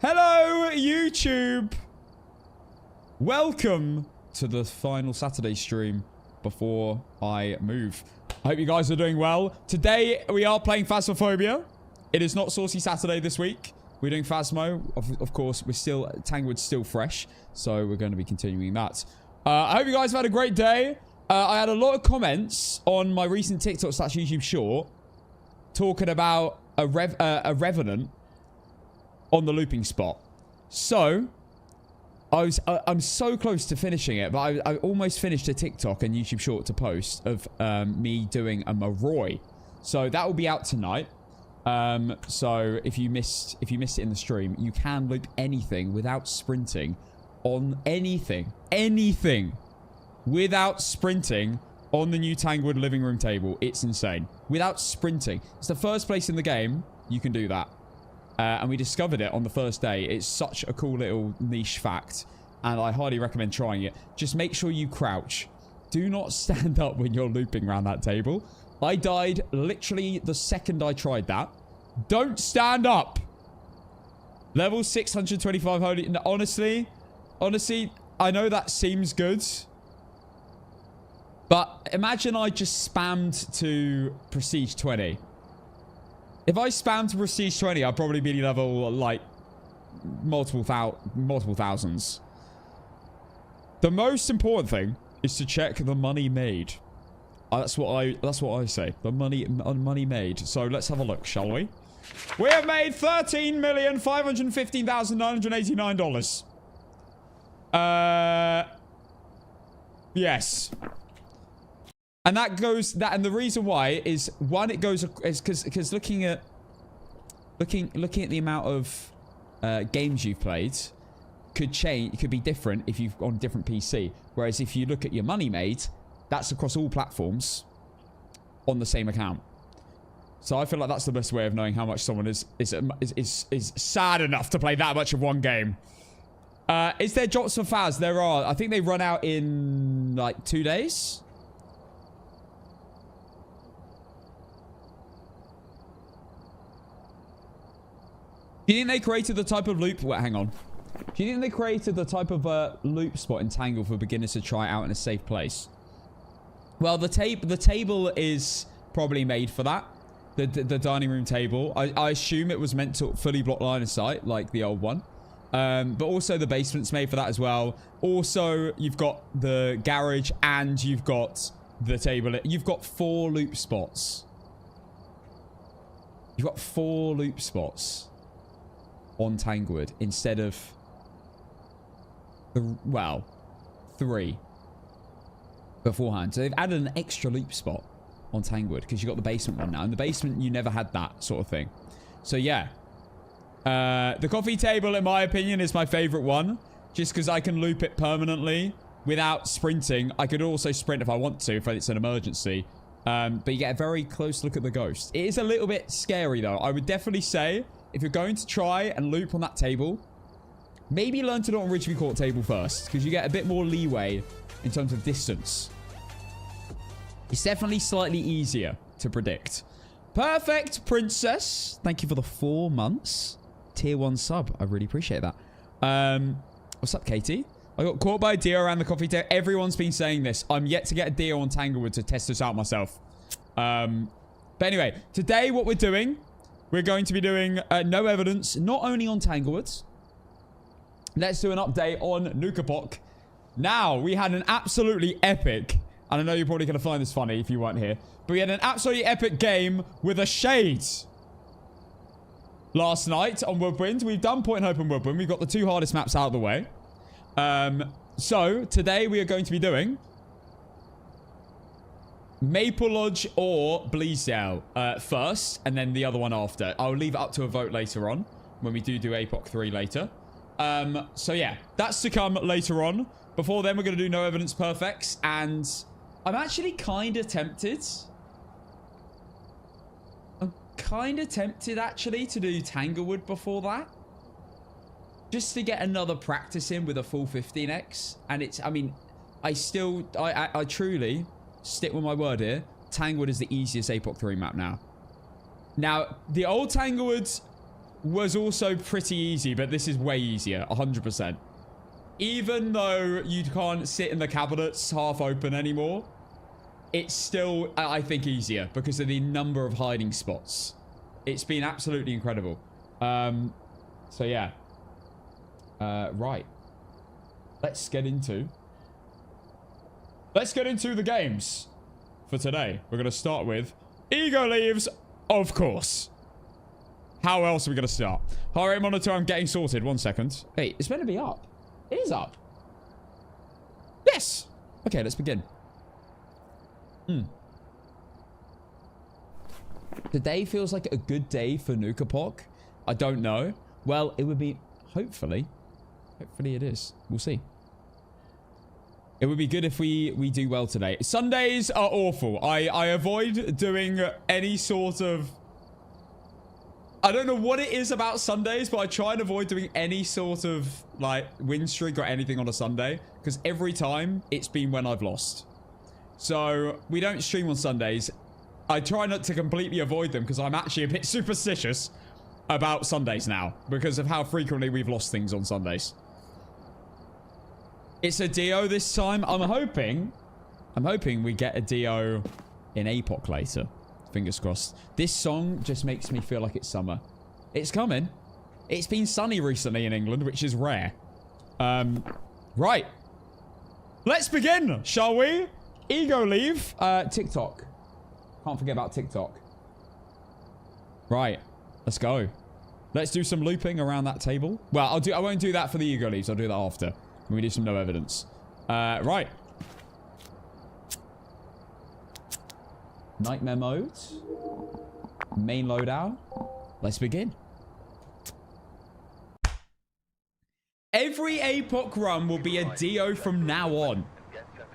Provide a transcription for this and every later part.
Hello, YouTube. Welcome to the final Saturday stream before I move. I hope you guys are doing well. Today, we are playing Phasmophobia. It is not Saucy Saturday this week. We're doing Phasmo. Of course, we're still... Tangwood's still fresh, so we're going to be continuing that. I hope you guys have had a great day. I had a lot of comments on my recent TikTok/YouTube short talking about a Revenant on the looping spot. So, I'm so close to finishing it, but I almost finished a TikTok and YouTube short to post of me doing a Maroi. So that will be out tonight. So if you missed it in the stream, you can loop anything without sprinting on anything without sprinting on the new Tangwood living room table. It's insane. Without sprinting. It's the first place in the game you can do that. And we discovered it on the first day. It's such a cool little niche fact. And I highly recommend trying it. Just make sure you crouch. Do not stand up when you're looping around that table. I died literally the second I tried that. Don't stand up. Level 625 holy. No, honestly, I know that seems good. But imagine I just spammed to Prestige 20. If I spammed to Prestige 20, I'd probably be level, like, multiple thousands. The most important thing is to check the money made. That's what I say. The money made. So let's have a look, shall we? We have made $13,515,989. Yes. And and the reason why is one, it goes is because looking at the amount of games you've played could be different if you've on different PC. Whereas if you look at your money made, that's across all platforms on the same account. So I feel like that's the best way of knowing how much someone is sad enough to play that much of one game. Is there drops for Phas? There are. I think they run out in like 2 days. Do you think they created the type of loop... Wait, hang on. Do you think they created the type of loop spot in Tangle for beginners to try out in a safe place? Well, the table is probably made for that. The dining room table. I assume it was meant to fully block line of sight, like the old one. But also the basement's made for that as well. Also, you've got the garage and you've got the table. You've got 4 loop spots. You've got 4 loop spots on Tangwood instead of 3 beforehand. So they've added an extra loop spot on Tangwood because you've got the basement one now. In the basement, you never had that sort of thing. So yeah. The coffee table, in my opinion, is my favorite one. Just because I can loop it permanently without sprinting. I could also sprint if I want to, if it's an emergency. But you get a very close look at the ghost. It is a little bit scary, though. I would definitely say, if you're going to try and loop on that table, maybe learn to do it on Ridgeview Court table first. Because you get a bit more leeway in terms of distance. It's definitely slightly easier to predict. Perfect, Princess. Thank you for the 4 months. Tier 1 sub. I really appreciate that. What's up, Katie? I got caught by a deer around the coffee table. Everyone's been saying this. I'm yet to get a deer on Tanglewood to test this out myself. But anyway, today what we're doing, we're going to be doing no evidence, not only on Tanglewood. Let's do an update on Nukapoc. Now, we had an absolutely epic, and I know you're probably going to find this funny if you weren't here, but we had an absolutely epic game with a shade last night on Woodwind. We've done Point Hope and Woodwind. We've got the 2 hardest maps out of the way. So, today we are going to be doing Maple Lodge or Bleasdale first, and then the other one after. I'll leave it up to a vote later on, when we do APOC 3 later. So yeah, that's to come later on. Before then, we're going to do No Evidence Perfects, and I'm actually kind of tempted. Actually, to do Tanglewood before that. Just to get another practice in with a full 15x. And it's, I mean, I truly stick with my word here. Tanglewood is the easiest APOC 3 map now. Now, the old Tanglewood was also pretty easy, but this is way easier, 100%. Even though you can't sit in the cabinets half open anymore, it's still, I think, easier because of the number of hiding spots. It's been absolutely incredible. So yeah. Right. Let's get into the games for today. We're going to start with Ego Leaves, of course. How else are we going to start? Heart rate monitor, I'm getting sorted. 1 second. Hey, it's meant to be up. It is up. Yes. Okay, let's begin. Today feels like a good day for Nukapoc. I don't know. Well, it would be, hopefully it is. We'll see. It would be good if we do well today. Sundays are awful. I avoid doing any sort of... I don't know what it is about Sundays, but I try and avoid doing any sort of, like, win streak or anything on a Sunday. Because every time, it's been when I've lost. So, we don't stream on Sundays. I try not to completely avoid them because I'm actually a bit superstitious about Sundays now. Because of how frequently we've lost things on Sundays. It's a Dio this time. I'm hoping we get a Dio in Apoc later. Fingers crossed. This song just makes me feel like it's summer. It's coming. It's been sunny recently in England, which is rare. Right. Let's begin, shall we? Ego Leave. TikTok. Can't forget about TikTok. Right. Let's go. Let's do some looping around that table. Well, I won't do that for the Ego Leaves. I'll do that after. When we do some no evidence. Right. Nightmare mode. Main loadout. Let's begin. Every APOC run will be a Dio from now on.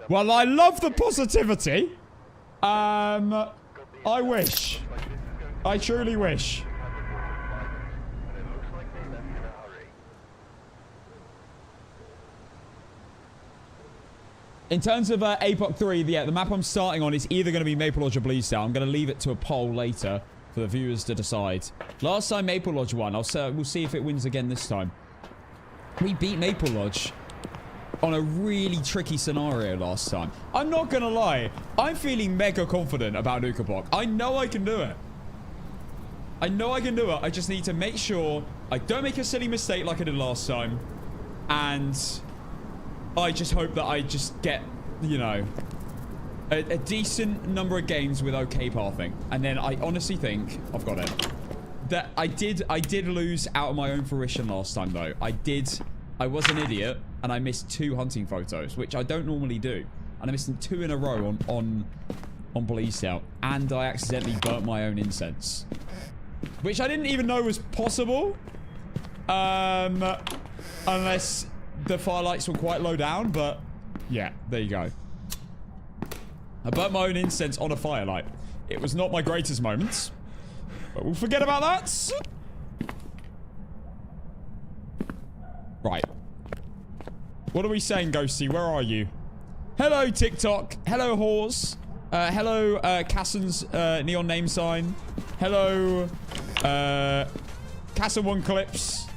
Well, I love the positivity. I wish. I truly wish. In terms of APOC 3, yeah, the map I'm starting on is either going to be Maple Lodge or Bleasdale. I'm going to leave it to a poll later for the viewers to decide. Last time Maple Lodge won. We'll see if it wins again this time. We beat Maple Lodge on a really tricky scenario last time. I'm not going to lie. I'm feeling mega confident about Nukapoc. I know I can do it. I know I can do it. I just need to make sure I don't make a silly mistake like I did last time. And... I just hope that I just get, you know, a decent number of games with okay pathing. And then I honestly think I've got it. That I did lose out of my own fruition last time, though. I was an idiot, and I missed 2 hunting photos, which I don't normally do. And I missed them 2 in a row on Bleasdale. And I accidentally burnt my own incense. Which I didn't even know was possible. Unless... the firelights were quite low down, but yeah, there you go. I burnt my own incense on a firelight. It was not my greatest moments, but we'll forget about that. Right. What are we saying, Ghosty? Where are you? Hello, TikTok. Hello, Horse. Hello, Cassen's neon name sign. Hello, Cassen One Clips.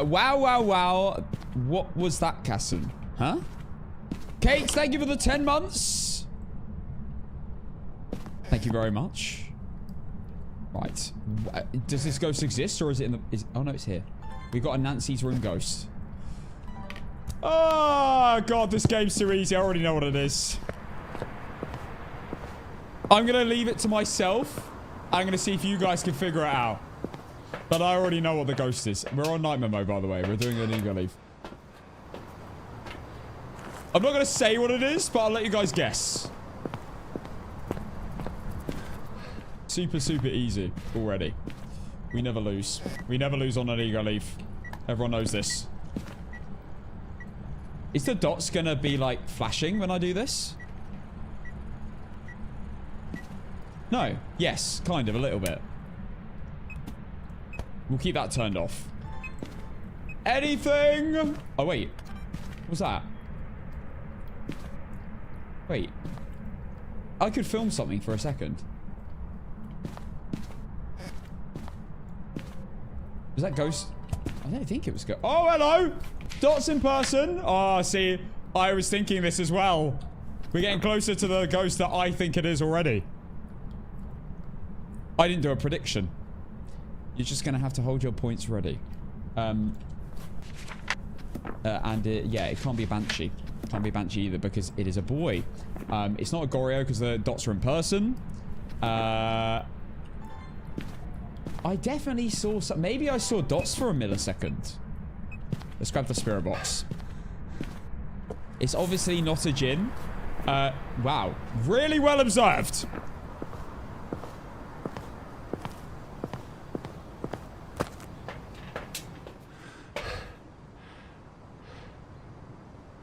Wow. What was that, Cassen? Huh? Kate, thank you for the 10 months. Thank you very much. Right. Does this ghost exist, or is it in the... oh, no, it's here. We got a Nancy's room ghost. Oh, God, this game's too easy. I already know what it is. I'm going to leave it to myself. I'm going to see if you guys can figure it out. But I already know what the ghost is. We're on Nightmare mode, by the way. We're doing an Ego Leave. I'm not going to say what it is, but I'll let you guys guess. Super easy already. We never lose. We never lose on an Ego Leave. Everyone knows this. Is the dots going to be, like, flashing when I do this? No. Yes, kind of, a little bit. We'll keep that turned off. Anything? Oh, wait. What's that? Wait. I could film something for a second. Was that ghost? I don't think it was ghost. Oh, hello! Dots in person. Oh, see, I was thinking this as well. We're getting closer to the ghost that I think it is already. I didn't do a prediction. You're just going to have to hold your points ready. Yeah, it can't be a Banshee. Can't be a Banshee either because it is a boy. It's not a Goryo because the dots are in person. I definitely saw some... Maybe I saw dots for a millisecond. Let's grab the spirit box. It's obviously not a Jinn. Wow. Really well observed.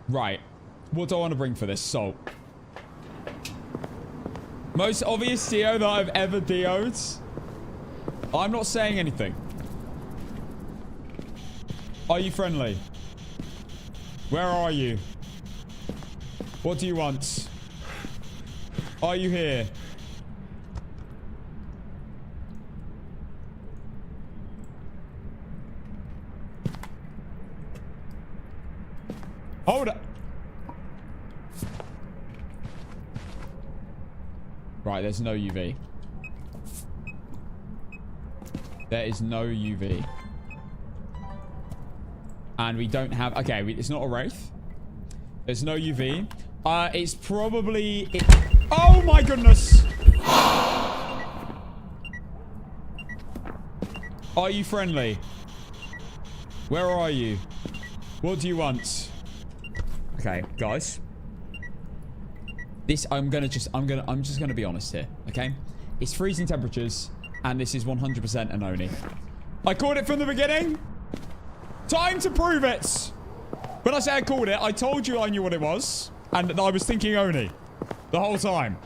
Right. What do I want to bring for this? Salt. Most obvious DO that I've ever DO'd. I'm not saying anything. Are you friendly? Where are you? What do you want? Are you here? Hold up. Right, there's no UV. There is no UV. And we don't have... Okay, it's not a Wraith. There's no UV. It's probably... Oh my goodness! Are you friendly? Where are you? What do you want? Okay, guys. This, I'm just gonna be honest here, okay? It's freezing temperatures, and this is 100% an Oni. I called it from the beginning. Time to prove it. When I say I called it, I told you I knew what it was, and I was thinking Oni the whole time.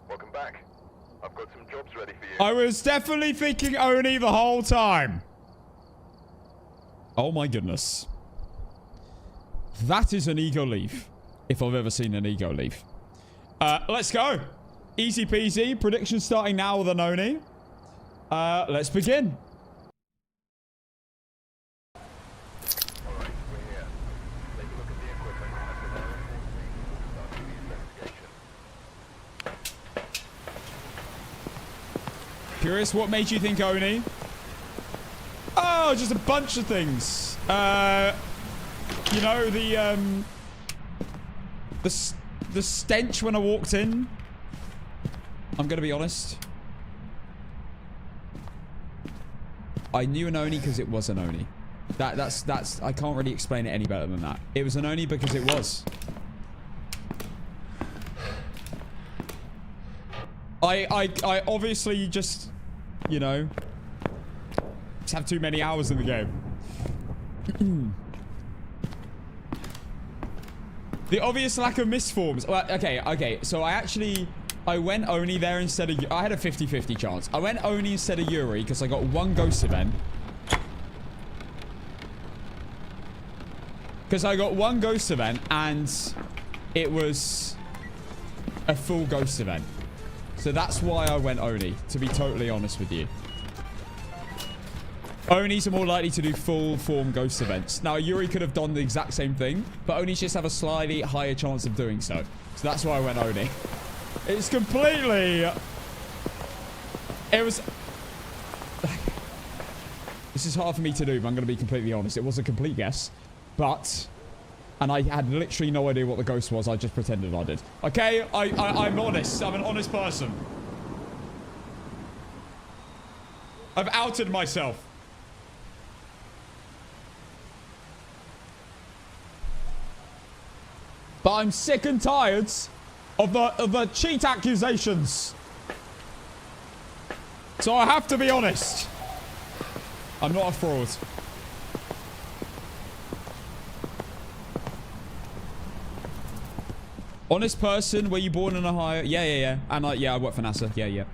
Welcome back. I've got some jobs ready for you. I was definitely thinking Oni the whole time. Oh my goodness. That is an ego leaf. If I've ever seen an ego leaf. Let's go. Easy peasy. Prediction starting now with an Oni. Let's begin. Alright, we're here. Take a look at the equipment and the start the investigation. Curious, what made you think Oni? Oh, just a bunch of things. You know, the stench when I walked in. I'm gonna be honest. I knew an Oni because it was an Oni. That's I can't really explain it any better than that. It was an Oni because it was. I obviously just, you know, just have too many hours in the game. The obvious lack of misforms. Well, okay. So I went Oni there instead of... I had a 50-50 chance. I went Oni instead of Yuri because I got one ghost event. Because I got one ghost event and it was a full ghost event. So that's why I went Oni, to be totally honest with you. Onis are more likely to do full form ghost events. Now, Yuri could have done the exact same thing, but Onis just have a slightly higher chance of doing so. So that's why I went Oni. It's completely... It was... This is hard for me to do, but I'm going to be completely honest. It was a complete guess, but... And I had literally no idea what the ghost was. I just pretended I did. Okay? I'm honest. I'm an honest person. I've outed myself. But I'm sick and tired of the cheat accusations. So I have to be honest. I'm not a fraud. Honest person, were you born in Ohio? Yeah. And yeah, I work for NASA. Yeah.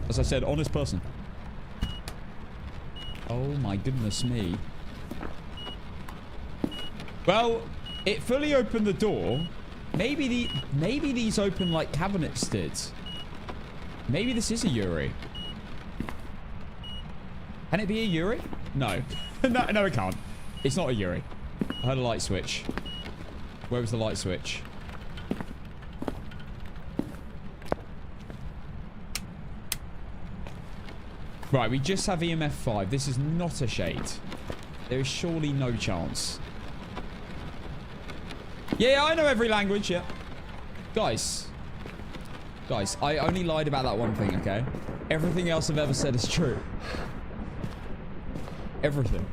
As I said, honest person. Oh my goodness me. Well, it fully opened the door. Maybe these open like cabinets did. Maybe this is a Yuri. Can it be a Yuri? No. No, it can't. It's not a Yuri. I heard a light switch. Where was the light switch? Right, we just have EMF 5. This is not a shade. There is surely no chance. Yeah, I know every language, yeah. Guys, I only lied about that one thing, okay? Everything else I've ever said is true. Everything.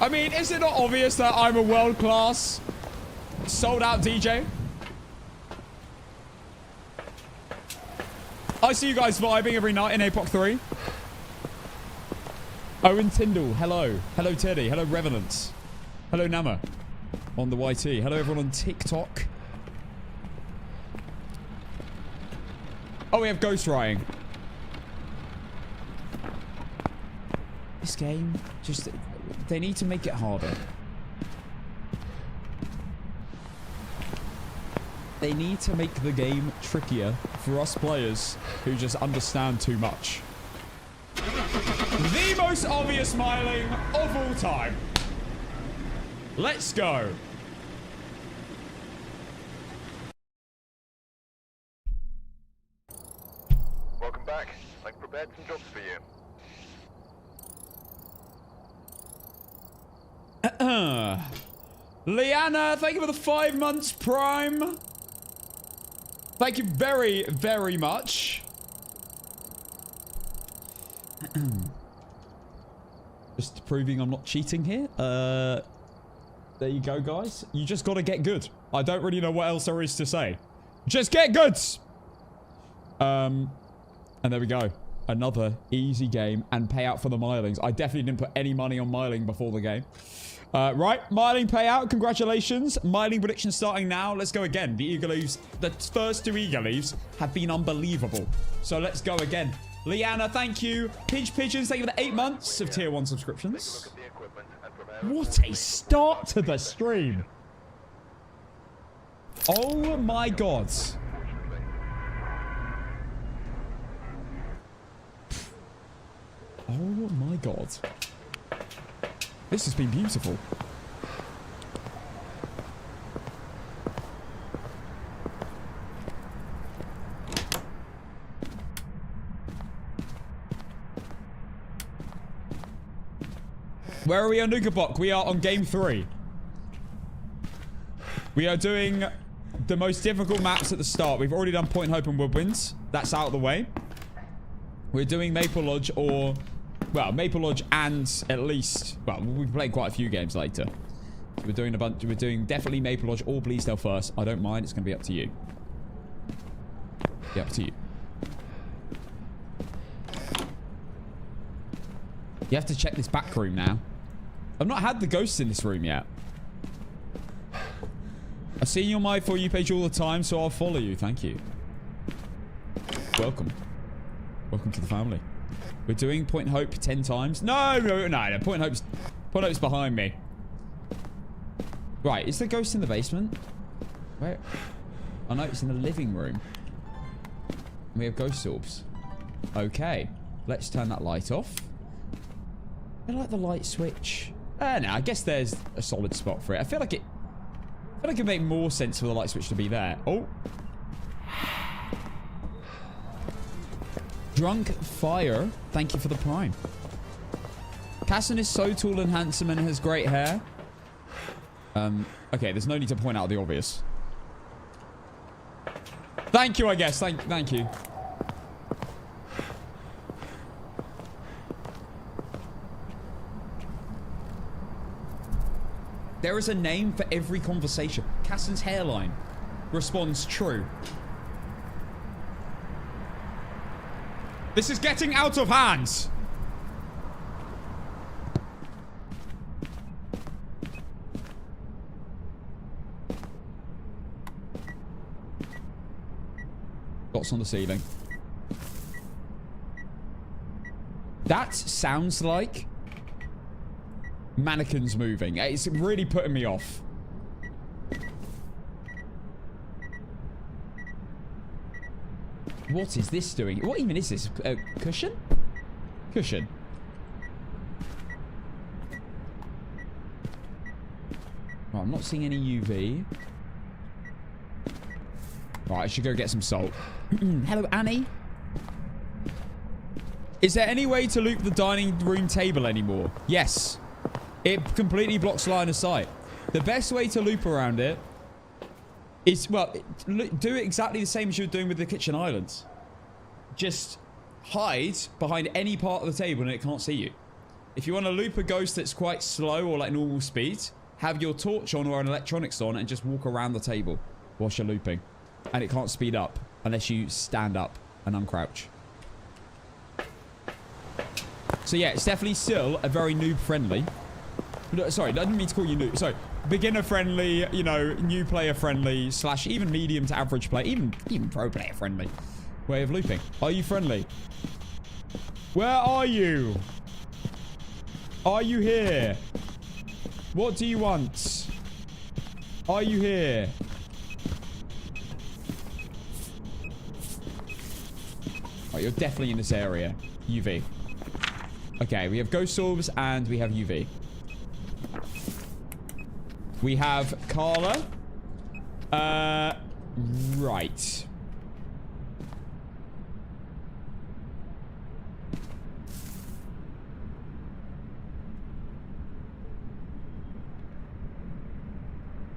I mean, is it not obvious that I'm a world-class, sold-out DJ? I see you guys vibing every night in APOC 3. Owen Tyndall, hello. Hello, Teddy. Hello, Revenant. Hello, Nama. On the YT. Hello, everyone on TikTok. Oh, we have ghost writing. This game, just... They need to make it harder. They need to make the game trickier for us players who just understand too much. The most obvious smiling of all time. Let's go. Welcome back. I've prepared some jobs for you. Liana, thank you for the 5 months Prime. Thank you very, very much. Just proving I'm not cheating here. There you go, guys. You just gotta get good. I don't really know what else there is to say. Just get good. And there we go. Another easy game and payout for the milings. I definitely didn't put any money on miling before the game. Right, miling payout. Congratulations. Miling prediction starting now. Let's go again. The Eagle Leaves, the first 2 Eagle Leaves have been unbelievable. So let's go again. Liana, thank you. Pinch Pigeons, thank you for the 8 months of tier 1 subscriptions. What a start to the stream. Oh my god. Oh my god. This has been beautiful. Where are we on Nukapoc? We are on game 3. We are doing the most difficult maps at the start. We've already done Point Hope and Woodwinds. That's out of the way. We're doing Maple Lodge or... Well, Maple Lodge and at least... Well, we'll be playing quite a few games later. So we're doing a bunch... We're doing definitely Maple Lodge or Bleasdale first. I don't mind. It's going to be up to you. Be up to you. You have to check this back room now. I've not had the ghosts in this room yet. I see you on my For You page all the time, so I'll follow you. Thank you. Welcome. Welcome to the family. We're doing Point Hope 10 times. No. Point Hope's behind me. Right, is the ghost in the basement? Where? Oh no, it's in the living room. And we have ghost orbs. Okay, let's turn that light off. I like the light switch. No, I guess there's a solid spot for it. I feel like it'd make more sense for the light switch to be there. Oh. Drunk Fire, thank you for the prime. Casson is so tall and handsome and has great hair. Okay, there's no need to point out the obvious. Thank you, I guess. Thank you. There is a name for every conversation. Casson's hairline responds true. This is getting out of hand. Dots on the ceiling. That sounds like mannequins moving. It's really putting me off. What is this doing? What even is this? A cushion? Cushion. Right, I'm not seeing any UV. Right, I should go get some salt. Hello, Annie. Is there any way to loop the dining room table anymore? Yes. It completely blocks line of sight. The best way to loop around it is, well, do it exactly the same as you were doing with the kitchen islands. Just hide behind any part of the table and it can't see you. If you want to loop a ghost that's quite slow or like normal speed, have your torch on or an electronics on and just walk around the table whilst you're looping. And it can't speed up unless you stand up and uncrouch. So yeah, it's definitely still a very noob-friendly. No, sorry, I didn't mean to call you noob. Sorry, beginner-friendly, you know, new player-friendly, / even medium to average player, even pro player-friendly way of looping. Are you friendly? Where are you? Are you here? What do you want? Are you here? Oh, you're definitely in this area. UV. Okay, we have ghost orbs and we have UV. We have Carla. Right.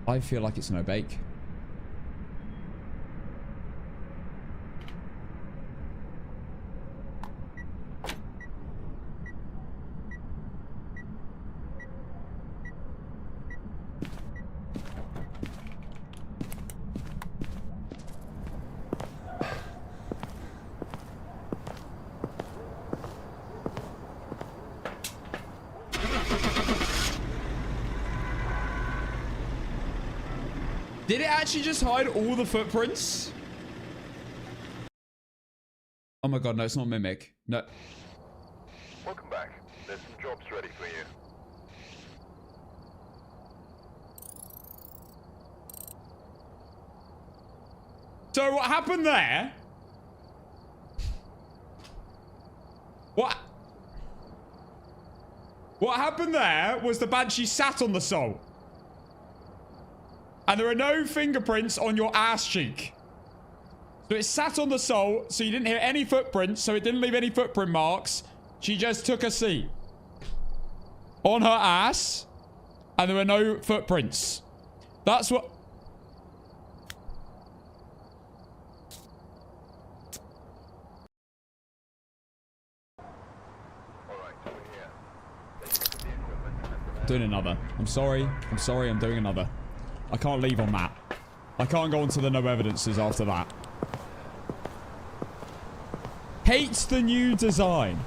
I feel like it's no bake. Did it actually just hide all the footprints? Oh my god, no, it's not Mimic. No. Welcome back. There's some jobs ready for you. So what happened there? What happened there was the Banshee sat on the salt. And there are no fingerprints on your ass cheek. So it sat on the salt, so you didn't hear any footprints, so it didn't leave any footprint marks. She just took a seat on her ass, and there were no footprints. That's what... Doing another. I'm sorry, I'm doing another. I can't leave on that. I can't go on to the no evidences after that. Hates the new design.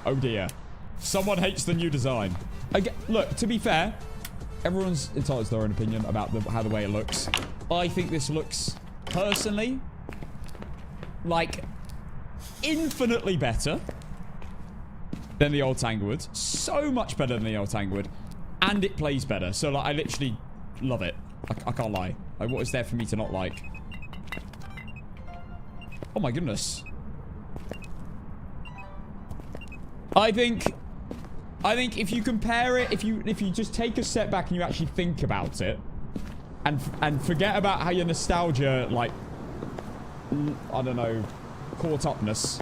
Oh dear. Someone hates the new design. Look, to be fair, everyone's entitled to their own opinion about how the way it looks. I think this looks, personally, like, infinitely better than the old Tanglewood. So much better than the old Tanglewood. And it plays better. So, like, I literally love it. I can't lie. Like, what is there for me to not like? Oh my goodness. I think if you compare it, if you just take a step back and you actually think about it, and forget about how your nostalgia, like, I don't know, caught upness,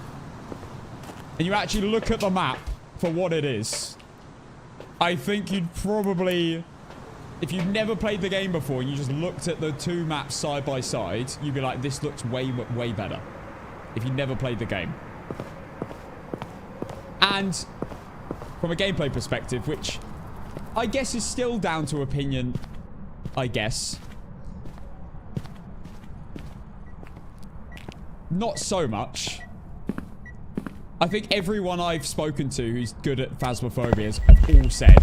and you actually look at the map for what it is, I think you'd probably, if you've never played the game before and you just looked at the two maps side by side, you'd be like, this looks way better. If you never played the game. And from a gameplay perspective, which I guess is still down to opinion, I guess. Not so much. I think everyone I've spoken to who's good at Phasmophobia have all said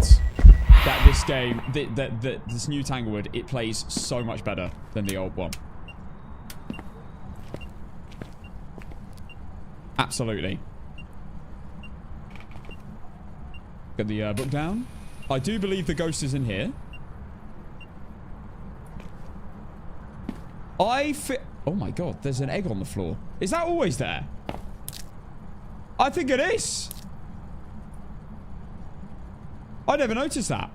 that this game, that this new Tanglewood, it plays so much better than the old one. Absolutely. Get the book down. I do believe the ghost is in here. Oh my god, there's an egg on the floor. Is that always there? I think it is. I never noticed that.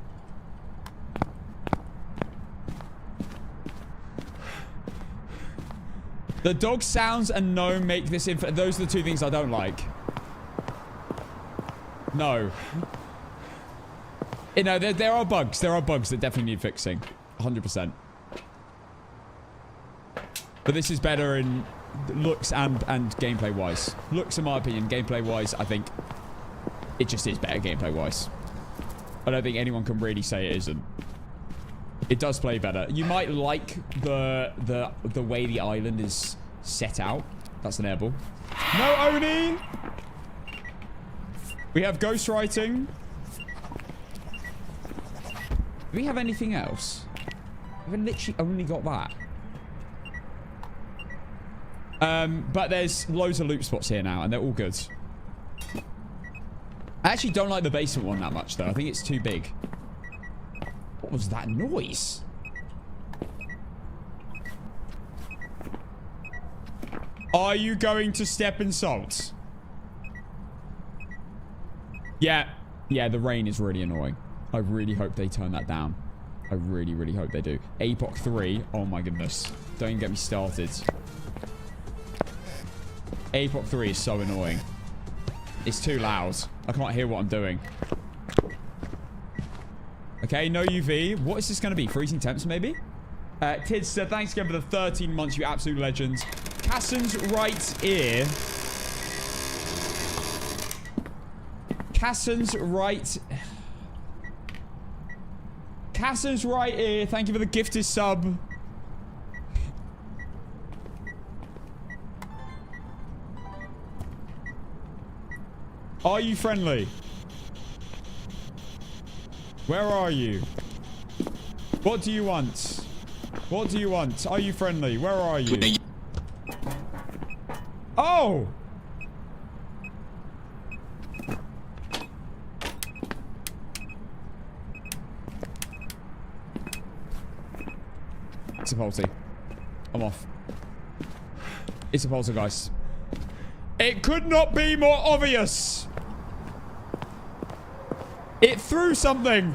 The dog sounds and no make this those are the two things I don't like. No. You know, there are bugs. There are bugs that definitely need fixing. 100%. But this is better in looks and gameplay wise. Looks, in my opinion, gameplay wise, I think it just is better gameplay wise. I don't think anyone can really say it isn't. It does play better. You might like the way the island is set out. That's an airball. No Oni! We have ghostwriting. Do we have anything else? We've literally only got that. But there's loads of loot spots here now, and they're all good. I actually don't like the basement one that much, though. I think it's too big. What was that noise? Are you going to step in salt? Yeah. Yeah, the rain is really annoying. I really hope they turn that down. I really, really hope they do. APOC 3. Oh, my goodness. Don't even get me started. APOC 3 is so annoying. It's too loud. I can't hear what I'm doing. Okay, no UV. What is this going to be? Freezing temps, maybe? Tids said, thanks again for the 13 months, you absolute legends. Cassen's right ear. Cassen's right... Cassen's right ear. Thank you for the gifted sub. Are you friendly? Where are you? What do you want? What do you want? Are you friendly? Where are you? Oh! It's a polty. I'm off. It's a poltergeist. It could not be more obvious. It threw something.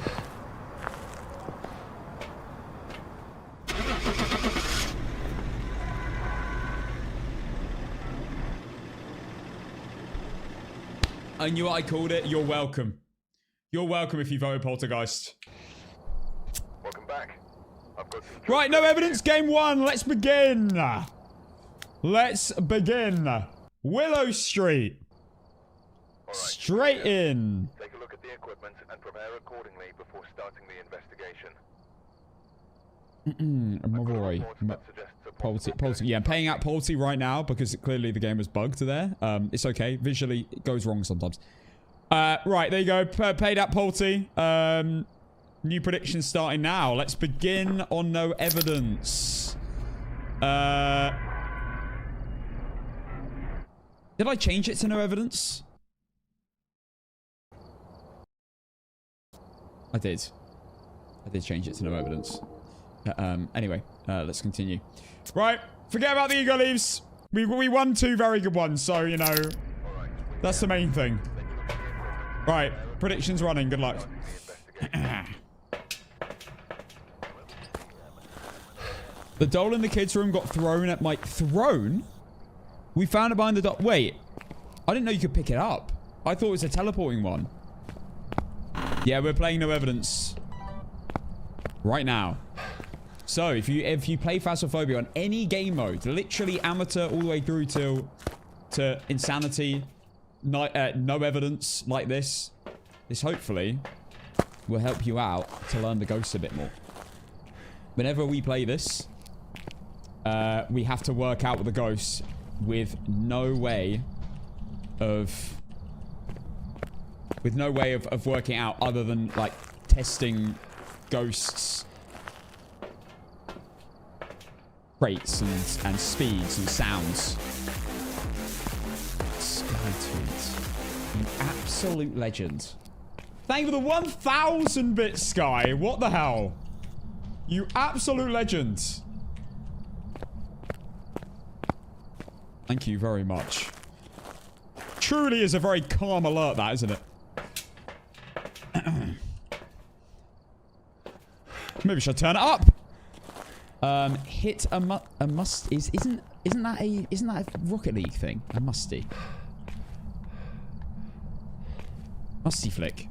I knew what I called it. You're welcome. You're welcome if you voted poltergeist. Welcome back. I've got some Right, no evidence. Game 1. Let's begin. Let's begin. Willow Street. All right, Straight in. take a look at the equipment and prepare accordingly before starting the investigation. My boy. Polty. Yeah, I'm paying out Polty right now because clearly the game was bugged there. It's okay. Visually, it goes wrong sometimes. Right, there you go. Paid out Polty. New predictions starting now. Let's begin on no evidence. Did I change it to no evidence? I did. I did change it to no evidence. Anyway, let's continue. Right, forget about the ego leaves. We won 2 very good ones, so, you know, that's the main thing. Right, predictions running. Good luck. The doll in the kids' room got thrown at my... Thrown? We found it behind the doll. Wait. I didn't know you could pick it up. I thought it was a teleporting one. Yeah, we're playing no evidence. Right now. So, if you play Phasmophobia on any game mode, literally amateur all the way through to insanity, no evidence like this hopefully will help you out to learn the ghosts a bit more. Whenever we play this, we have to work out with the ghosts with no way of working out other than like testing ghosts traits and speeds and sounds. absolute legend. Thank you for the 1,000 bits, Sky. What the hell? You absolute legend. Thank you very much. Truly is a very calm alert, that, isn't it? Maybe should I turn it up? Hit a must isn't that a Rocket League thing? A musty. Musty flick.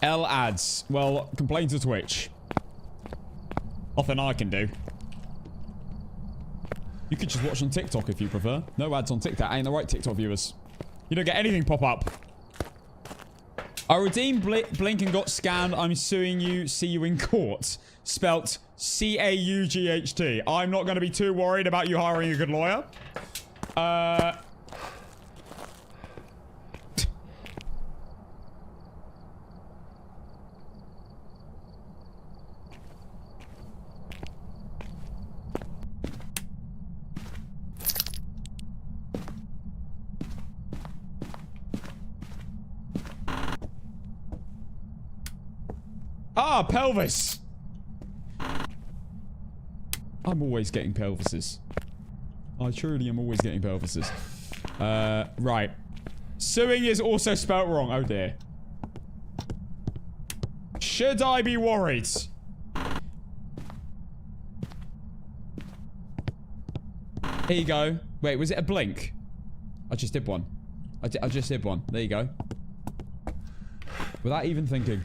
L ads. Well, complain to Twitch. Nothing I can do. You could just watch on TikTok if you prefer. No ads on TikTok. Ain't the right TikTok viewers. You don't get anything pop up. I redeemed Blink and got scanned. I'm suing you. See you in court. Spelt C-A-U-G-H-T. I'm not going to be too worried about you hiring a good lawyer. Ah, pelvis. I'm always getting pelvises. I truly am always getting pelvises. Right. Suing is also spelt wrong. Oh dear. Should I be worried? Here you go. Wait, was it a blink? I just did one. I just did one. There you go. Without even thinking.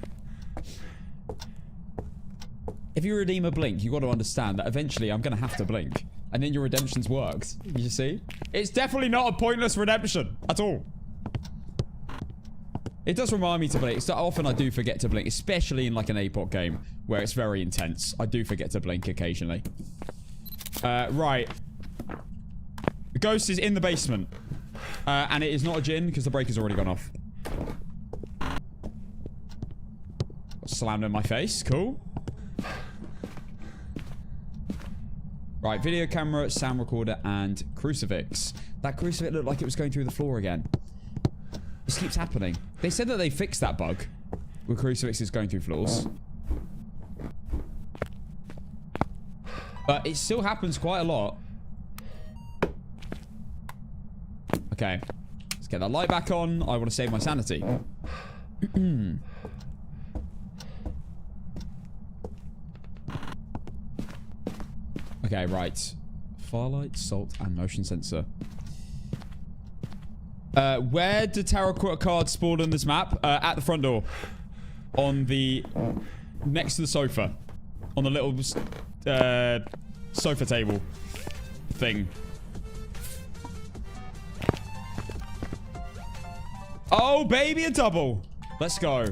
If you redeem a blink, you got to understand that eventually I'm going to have to blink. And then your redemption's worked. You see? It's definitely not a pointless redemption. At all. It does remind me to blink. So often I do forget to blink. Especially in like an APOC game. Where it's very intense. I do forget to blink occasionally. Right. The ghost is in the basement. And it is not a djinn because the breaker's already gone off. Slammed in my face. Cool. Right, video camera, sound recorder, and crucifix. That crucifix looked like it was going through the floor again. This keeps happening. They said that they fixed that bug with crucifixes going through floors. But it still happens quite a lot. Okay. Let's get that light back on. I want to save my sanity. Okay, right. Firelight, salt, and motion sensor. Where did terracotta cards spawn on this map? At the front door. On the... Next to the sofa. On the little... sofa table. Thing. Oh, baby, a double. Let's go.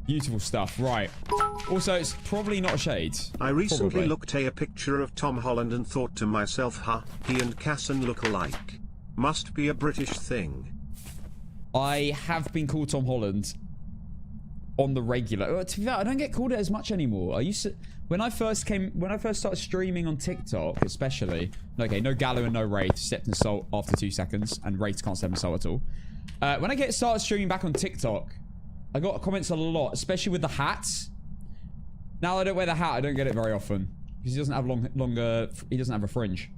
Beautiful stuff. Right. Also, it's probably not a shade. I recently looked at a picture of Tom Holland and thought to myself, huh, he and Casson look alike. Must be a British thing. I have been called Tom Holland on the regular. To be fair, I don't get called it as much anymore. I used to... When I first started streaming on TikTok, especially... Okay, no Gallo and no Wraith. Stepped in salt after 2 seconds. And Wraith can't step in salt at all. When I started streaming back on TikTok... I got comments a lot, especially with the hats. Now I don't wear the hat, I don't get it very often. Because he doesn't have he doesn't have a fringe.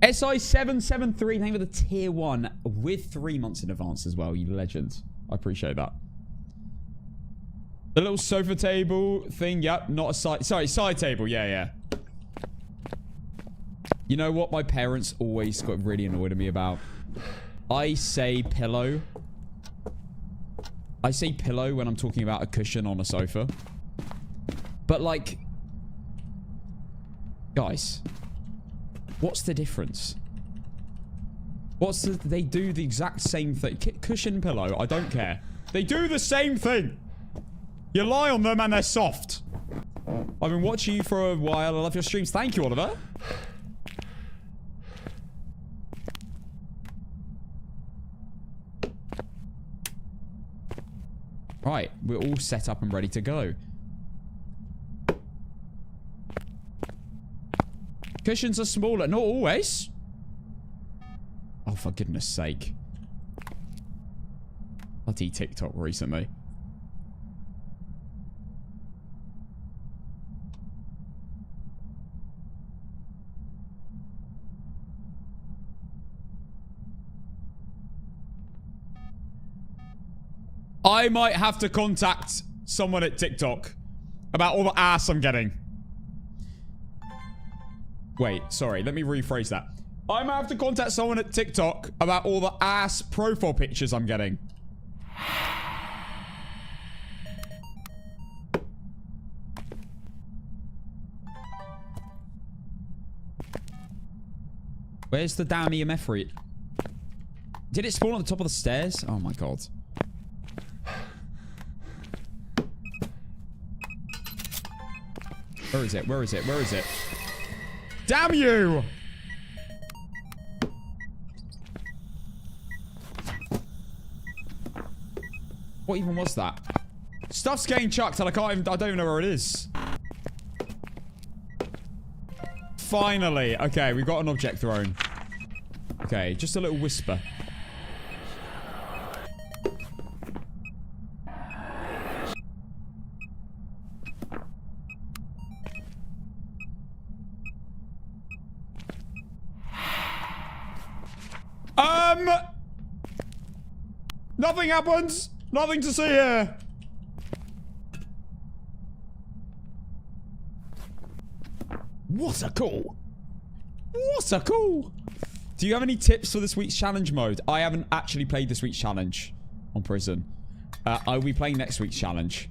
SI773, thank you for the tier 1 with 3 months in advance as well, you legend. I appreciate that. The little sofa table thing, yep, not a side... Sorry, side table, yeah. You know what my parents always got really annoyed at me about? I say pillow. I say pillow when I'm talking about a cushion on a sofa. But like... Guys. What's the difference? They do the exact same thing. Cushion, pillow, I don't care. They do the same thing. You lie on them and they're soft. I've been watching you for a while. I love your streams. Thank you, Oliver. Right, we're all set up and ready to go. Cushions are smaller. Not always. Oh, for goodness sake. Bloody TikTok recently. I might have to contact someone at TikTok about all the ass I'm getting. Wait, sorry. Let me rephrase that. I might have to contact someone at TikTok about all the ass profile pictures I'm getting. Where's the damn EMF read? Did it spawn on the top of the stairs? Oh my god. Where is it? Where is it? Where is it? Damn you! What even was that? Stuff's getting chucked and I don't even know where it is. Finally. Okay, we've got an object thrown. Okay, just a little whisper. Nothing happens. Nothing to see here. What a call. What a call. Do you have any tips for this week's challenge mode? I haven't actually played this week's challenge on Prison. I will be playing next week's challenge.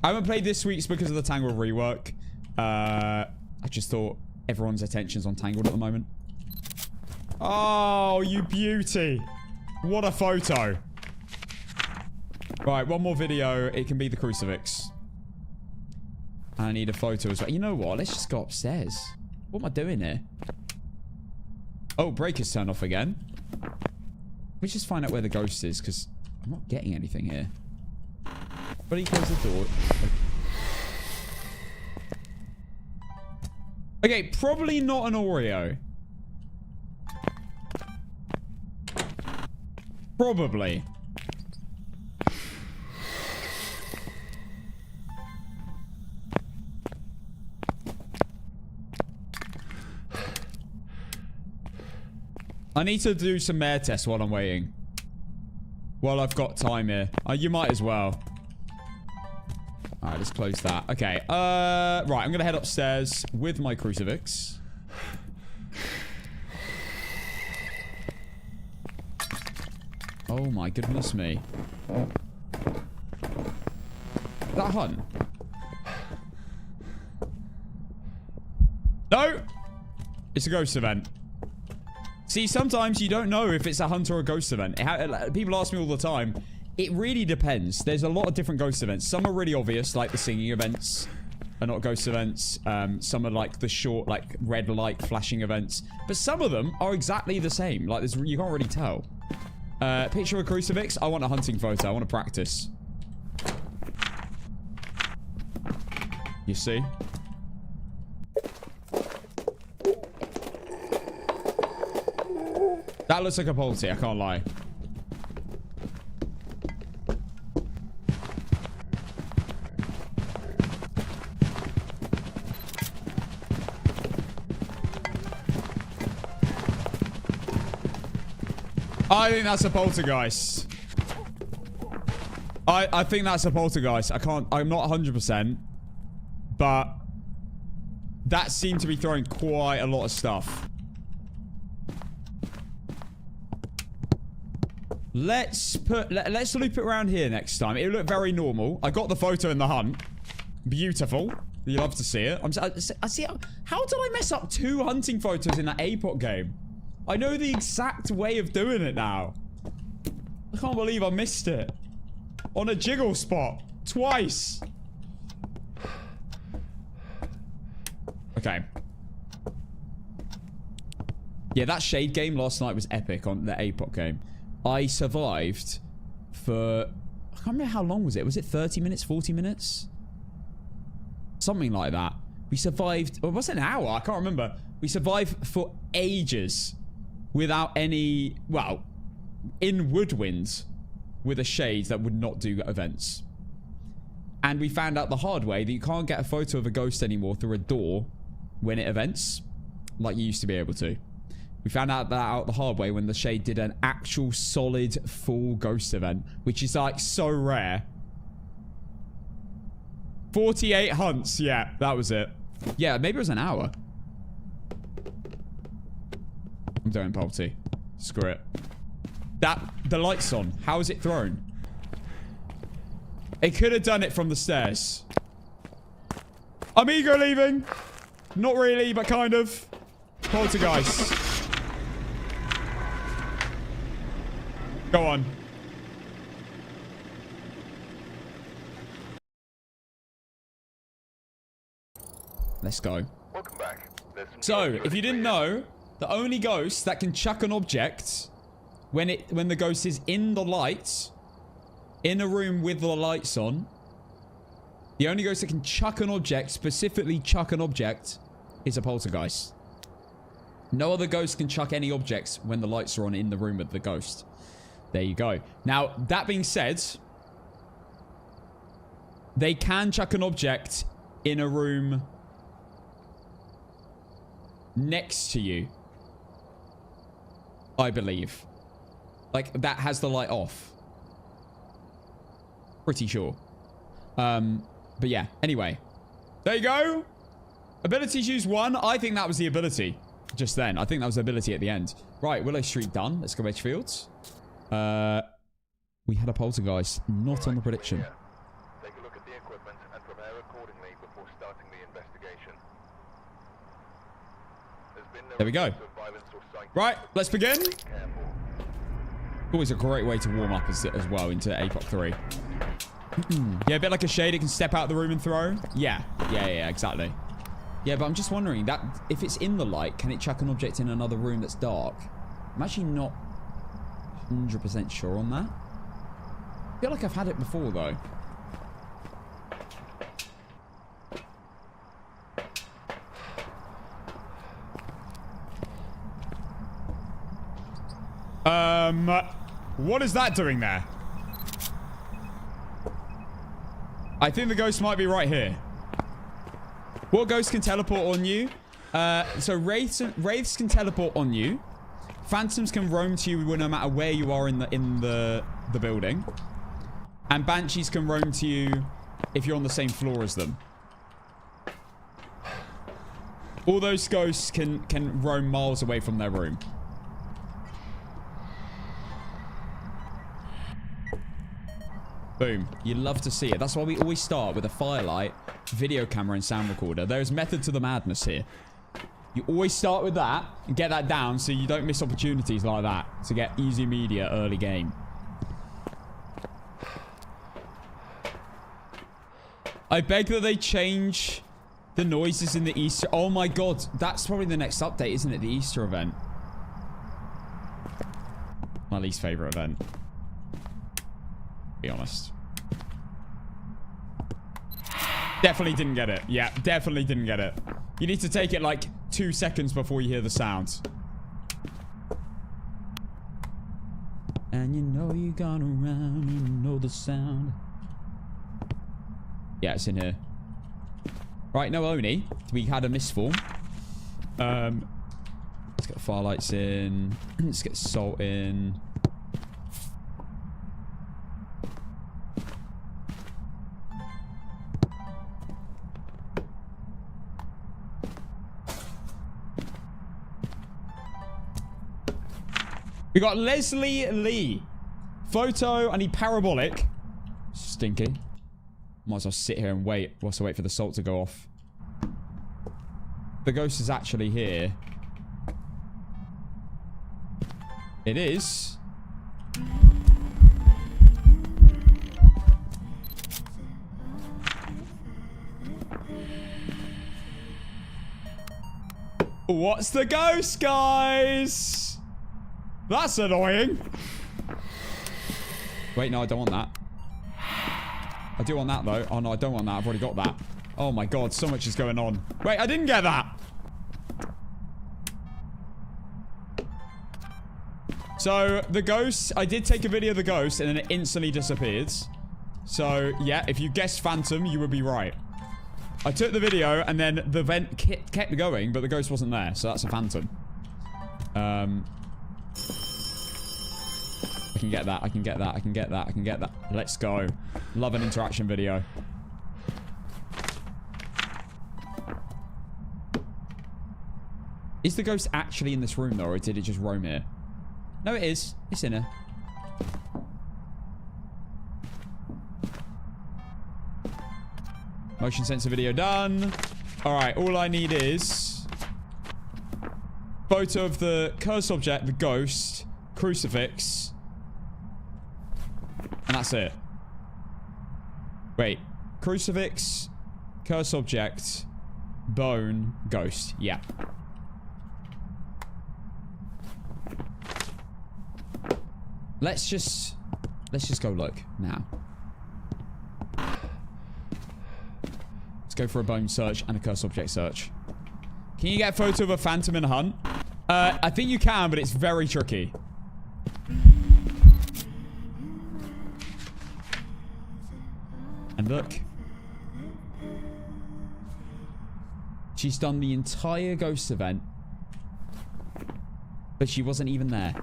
I haven't played this week's because of the Tangled rework. I just thought everyone's attention's on Tangled at the moment. Oh, you beauty. What a photo. Right, one more video. It can be the crucifix. I need a photo as well. You know what? Let's just go upstairs. What am I doing here? Oh, breaker's turned off again. Let's just find out where the ghost is, because I'm not getting anything here. But he closed the door. Okay, probably not an Oreo. Probably. I need to do some mare tests while I'm waiting. While I've got time here. You might as well. Alright, let's close that. Okay. Right, I'm gonna head upstairs with my crucifix. Oh my goodness me. That hunt? No! It's a ghost event. See, sometimes you don't know if it's a hunt or a ghost event. People ask me all the time. It really depends. There's a lot of different ghost events. Some are really obvious, like the singing events are not ghost events. Some are like the short, like red light flashing events. But some of them are exactly the same. Like, you can't really tell. Picture of a crucifix. I want a hunting photo. I want to practice. You see? That looks like a polity, I can't lie. I think that's a poltergeist. I think that's a poltergeist. I'm not 100%. But that seemed to be throwing quite a lot of stuff. Let's loop it around here next time. It'll look very normal. I got the photo in the hunt. Beautiful. You love to see it. I see. How did I mess up 2 hunting photos in that APOC game? I know the exact way of doing it now. I can't believe I missed it. On a jiggle spot. Twice. Okay. Yeah, that Shade game last night was epic on the APOC game. I survived for can't remember how long was it. Was it 30 minutes, 40 minutes? Something like that. We survived, or was it an hour? I can't remember. We survived for ages without any, well, in woodwinds with a shade that would not do events. And we found out the hard way that you can't get a photo of a ghost anymore through a door when it events like you used to be able to. We found out that out the hard way when the shade did an actual solid full ghost event, which is like so rare. 48 hunts. Yeah, that was it. Yeah, maybe it was an hour. I'm doing Polty. Screw it. The light's on. How is it thrown? It could have done it from the stairs. Amigo leaving. Not really, but kind of. Poltergeist. Go on. Let's go. Welcome back. So, if you didn't know, the only ghost that can chuck an object when the ghost is in the lights, in a room with the lights on, the only ghost that can chuck an object, specifically chuck an object, is a poltergeist. No other ghost can chuck any objects when the lights are on in the room with the ghost. There you go. Now, that being said, they can chuck an object in a room next to you, I believe. Like, that has the light off. Pretty sure. But yeah, anyway. There you go. Abilities use 1. I think that was the ability just then. I think that was the ability at the end. Right, Willow Street done. Let's go Edgefields. We had a poltergeist, not on the prediction. Take a look at the equipment and prepare accordingly before starting the investigation. There's been no There we go. reports of violence or sightings. Right, let's begin. Be careful. Always a great way to warm up as well into APOC 3. Yeah, a bit like a shade, it can step out of the room and throw. Yeah, exactly. Yeah, but I'm just wondering, that if it's in the light, can it chuck an object in another room that's dark? I'm actually not 100% sure on that. I feel like I've had it before, though. What is that doing there? I think the ghost might be right here. What ghost can teleport on you? So wraiths can teleport on you. Phantoms can roam to you no matter where you are in the building. And banshees can roam to you if you're on the same floor as them. All those ghosts can roam miles away from their room. Boom. You love to see it. That's why we always start with a firelight, video camera, and sound recorder. There's method to the madness here. You always start with that and get that down so you don't miss opportunities like that to get easy media early game. I beg that they change the noises in the Easter... Oh my god. That's probably the next update, isn't it? The Easter event. My least favorite event. Be honest. Definitely didn't get it. Yeah, definitely didn't get it. You need to take it like 2 seconds before you hear the sound. And you know you gone around and you know the sound. Yeah, it's in here. Right, no Oni. We had a misform. Let's get the firelights in. Let's get salt in. We got Leslie Lee. Photo, I need parabolic. Stinky. Might as well sit here and wait whilst I wait for the salt to go off. The ghost is actually here. It is. What's the ghost, guys? That's annoying. Wait, no, I don't want that. I do want that, though. Oh, no, I don't want that. I've already got that. Oh, my God. So much is going on. Wait, I didn't get that. So, the ghost... I did take a video of the ghost, and then it instantly disappeared. So, yeah, if you guessed Phantom, you would be right. I took the video, and then the vent kept going, but the ghost wasn't there. So, that's a Phantom. I can get that. I can get that. I can get that. I can get that. Let's go. Love an interaction video. Is the ghost actually in this room, though, or did it just roam here? No, it is. It's in here. Motion sensor video done. Alright, all I need is... photo of the cursed object, the ghost, crucifix. And that's it. Wait. Crucifix, cursed object, bone, ghost. Yeah. Let's just go look now. Let's go for a bone search and a cursed object search. Can you get a photo of a phantom in a hunt? I think you can, but it's very tricky. And look. She's done the entire ghost event. But she wasn't even there.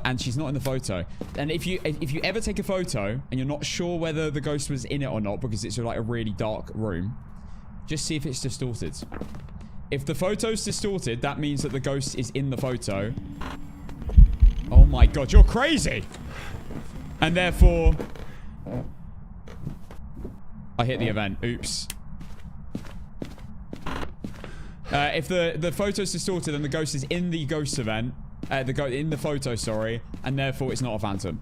And she's not in the photo. And if you ever take a photo and you're not sure whether the ghost was in it or not because it's like a really dark room, just see if it's distorted. If the photo's distorted, that means that the ghost is in the photo. Oh my god, you're crazy! And therefore... I hit the event. Oops. If the photo's distorted, then the ghost is in the ghost event. In the photo, sorry. And therefore, it's not a phantom.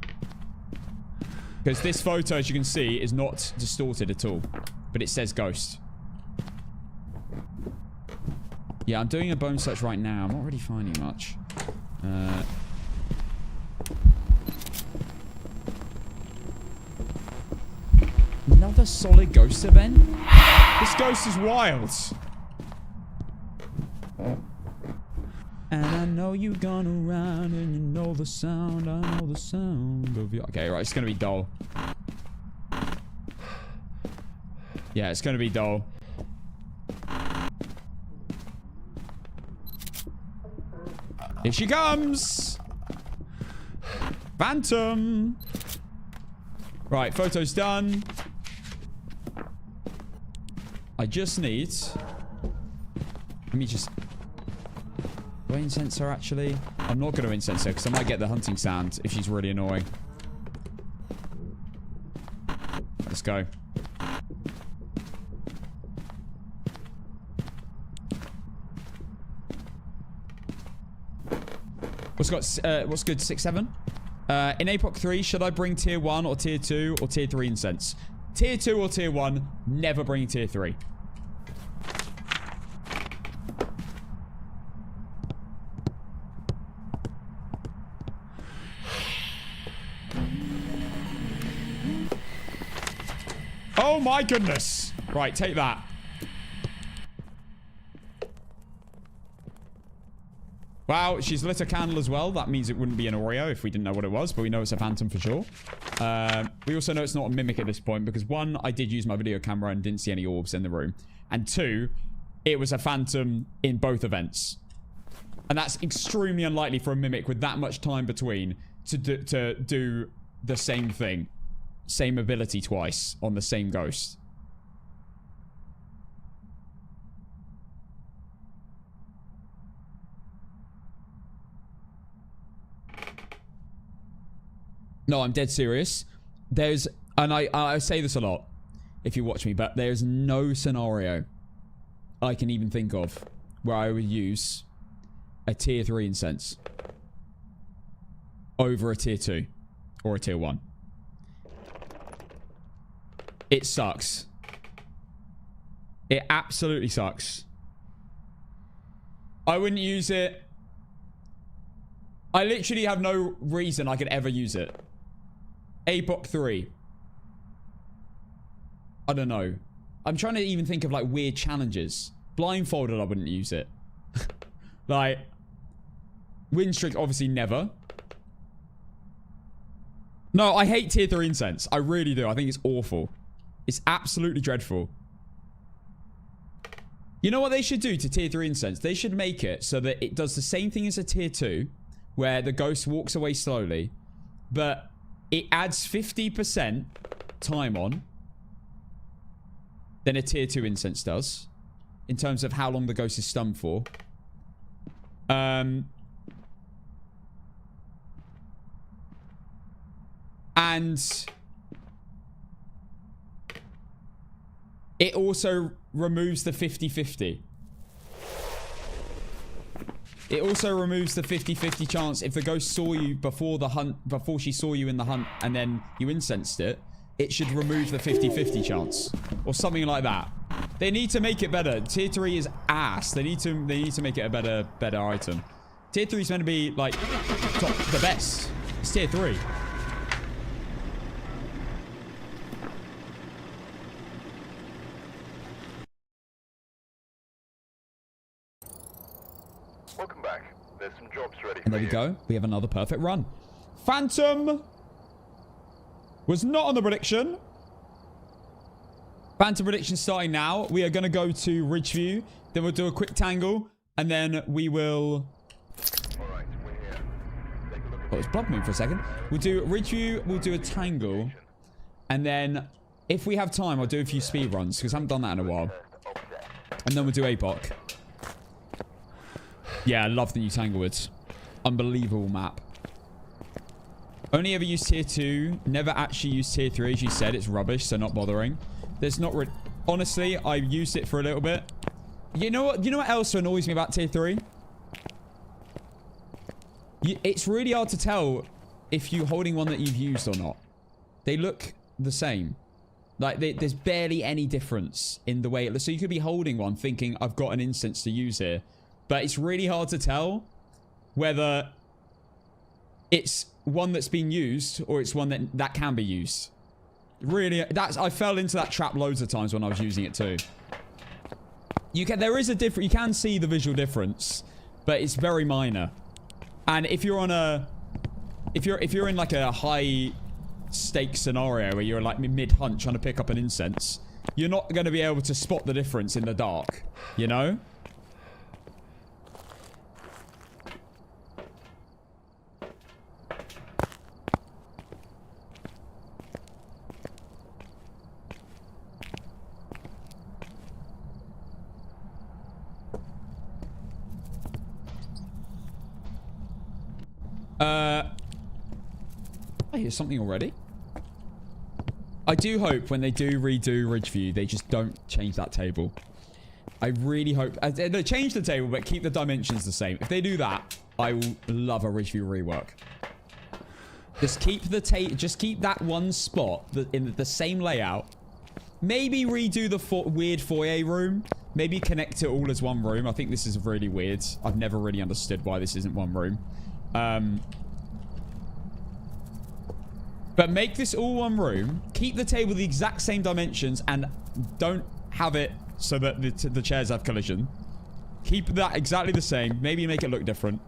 Because this photo, as you can see, is not distorted at all. But it says ghost. Yeah, I'm doing a bone search right now. I'm not really finding much. Another solid ghost event? This ghost is wild. And I know you gone around and you know the sound. I know the sound of you. Okay, right. It's going to be dull. Yeah, it's going to be dull. Here she comes. Phantom. Right, photo's done. I just need... Let me just... Do I incense her, actually? I'm not going to incense her, because I might get the hunting sound if she's really annoying. Let's go. What's good? 6-7? In APOC 3, should I bring tier 1 or tier 2 or tier 3 incense? Tier 2 or tier 1, never bring tier 3. Oh my goodness. Right, take that. Wow, she's lit a candle as well. That means it wouldn't be an Oreo if we didn't know what it was, but we know it's a phantom for sure. We also know it's not a mimic at this point because 1, I did use my video camera and didn't see any orbs in the room. And 2, it was a phantom in both events. And that's extremely unlikely for a mimic with that much time between to do the same thing. Same ability twice on the same ghost. No, I'm dead serious. There's, and I say this a lot if you watch me, but there's no scenario I can even think of where I would use a tier 3 incense over a tier 2 or a tier 1. It sucks. It absolutely sucks. I wouldn't use it. I literally have no reason I could ever use it. APOC 3. I don't know. I'm trying to even think of like weird challenges. Blindfolded, I wouldn't use it. Like, win streak, obviously never. No, I hate tier 3 incense. I really do. I think it's awful. It's absolutely dreadful. You know what they should do to tier 3 incense? They should make it so that it does the same thing as a tier 2, where the ghost walks away slowly, but it adds 50% time on than a tier 2 incense does, in terms of how long the ghost is stunned for. And it also removes the 50-50. It also removes the 50-50 chance if the ghost saw you before the hunt, before she saw you in the hunt, and then you incensed it. It should remove the 50-50 chance, or something like that. They need to make it better. Tier 3 is ass. They need to make it a better item. Tier 3 is meant to be like the best. It's tier 3. Welcome back. There's some jobs ready. And there we go. We have another perfect run. Phantom was not on the prediction. Phantom prediction starting now. We are going to go to Ridgeview. Then we'll do a quick tangle. And then we will... Alright, we're here. Take a look at Oh, it's blood moon for a second. We'll do Ridgeview. We'll do a tangle. And then, if we have time, I'll do a few speed runs, because I haven't done that in a while. And then we'll do APOC. Yeah, I love the new Tanglewood. Unbelievable map. Only ever used tier 2. Never actually used tier 3, as you said. It's rubbish, so not bothering. There's not... Honestly, I used it for a little bit. You know what? You know what else annoys me about tier 3? It's really hard to tell if you're holding one that you've used or not. They look the same. Like, there's barely any difference in the way it looks. So you could be holding one thinking, I've got an instance to use here. But it's really hard to tell whether it's one that's been used or it's one that can be used. Really, I fell into that trap loads of times when I was using it too. There is a difference. You can see the visual difference, but it's very minor. And if you're on a, if you're in like a high stakes scenario where you're like mid hunt trying to pick up an incense, you're not going to be able to spot the difference in the dark, you know? I hear something already. I do hope when they do redo Ridgeview, they just don't change that table. I really hope... They change the table, but keep the dimensions the same. If they do that, I will love a Ridgeview rework. Just keep the just keep that one spot in the same layout. Maybe redo the weird foyer room. Maybe connect it all as one room. I think this is really weird. I've never really understood why this isn't one room. But make this all one room. Keep the table the exact same dimensions and don't have it so that the chairs have collision. Keep that exactly the same. Maybe make it look different.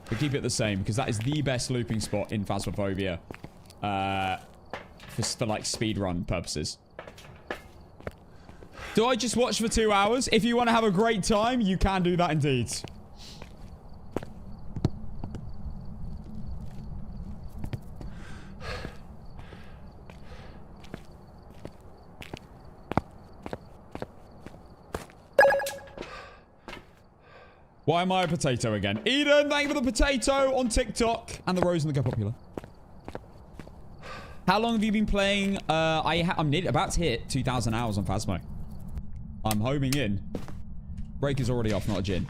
But keep it the same because that is the best looping spot in Phasmophobia. For like speedrun purposes. Do I just watch for 2 hours? If you want to have a great time, you can do that indeed. Why am I a potato again? Eden, thank you for the potato on TikTok. And the rose and the go popular. How long have you been playing? I'm about to hit 2,000 hours on Phasmo. I'm homing in. Break is already off, not a gin.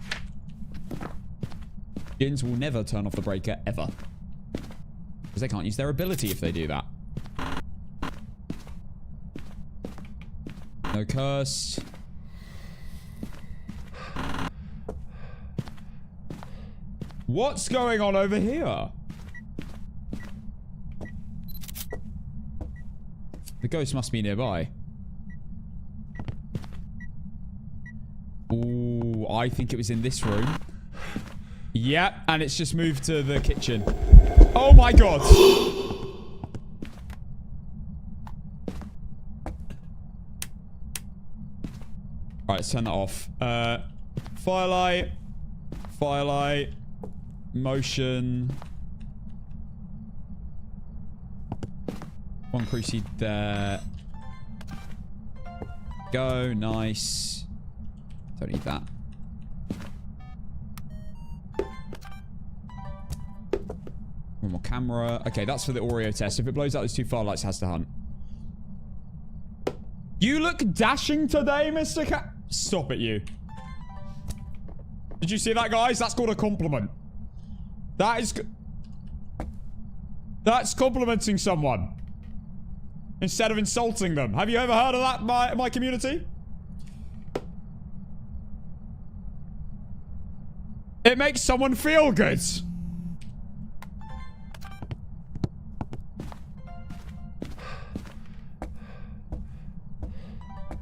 Gins will never turn off the breaker, ever. Because they can't use their ability if they do that. No curse. What's going on over here? The ghost must be nearby. Ooh, I think it was in this room. Yep, and it's just moved to the kitchen. Oh my god. Alright, let's turn that off. Firelight. Firelight. Motion. One cruci there. Go, nice. Don't need that. One more camera. Okay, that's for the Oreo test. If it blows out those two firelights, it has to hunt. You look dashing today, Mr. Cat. Stop it, you. Did you see that, guys? That's called a compliment. That is... That's complimenting someone. Instead of insulting them. Have you ever heard of that, my community? It makes someone feel good.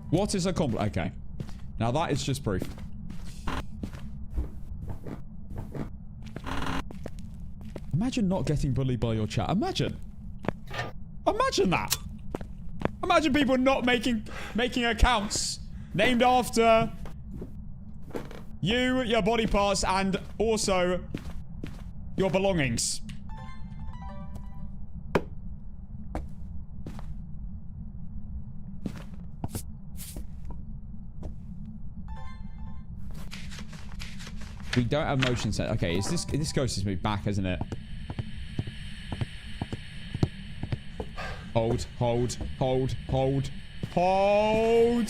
What is a compliment? Okay. Now that is just proof. Imagine not getting bullied by your chat. Imagine. Imagine that. Imagine people not making accounts named after you, your body parts, and also your belongings. We don't have motion set. Okay, is this ghost has moved back, hasn't it? Hold, hold, hold, hold, hold.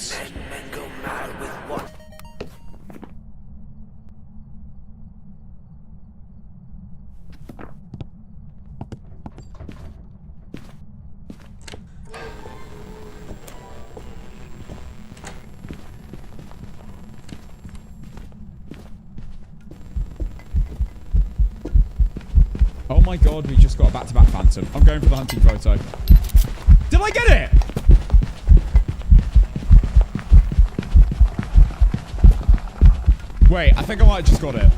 Oh my god, we just got a back-to-back phantom. I'm going for the hunting photo. Did I get it? Wait, I think I might have just got it.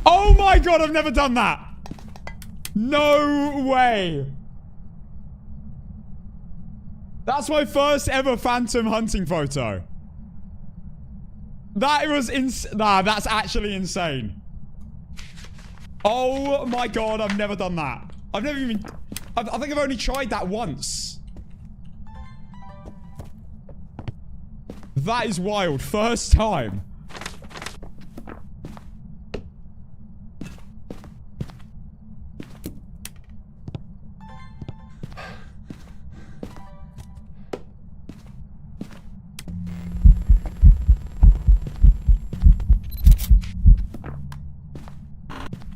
Oh my god, I've never done that. No way. That's my first ever phantom hunting photo. That was nah, that's actually insane. Oh my god, I've never done that. I've never even... I think I've only tried that once. That is wild. First time.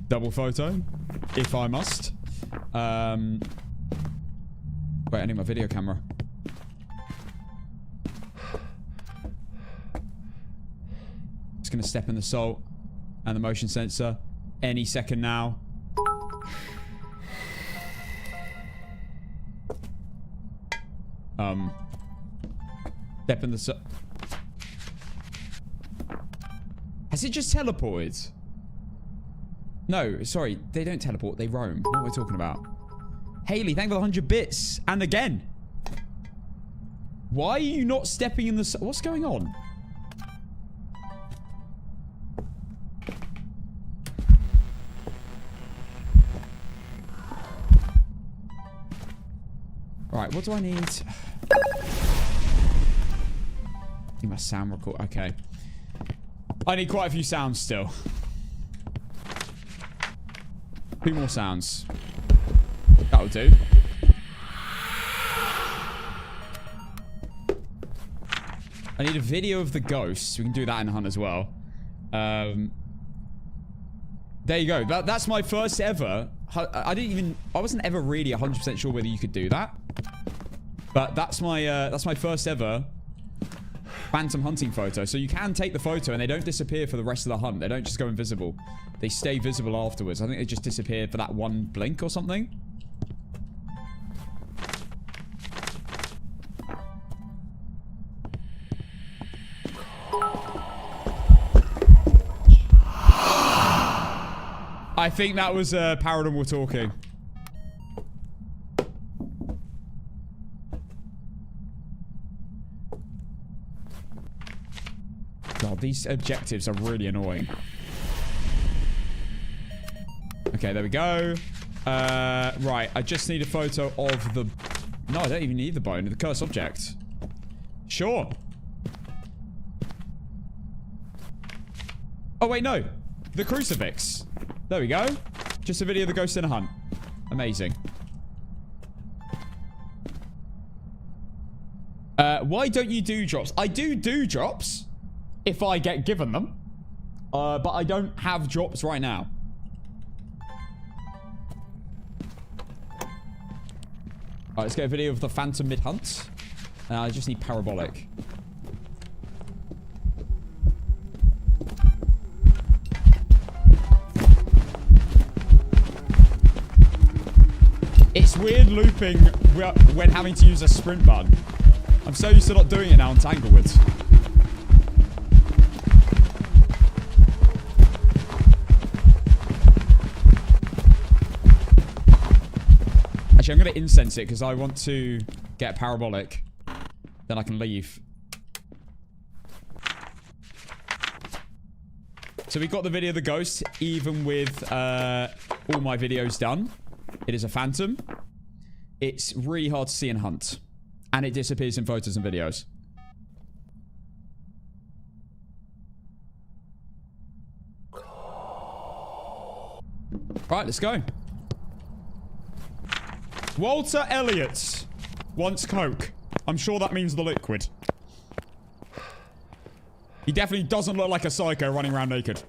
Double photo, if I must. Wait, I need my video camera. Just gonna step in the salt and the motion sensor any second now. Step in the salt. Has it just teleported? No, sorry, they don't teleport, they roam. What are we talking about? Haley, thank you for the 100 bits. And again. Why are you not stepping in the... What's going on? Right, what do I need? I think my sound record... Okay. I need quite a few sounds still. 2 more sounds. That'll do. I need a video of the ghost. We can do that in Hunt as well. There you go. That's my first ever. I wasn't ever really 100% sure whether you could do that. But that's my first ever phantom hunting photo. So you can take the photo and they don't disappear for the rest of the hunt. They don't just go invisible. They stay visible afterwards. I think they just disappear for that one blink or something. I think that was Paranormal talking. God, these objectives are really annoying. Okay, there we go. Right, I just need a photo of the... No, I don't even need the bone. The cursed object. Sure. Oh, wait, no. The crucifix. There we go. Just a video of the ghost in a hunt. Amazing. Why don't you do drops? I do drops if I get given them. But I don't have drops right now. Alright, let's get a video of the Phantom mid-hunt. I just need parabolic. It's weird looping when having to use a sprint button. I'm so used to not doing it now on Tanglewood. Actually, I'm going to incense it because I want to get parabolic. Then I can leave. So we got the video of the ghost, even with all my videos done. It is a phantom. It's really hard to see and hunt. And it disappears in photos and videos. Right, let's go. Walter Elliott wants coke. I'm sure that means the liquid. He definitely doesn't look like a psycho running around naked.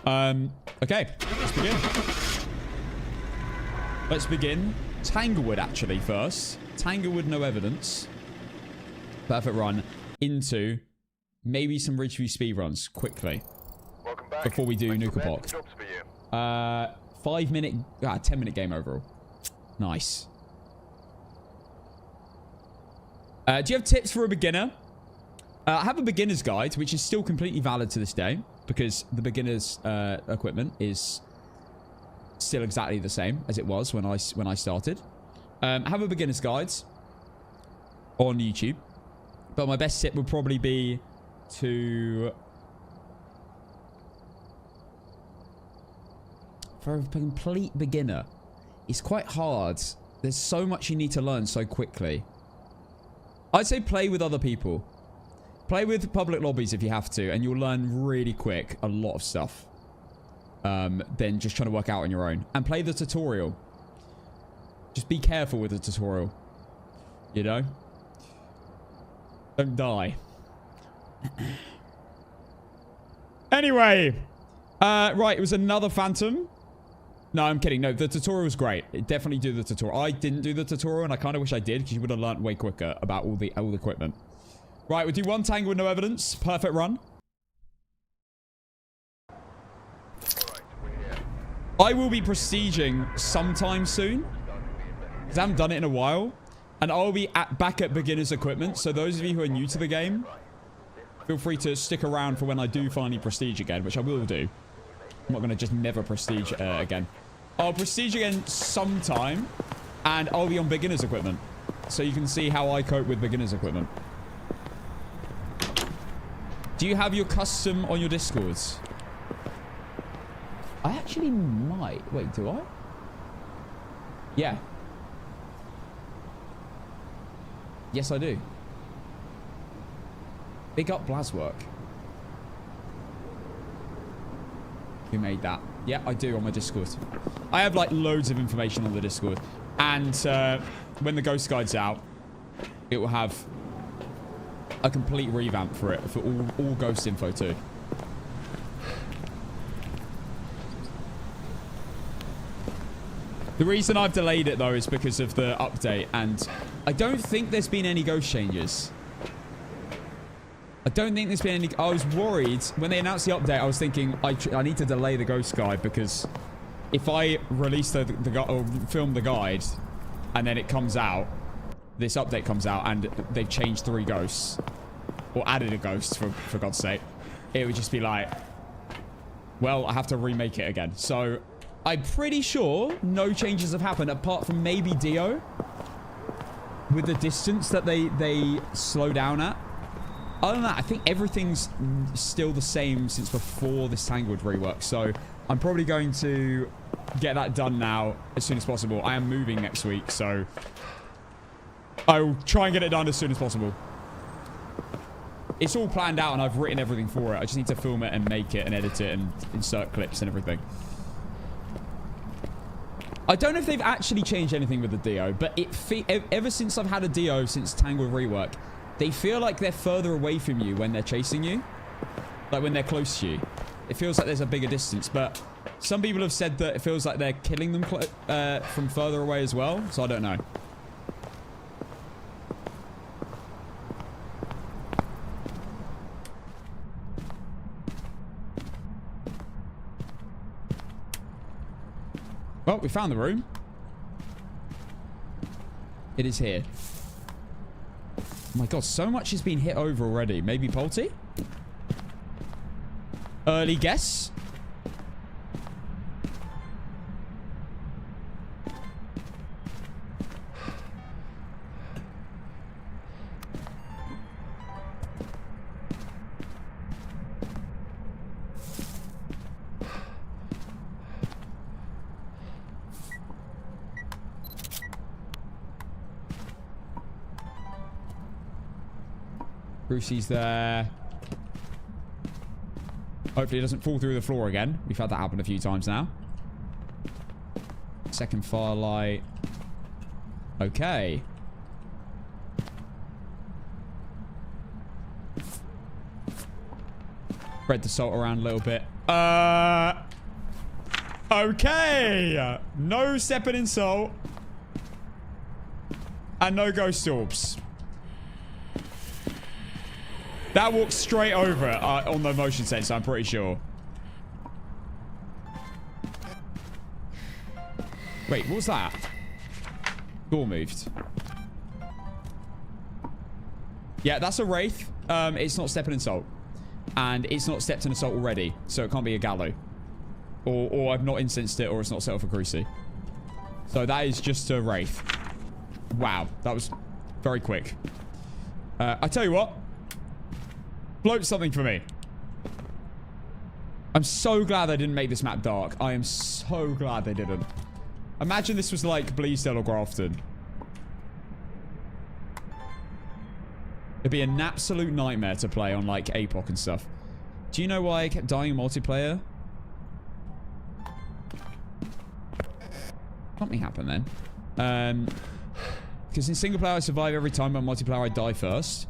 Okay, let's begin. Let's begin. Tanglewood, actually, first. Tanglewood, no evidence. Perfect run into maybe some Ridgeview speedruns quickly. Welcome back. Before we do Nukapoc. Jobs for you. 5-minute, 10-minute game overall. Nice. Do you have tips for a beginner? I have a beginner's guide, which is still completely valid to this day, because the beginner's equipment is still exactly the same as it was when I started. I have a beginner's guide on YouTube, but my best tip would probably be to... For a complete beginner, it's quite hard. There's so much you need to learn so quickly. I'd say play with other people. Play with public lobbies if you have to, and you'll learn really quick a lot of stuff. Than just trying to work out on your own. And play the tutorial. Just be careful with the tutorial. You know? Don't die. Anyway. Right, it was another phantom. No, I'm kidding. No, the tutorial was great. Definitely do the tutorial. I didn't do the tutorial, and I kind of wish I did, because you would have learned way quicker about all the equipment. Right, we'll do one tango with no evidence. Perfect run. I will be prestiging sometime soon, because I haven't done it in a while. And I'll be back at beginner's equipment. So those of you who are new to the game, feel free to stick around for when I do finally prestige again, which I will do. I'm not going to just never prestige again. I'll prestige again sometime, and I'll be on beginner's equipment. So you can see how I cope with beginner's equipment. Do you have your custom on your Discords? I actually might. Wait, do I? Yeah. Yes, I do. Big up Blazwork. Who made that? Yeah, I do on my Discord. I have like loads of information on the Discord. And when the Ghost Guide's out, it will have a complete revamp for it, for all Ghost info too. The reason I've delayed it though is because of the update, and I don't think there's been any ghost changes. I don't think there's been any... I was worried when they announced the update. I was thinking I need to delay the ghost guide, because if I release the or film the guide and then it comes out, this update comes out and they've changed 3 ghosts or added a ghost for God's sake, it would just be like, well, I have to remake it again. So I'm pretty sure no changes have happened apart from maybe Dio with the distance that they slow down at. Other than that, I think everything's still the same since before this Tanglewood rework. So I'm probably going to get that done now as soon as possible. I am moving next week, so I will try and get it done as soon as possible. It's all planned out and I've written everything for it. I just need to film it and make it and edit it and insert clips and everything. I don't know if they've actually changed anything with the Dio, but ever since I've had a Dio since Tanglewood rework, they feel like they're further away from you when they're chasing you. Like when they're close to you. It feels like there's a bigger distance, but some people have said that it feels like they're killing them from further away as well, so I don't know. Well, we found the room. It is here. Oh my god, so much has been hit over already. Maybe Polty? Early guess. Brucey's there. Hopefully it doesn't fall through the floor again. We've had that happen a few times now. Second firelight. Okay. Spread the salt around a little bit. Okay. No stepping in salt. And no ghost orbs. That walks straight over on the motion sensor, I'm pretty sure. Wait, what was that? Door moved. Yeah, that's a Wraith. It's not stepping in salt. And it's not stepped in assault already, so it can't be a Gallo. Or I've not incensed it, or it's not set off a Cruci. So that is just a Wraith. Wow, that was very quick. I tell you what. Float something for me. I'm so glad they didn't make this map dark. I am so glad they didn't. Imagine this was like Bleasdale or Grafton. It'd be an absolute nightmare to play on like APOC and stuff. Do you know why I kept dying in multiplayer? Something happened then. Because in single player I survive every time, but in multiplayer I die first.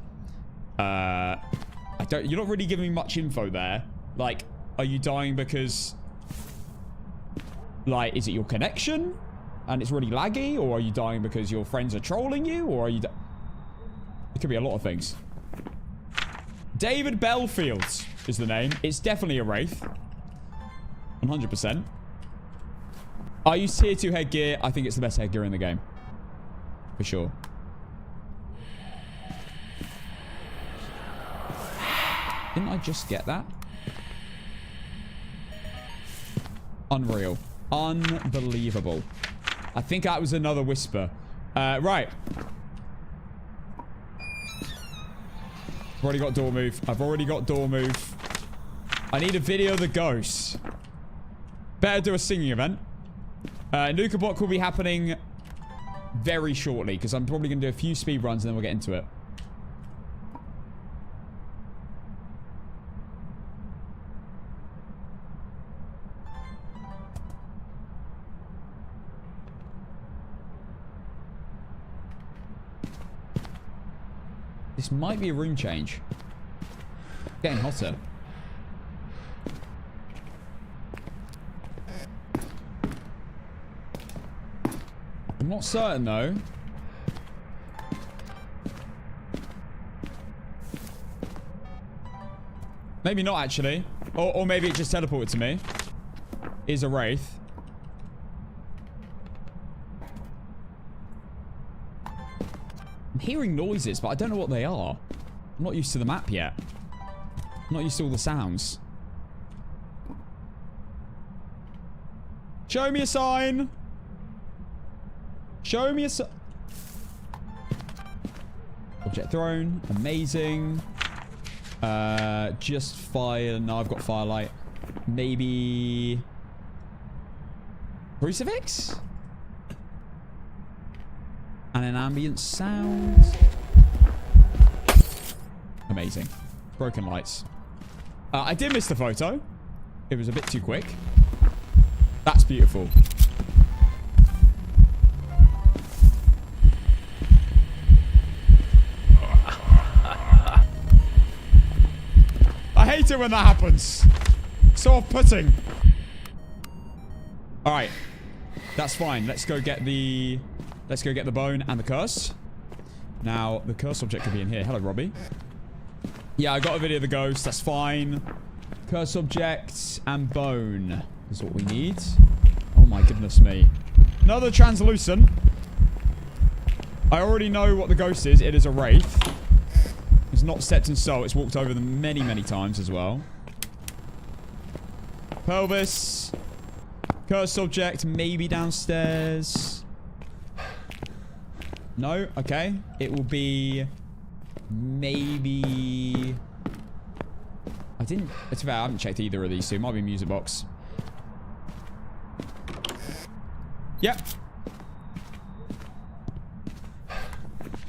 You're not really giving me much info there. Like, are you dying because, like, is it your connection and it's really laggy, or are you dying because your friends are trolling you, or are you? It could be a lot of things. David Belfield is the name. It's definitely a Wraith. 100%. I use tier 2 headgear. I think it's the best headgear in the game. For sure. Didn't I just get that? Unreal. Unbelievable. I think that was another whisper. Right. I've already got door move. I've already got door move. I need a video of the ghosts. Better do a singing event. Nukapoc will be happening very shortly, because I'm probably going to do a few speed runs and then we'll get into it. This might be a room change. Getting hotter. I'm not certain though. Maybe not actually. Or maybe it just teleported to me. Is a Wraith. I'm hearing noises, but I don't know what they are. I'm not used to the map yet. I'm not used to all the sounds. Show me a sign. Show me a sign. Object thrown. Amazing. Just fire. No, I've got firelight. Maybe... crucifix? And an ambient sound. Amazing. Broken lights. I did miss the photo. It was a bit too quick. That's beautiful. I hate it when that happens. So off-putting. Alright. That's fine. Let's go get the bone and the curse. Now, the curse object could be in here. Hello, Robbie. Yeah, I got a video of the ghost. That's fine. Curse object and bone is what we need. Oh my goodness me. Another translucent. I already know what the ghost is. It is a wraith. It's not stepped in soul. It's walked over them many, many times as well. Pelvis. Curse object. Maybe downstairs. No? Okay. It will be... maybe... It's fair, I haven't checked either of these two. It might be music box. Yep.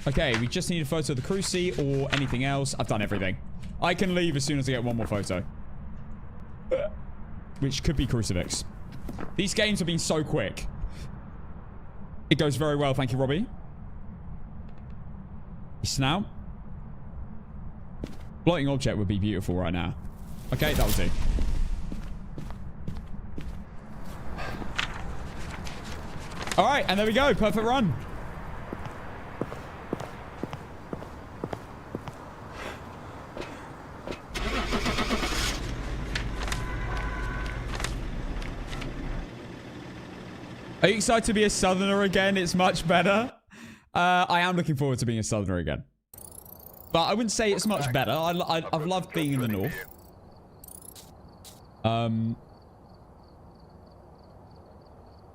Okay, we just need a photo of the cruci or anything else. I've done everything. I can leave as soon as I get one more photo. Which could be crucifix. These games have been so quick. It goes very well, thank you, Robbie. Snout. Floating object would be beautiful right now. Okay, that will do. Alright, and there we go. Perfect run. Are you excited to be a southerner again? It's much better. I am looking forward to being a southerner again. But I wouldn't say it's much better. I've loved being in the north.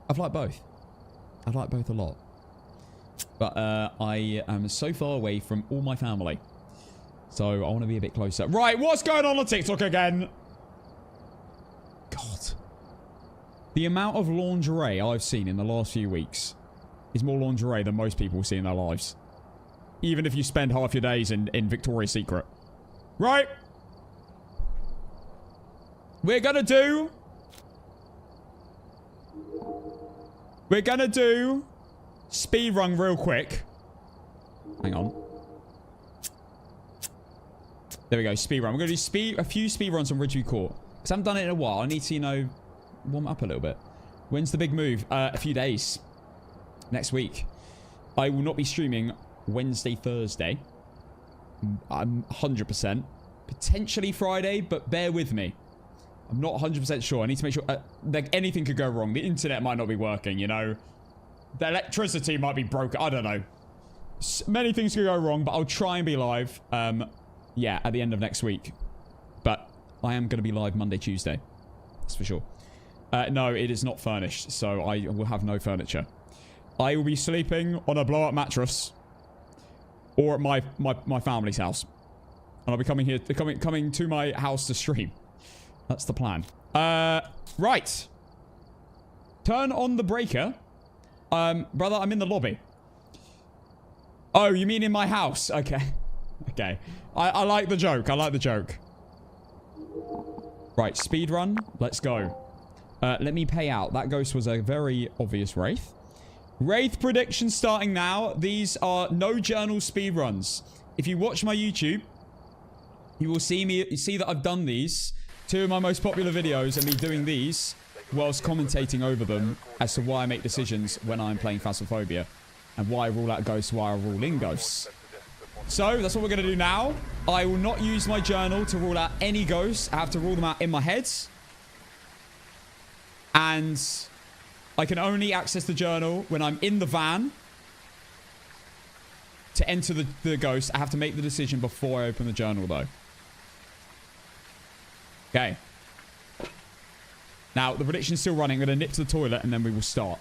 I've liked both. I've liked both a lot. But I am so far away from all my family. So I want to be a bit closer. Right, what's going on TikTok again? God. The amount of lingerie I've seen in the last few weeks is more lingerie than most people see in their lives. Even if you spend half your days in Victoria's Secret. Right. We're gonna do speedrun real quick. Hang on. There we go, speedrun. We're gonna do a few speedruns on Ridgeview Court. Because I haven't done it in a while. I need to, you know, warm up a little bit. When's the big move? A few days. Next week. I will not be streaming Wednesday, Thursday. I'm 100%. Potentially Friday, but bear with me. I'm not 100% sure. I need to make sure that anything could go wrong. The internet might not be working, you know. The electricity might be broken. I don't know. Many things could go wrong, but I'll try and be live. Yeah, at the end of next week. But I am going to be live Monday, Tuesday. That's for sure. No, it is not furnished, so I will have no furniture. I will be sleeping on a blow-up mattress. Or at my family's house. And I'll be coming here, coming to my house to stream. That's the plan. Right. Turn on the breaker. Brother, I'm in the lobby. Oh, you mean in my house? Okay. Okay. I like the joke. I like the joke. Right, speedrun. Let's go. Let me pay out. That ghost was a very obvious wraith. Wraith predictions starting now. These are no journal speedruns. If you watch my YouTube, you will see that I've done these. Two of my most popular videos and me doing these whilst commentating over them as to why I make decisions when I'm playing Phasmophobia. And why I rule out ghosts, why I rule in ghosts. So, that's what we're going to do now. I will not use my journal to rule out any ghosts. I have to rule them out in my head. And I can only access the journal when I'm in the van. To enter the ghost, I have to make the decision before I open the journal, though. Okay. Now, the prediction's still running. I'm going to nip to the toilet and then we will start.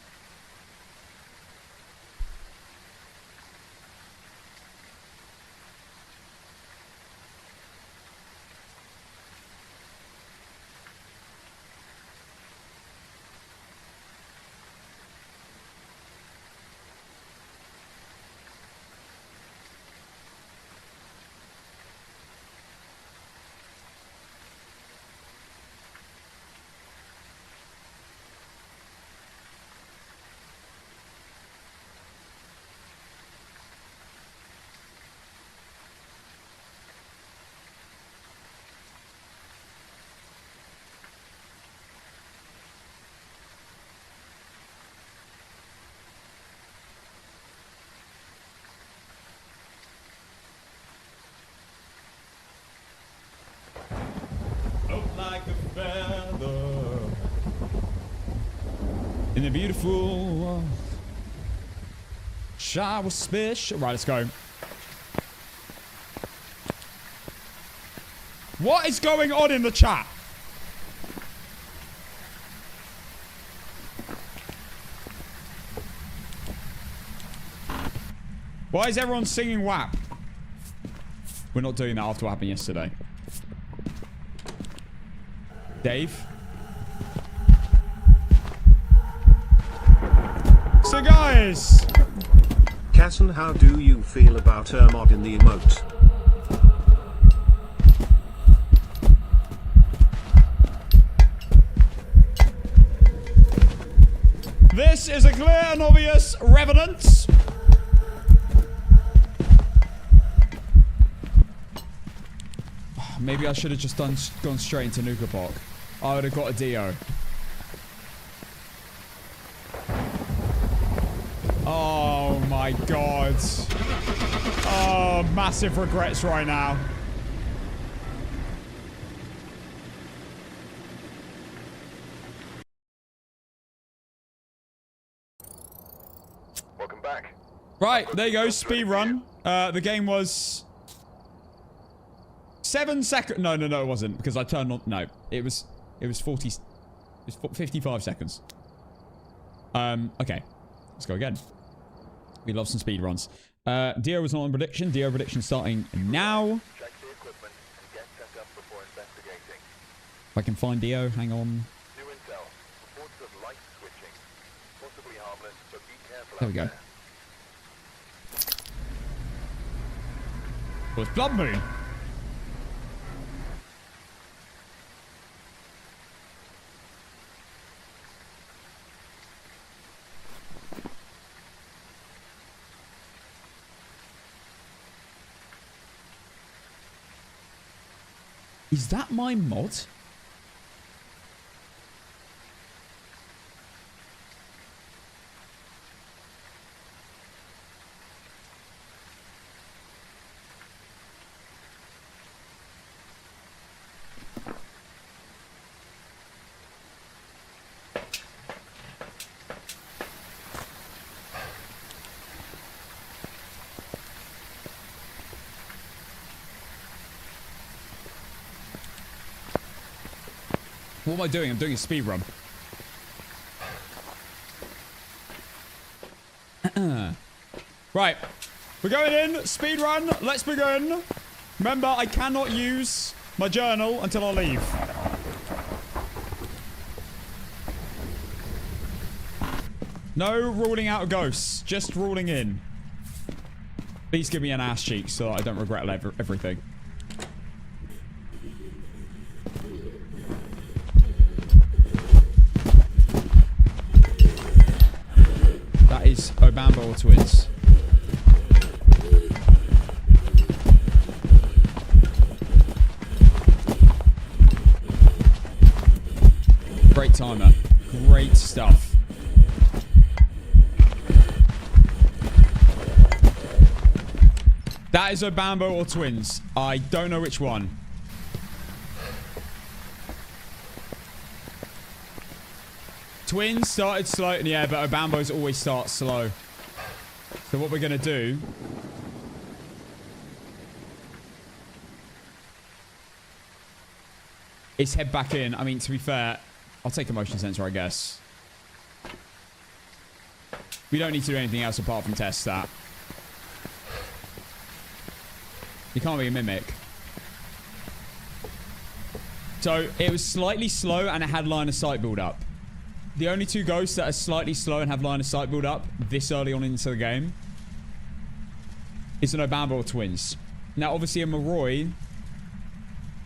Like a feather in the beautiful shower special. Right, let's go. What is going on in the chat? Why is everyone singing WAP? We're not doing that after what happened yesterday. Dave. So guys. Casson, how do you feel about her mod in the emote? This is a clear and obvious revenant. Maybe I should have just gone straight into Nukapoc. I would have got a Dio. Oh my god. Oh, massive regrets right now. Welcome back. Right, there you go. Speed run. The game was 7 seconds. No, it wasn't because I turned on. No, it was 40. It was 55 seconds. Okay, let's go again. We love some speed runs. Dio was not on prediction. Dio prediction starting now. Check the equipment and get set up before investigating. If I can find Dio, hang on. New intel. Reports of light switching. Possibly harmless, but be careful There we go. out there. Oh, it's Blood Moon. Is that my mod? What am I doing? I'm doing a speed run. Right. We're going in. Speed run. Let's begin. Remember, I cannot use my journal until I leave. No ruling out ghosts. Just ruling in. Please give me an ass cheek so that I don't regret everything. That is Obambo or twins. Great timer. Great stuff. That is Obambo or twins. I don't know which one. Twins started slow. Yeah, but Obambo's always start slow. So what we're going to do... is head back in. I mean, to be fair, I'll take a motion sensor, I guess. We don't need to do anything else apart from test that. You can't be a mimic. So, it was slightly slow and it had line of sight build up. The only two ghosts that are slightly slow and have line of sight build up this early on into the game is an Obamba or Twins. Now, obviously, a Moroi,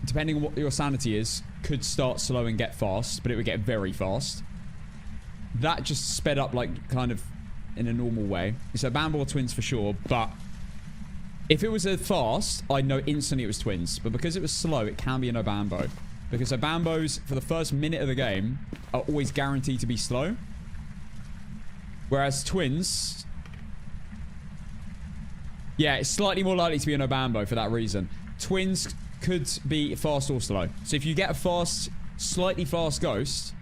depending on what your sanity is, could start slow and get fast, but it would get very fast. That just sped up, like, kind of in a normal way. It's Obamba or Twins for sure, but if it was a fast, I'd know instantly it was Twins. But because it was slow, it can be an Obambo. Because Obambos, for the first minute of the game, are always guaranteed to be slow. Whereas Twins... yeah, it's slightly more likely to be an Obambo for that reason. Twins could be fast or slow. So if you get a fast, slightly fast ghost...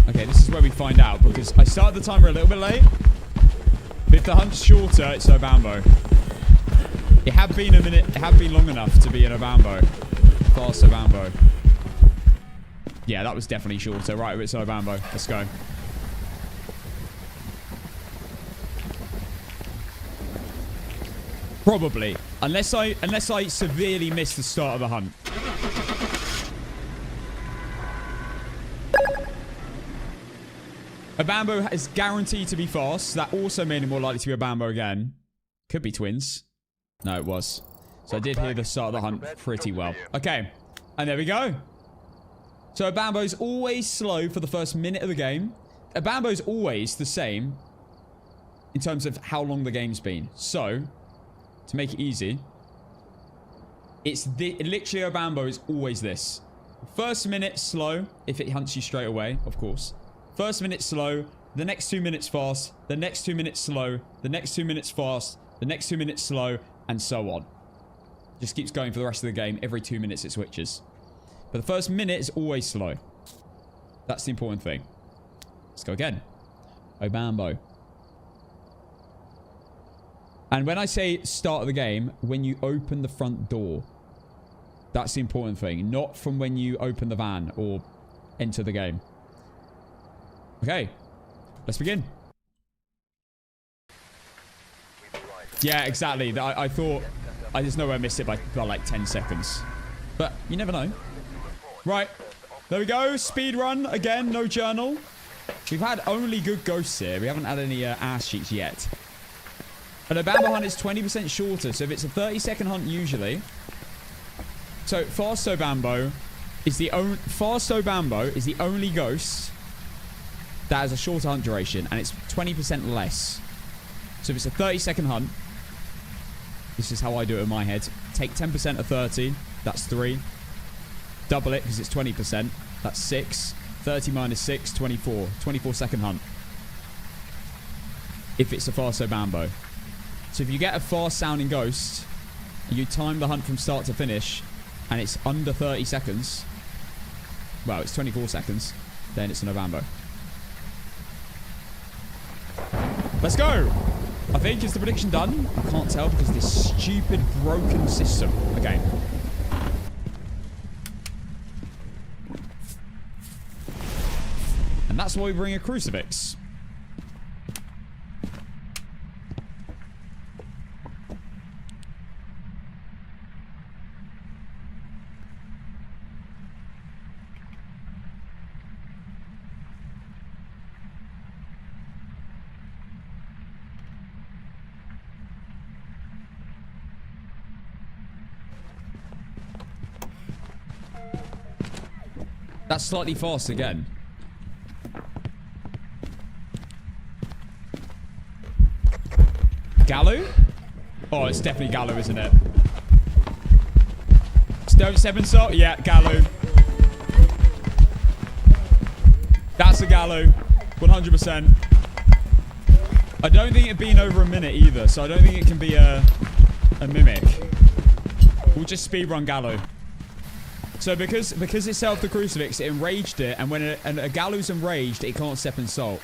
okay, this is where we find out, because I started the timer a little bit late. But if the hunt's shorter, it's Obambo. It had been a minute, it had been long enough to be an Obambo. Fast Obambo. Yeah, that was definitely shorter. Right, it's Obambo. Let's go. Probably. Unless I severely miss the start of the hunt. Obambo is guaranteed to be fast. That also made him more likely to be Obambo again. Could be Twins. No, it was. So I did hear the start of the hunt pretty well. Okay. And there we go. So Obambo's always slow for the first minute of the game. Obambo's always the same in terms of how long the game's been. So, to make it easy, literally Obambo is always this. First minute slow, if it hunts you straight away, of course. First minute slow, the next 2 minutes fast, the next 2 minutes slow, the next 2 minutes fast, the next 2 minutes slow, and so on. Just keeps going for the rest of the game. Every 2 minutes it switches. But the first minute is always slow. That's the important thing. Let's go again. Obambo. And when I say start of the game, when you open the front door. That's the important thing. Not from when you open the van or enter the game. Okay. Let's begin. Yeah, exactly. I thought... I just know I missed it by like 10 seconds. But you never know. Right. There we go. Speed run. Again, no journal. We've had only good ghosts here. We haven't had any ass cheeks yet. An Obambo hunt is 20% shorter. So if it's a 30-second hunt usually... So, Fast Obambo is the only ghost that has a shorter hunt duration, and it's 20% less. So if it's a 30-second hunt, this is how I do it in my head. Take 10% of 30, that's 3. Double it, because it's 20%, that's 6. 30 minus 6, 24. 24-second hunt. If it's a Fast Obambo. So if you get a fast-sounding ghost, and you time the hunt from start to finish... and it's under 30 seconds. Well, it's 24 seconds. Then it's an Obambo. Let's go! I think, is the prediction done? I can't tell because of this stupid broken system. Okay. And that's why we bring a crucifix. That's slightly fast again. Gallo? Oh, it's definitely Gallo, isn't it? Stone 7 salt? Yeah, Gallo. That's a Gallo. 100%. I don't think it'd been over a minute either, so I don't think it can be a mimic. We'll just speedrun Gallo. So because it set off the crucifix, it enraged it, and when a Gallo's enraged, it can't step in salt.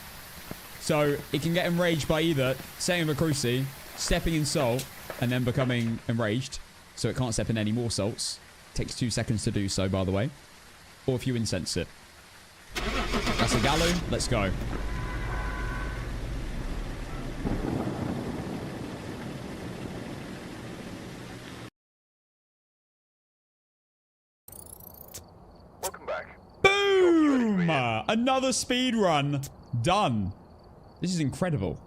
So it can get enraged by either setting a cruci, stepping in salt, and then becoming enraged. So it can't step in any more salts. Takes 2 seconds to do so, by the way. Or if you incense it. That's a Gallo. Let's go. Welcome back. Boom! Another speed run done. This is incredible.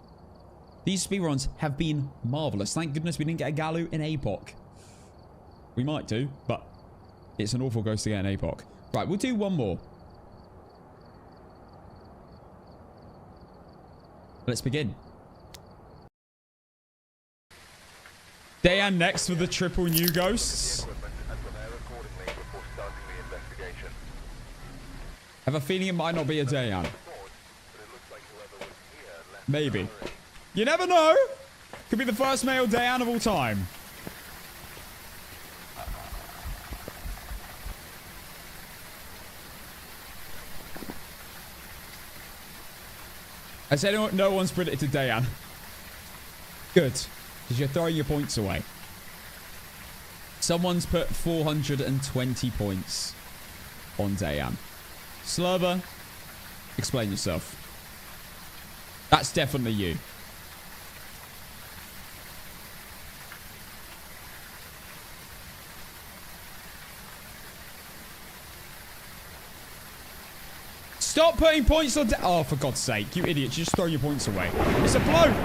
These speedruns have been marvelous. Thank goodness we didn't get a Gallo in APOC. We might do, but it's an awful ghost to get an APOC. Right, we'll do one more. Let's begin. Dayan next for the triple new ghosts. Have a feeling it might not be a Dayan. Maybe. You never know. Could be the first male Dayan of all time. I said no one's predicted Dayan. Good. Because you're throwing your points away. Someone's put 420 points on Dayan. Slurber, explain yourself. That's definitely you. Stop putting points on... Oh, for God's sake. You idiots. You just throw your points away. It's a bloke.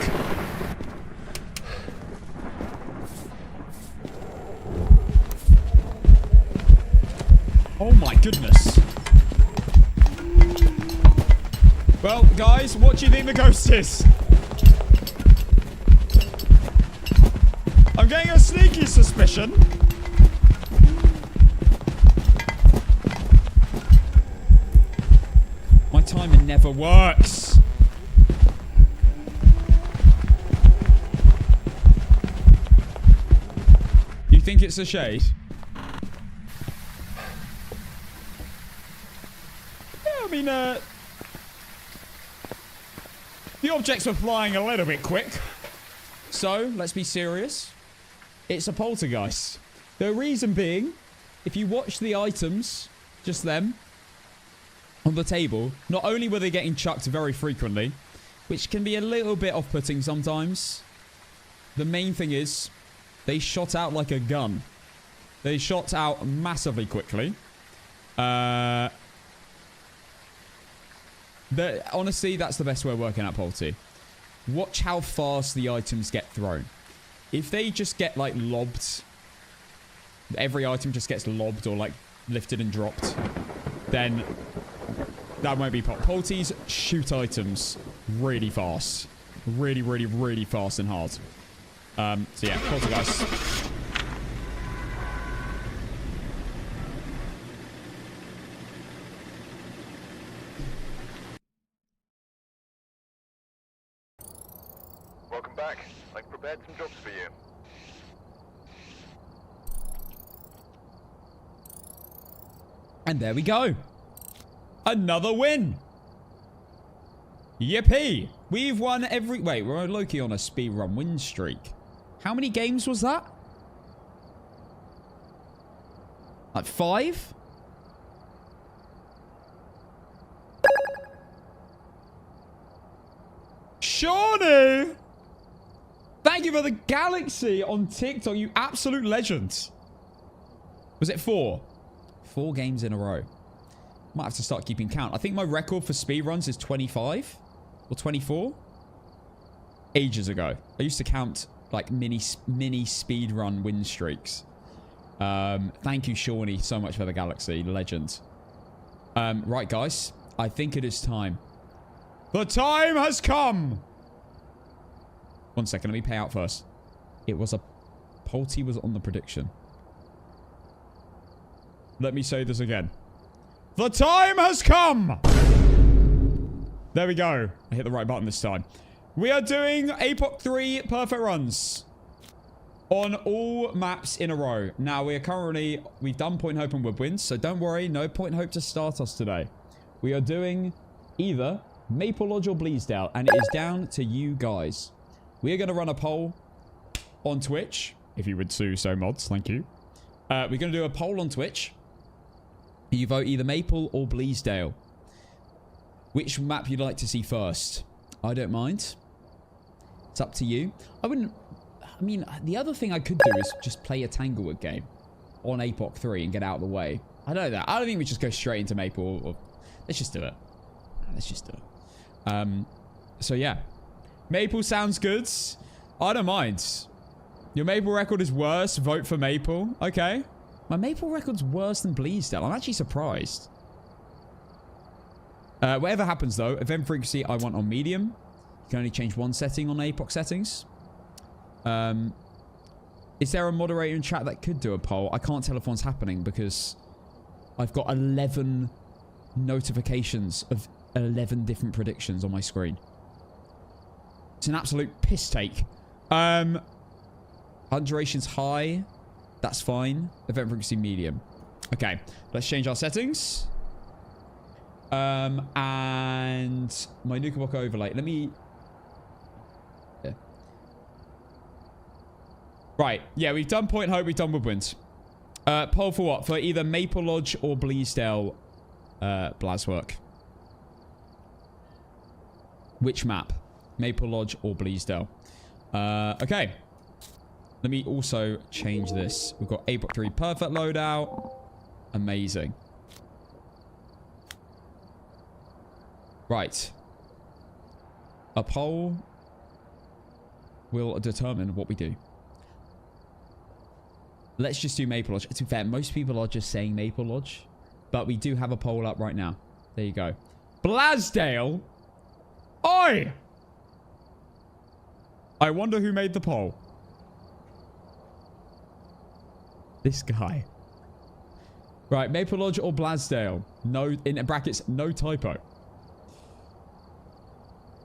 Oh, my goodness. Well, guys, what do you think the ghost is? I'm getting a sneaky suspicion. My timer never works. You think it's a shade? Yeah, I mean, the objects were flying a little bit quick. So, let's be serious. It's a poltergeist. The reason being, if you watch the items, just them, on the table, not only were they getting chucked very frequently, which can be a little bit off-putting sometimes, the main thing is they shot out like a gun. They shot out massively quickly. Honestly, that's the best way of working out Polty. Watch how fast the items get thrown. If they just get, like, lobbed, every item just gets lobbed or, like, lifted and dropped, then that won't be Polties shoot items really fast. Really, really, really fast and hard. So, yeah, Poltergeist. Welcome back. I've prepared some jobs for you. And there we go. Another win. Yippee. We've won every... Wait, we're low-key on a speedrun win streak. How many games was that? Like 5? Shawnee! Thank you for the galaxy on TikTok, you absolute legend. Was it 4? 4 games in a row. Might have to start keeping count. I think my record for speedruns is 25 or 24. Ages ago. I used to count like mini speedrun win streaks. Thank you, Shawnee, so much for the galaxy. Legend. Right, guys. I think it is time. The time has come! 1 second, let me pay out first. It was a... Polty was on the prediction. Let me say this again. The time has come! There we go. I hit the right button this time. We are doing APOC 3 perfect runs. On all maps in a row. Now, we are currently... We've done Point Hope and Woodwinds, so don't worry. No Point Hope to start us today. We are doing either Maple Lodge or Bleasdale? And it is down to you guys. We are going to run a poll on Twitch. If you would so mods, thank you. We're going to do a poll on Twitch. You vote either Maple or Bleasdale. Which map you'd like to see first? I don't mind. It's up to you. I mean, the other thing I could do is just play a Tanglewood game on APOC 3 and get out of the way. I don't know. I don't think we just go straight into Maple. Or let's just do it. Let's just do it. So, yeah. Maple sounds good. I don't mind. Your Maple record is worse. Vote for Maple. Okay. My Maple record's worse than Bleasdale. I'm actually surprised. Whatever happens, though, event frequency I want on medium. You can only change one setting on APOC settings. Is there a moderator in chat that could do a poll? I can't tell if one's happening because I've got 11 notifications of 11 different predictions on my screen. It's an absolute piss take. Hunt duration's high. That's fine. Event frequency medium. Okay, let's change our settings. And my Nukapoc overlay. Let me... Yeah. Right. Yeah, we've done Point Hope. We've done Woodwind. Poll for what? For either Maple Lodge or Bleasdale Blaswork. Which map? Maple Lodge or Bleasdale? Okay. Let me also change this. We've got APOC 3 perfect loadout. Amazing. Right. A poll will determine what we do. Let's just do Maple Lodge. To be fair, most people are just saying Maple Lodge. But we do have a poll up right now. There you go. Bleasdale? Oi! I wonder who made the poll. This guy. Right, Maple Lodge or Bleasdale? No, in brackets, no typo.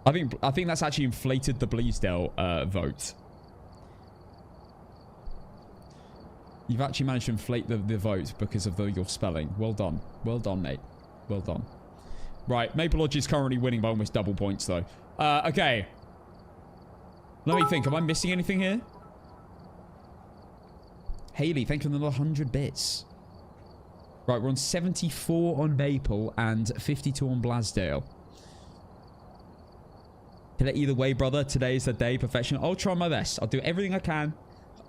I think that's actually inflated the Bleasdale vote. You've actually managed to inflate the vote because of your spelling. Well done. Well done, mate. Well done. Right, Maple Lodge is currently winning by almost double points, though. Okay. Let me think. Am I missing anything here? Haley, thank you for another 100 bits. Right, we're on 74 on Maple and 52 on Bleasdale. Either way, brother, today is the day. Perfection. I'll try my best. I'll do everything I can.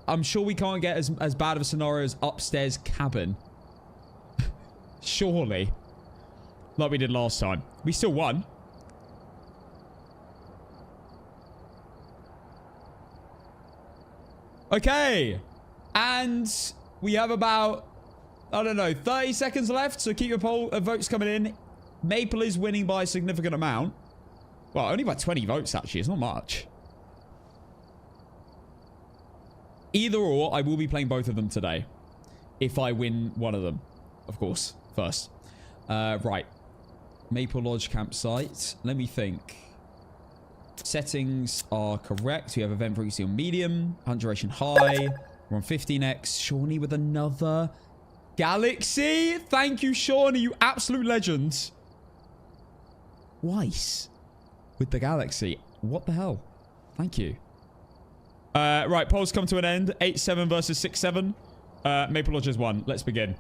I'm sure we can't get as bad of a scenario as upstairs cabin. Surely. Like we did last time. We still won. Okay. And we have about, I don't know, 30 seconds left. So keep your votes coming in. Maple is winning by a significant amount. Well, only by 20 votes, actually. It's not much. Either or, I will be playing both of them today. If I win one of them. Of course. First. Right. Maple Lodge campsite. Let me think. Settings are correct. We have event frequency on medium. Hunt duration high. We're on 15x. Shawnee with another galaxy. Thank you, Shawnee. You absolute legend. Weiss. With the galaxy. What the hell? Thank you. Right, polls come to an end. 8-7 versus 6-7. Maple Lodge has won. Let's begin.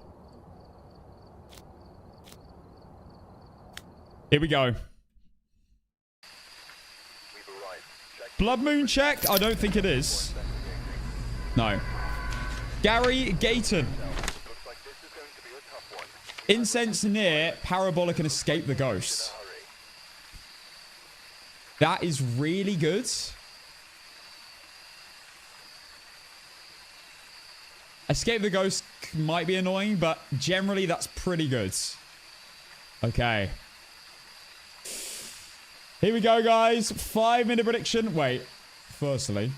Here we go. Blood Moon check? I don't think it is. No. Gary Gayton. Incense near. Parabolic and escape the ghost. That is really good. Escape the ghost might be annoying, but generally that's pretty good. Okay. Here we go, guys. 5-minute prediction. Wait. Firstly,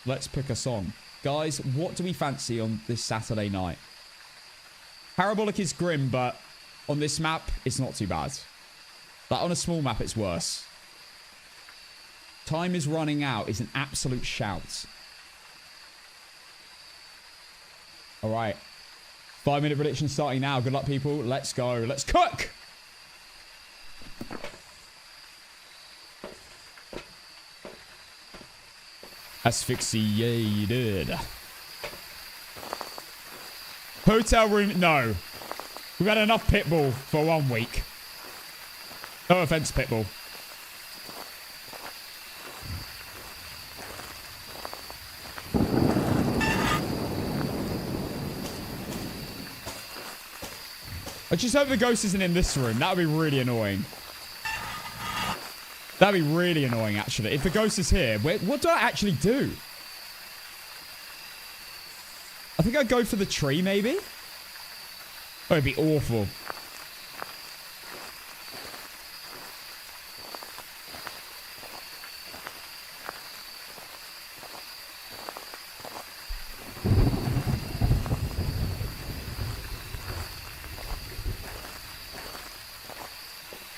let's pick a song. Guys, what do we fancy on this Saturday night? Parabolic is grim, but on this map, it's not too bad. Like, on a small map, it's worse. Time is running out is an absolute shout. All right. 5-minute prediction starting now. Good luck, people. Let's go. Let's cook. Asphyxiated. Hotel room. No. We've had enough Pitbull for 1 week. No offense, Pitbull. I just hope the ghost isn't in this room. That would be really annoying. That'd be really annoying, actually. If the ghost is here, what do I actually do? I think I'd go for the tree, maybe? Oh, it'd be awful.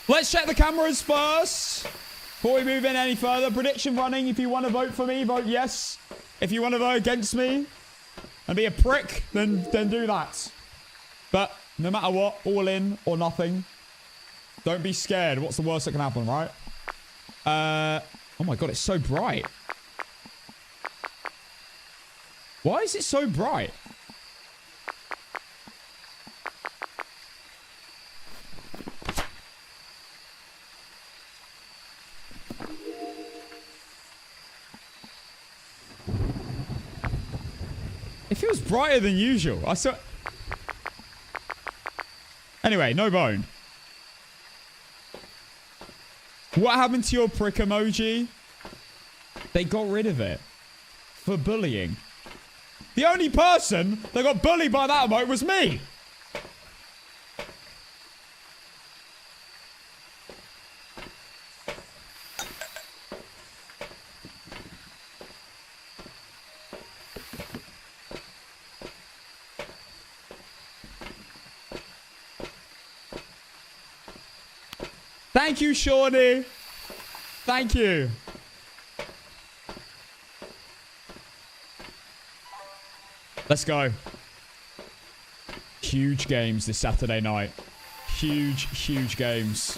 Let's check the cameras first. Before we move in any further. Prediction running. If you want to vote for me, vote yes. If you want to vote against me and be a prick, then do that. But no matter what, all in or nothing. Don't be scared. What's the worst that can happen, right? Oh my god, it's so bright. Why is it so bright? It feels brighter than usual. I saw... Anyway, no bone. What happened to your prick emoji? They got rid of it. For bullying. The only person that got bullied by that emote was me. Thank you, Shawnee. Thank you. Let's go. Huge games this Saturday night. Huge, huge games.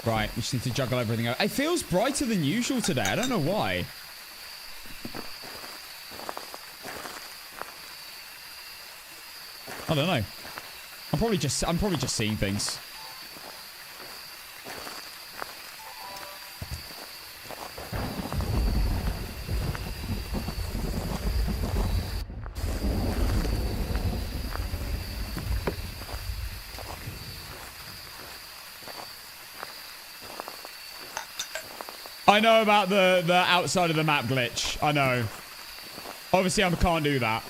Right, we just need to juggle everything out. It feels brighter than usual today. I don't know why. I don't know. I'm probably just seeing things. I know about the outside of the map glitch. I know. Obviously, I can't do that.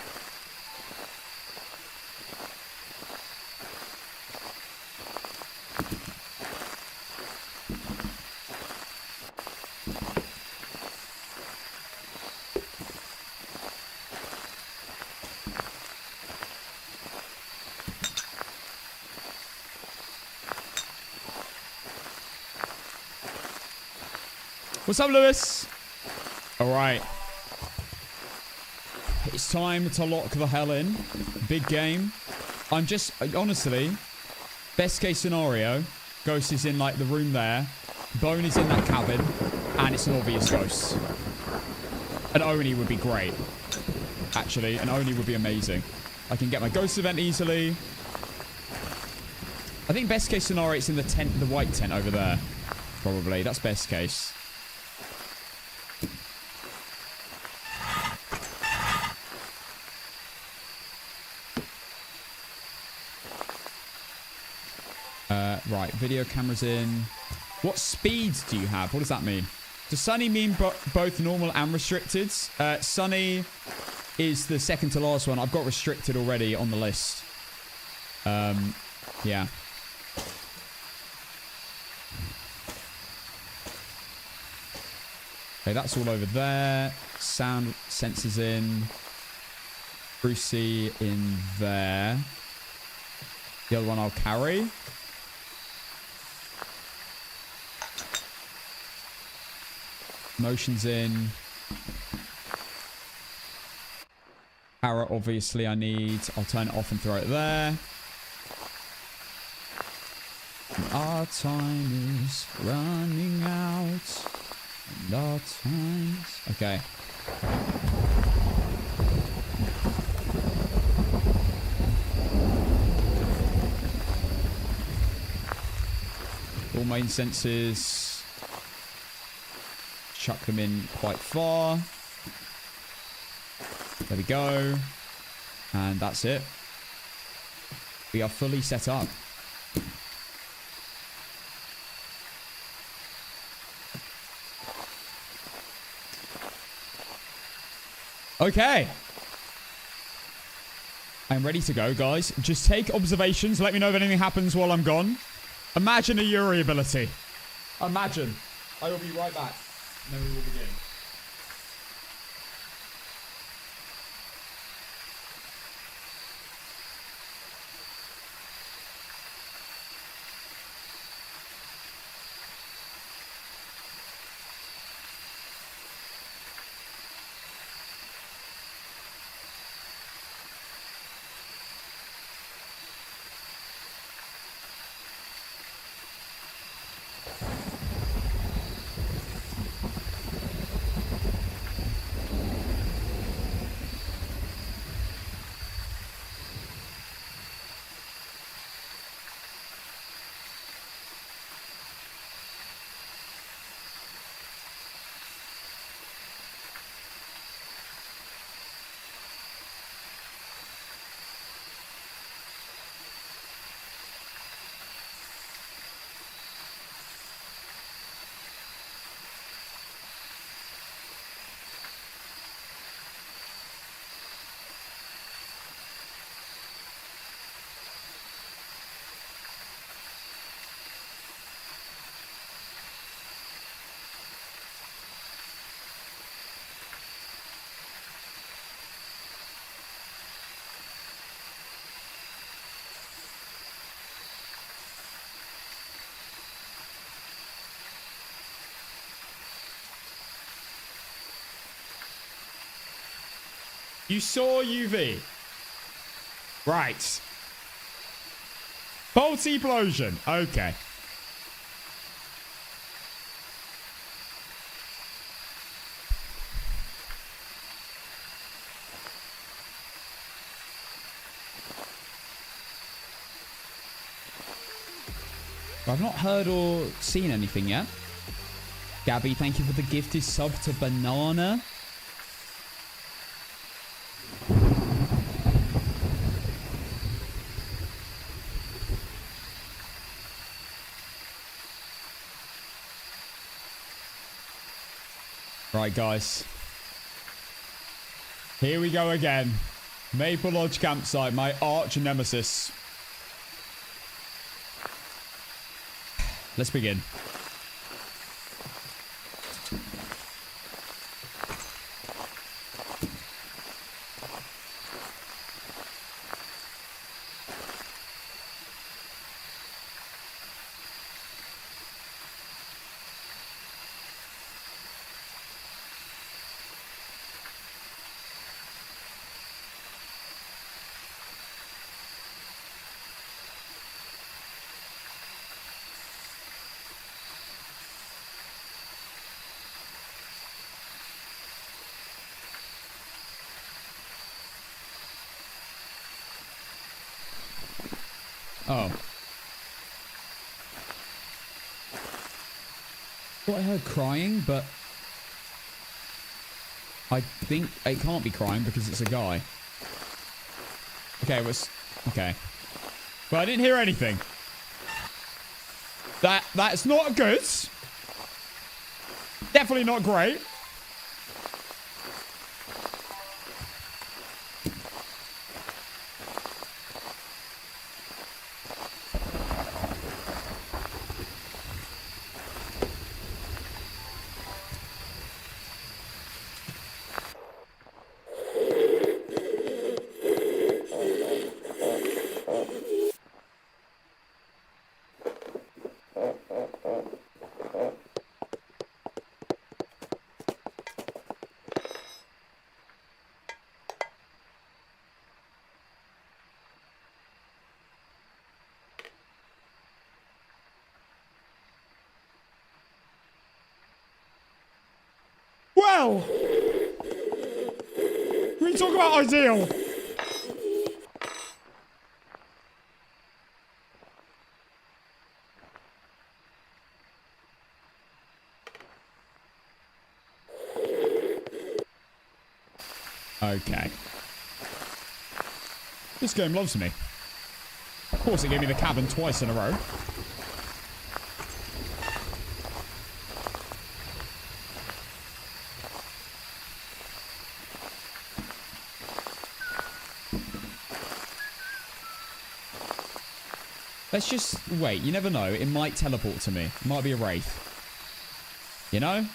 What's up, Lewis? All right. It's time to lock the hell in. Big game. I'm just, honestly, best case scenario, Ghost is in, like, the room there. Bone is in that cabin. And it's an obvious Ghost. An Oni would be great. Actually, an Oni would be amazing. I can get my Ghost event easily. I think best case scenario, it's in the tent, the white tent over there. Probably. That's best case. Right, video cameras in. What speeds do you have? What does that mean? Does Sunny mean both normal and restricted? Sunny is the second to last one. I've got restricted already on the list. Yeah. Okay, that's all over there. Sound sensors in. Brucey in there. The other one I'll carry. Motion's in. Parrot, obviously, I need. I'll turn it off and throw it there. Our time is running out. And our times. Okay. All main sensors. Chuck them in quite far. There we go. And that's it. We are fully set up. Okay. I'm ready to go, guys. Just take observations. Let me know if anything happens while I'm gone. Imagine a Yuri ability. Imagine. I will be right back. And then we will begin. You saw UV. Right. Faulty explosion. Okay. I've not heard or seen anything yet. Gabby, thank you for the gifted sub to Banana. Right, guys. Here we go again. Maple Lodge campsite, my arch nemesis. Let's begin. Oh. Thought I heard crying, but I think it can't be crying because it's a guy. Okay, it was okay. But I didn't hear anything. That's not good. Definitely not great. hell? What are you talking about, ideal? Okay. This game loves me. Of course it gave me the cabin twice in a row. Let's just wait. You never know. It might teleport to me. It might be a wraith. You know?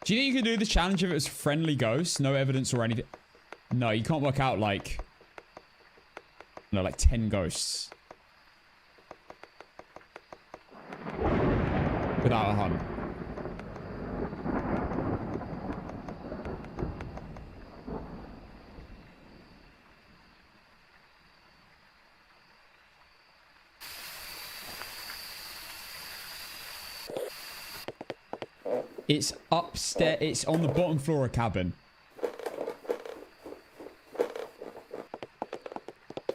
Do you think you could do the challenge if it was friendly ghosts? No evidence or anything? No, you can't work out like... No, like 10 ghosts. Without a hunt. It's upstairs. It's on the bottom floor of cabin.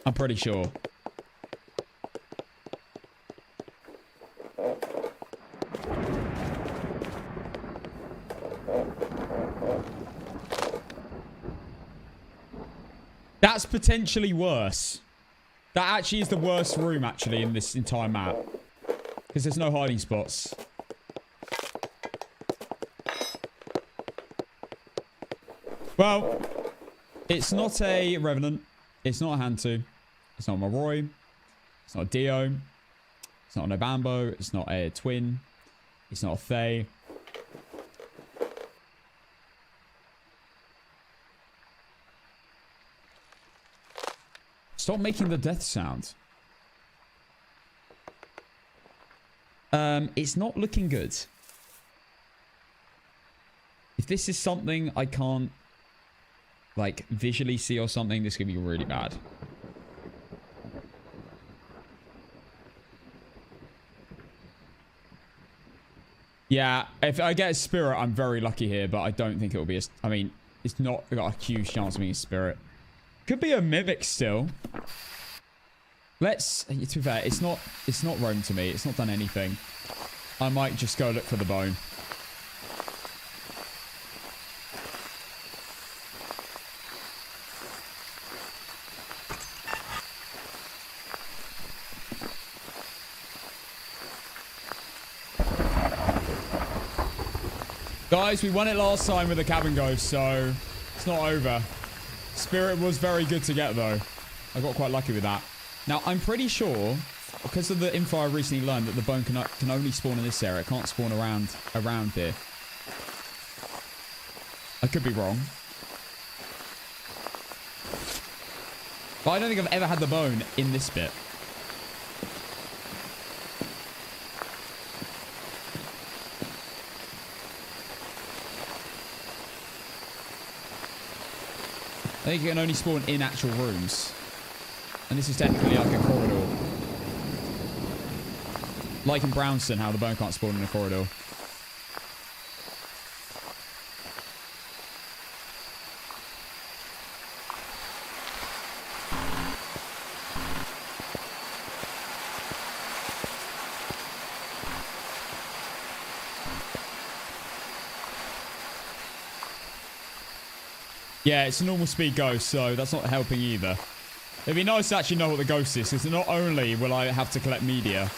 I'm pretty sure. That's potentially worse. That actually is the worst room, actually, in this entire map. Because there's no hiding spots. Well, it's not a Revenant. It's not a Hantu. It's not a Moroi. It's not a Dio. It's not an Obambo. It's not a Twin. It's not a Thay. Stop making the death sound. It's not looking good. If this is something I can't like visually see or something, this could be really bad. Yeah, if I get a spirit, I'm very lucky here, but I don't think it'll be a... I mean, it's not got a huge chance of being a spirit. Could be a mimic still. Let's... To be fair, it's not roamed to me. It's not done anything. I might just go look for the bone. Guys, we won it last time with the cabin ghost, so it's not over. Spirit was very good to get, though. I got quite lucky with that. Now, I'm pretty sure, because of the info I recently learned, that the bone can only spawn in this area. It can't spawn around here. I could be wrong. But I don't think I've ever had the bone in this bit. I think it can only spawn in actual rooms. And this is technically like a corridor. Like in Brownston, how the bone can't spawn in a corridor. Yeah, it's a normal speed ghost, so that's not helping either. It'd be nice to actually know what the ghost is, because not only will I have to collect media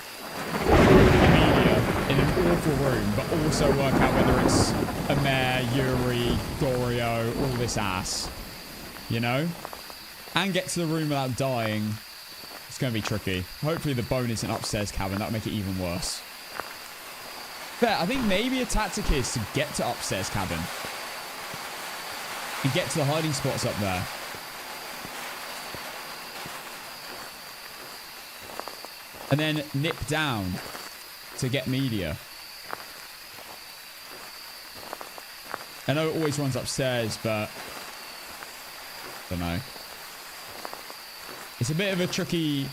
in an awful room, but also work out whether it's a Mare, Yuri, Gorio, all this ass. You know? And get to the room without dying. It's going to be tricky. Hopefully the bone isn't upstairs cabin. That'll make it even worse. Fair, I think maybe a tactic is to get to upstairs cabin. And get to the hiding spots up there. and then nip down to get media. I know it always runs upstairs, but I don't know. It's a bit of a tricky...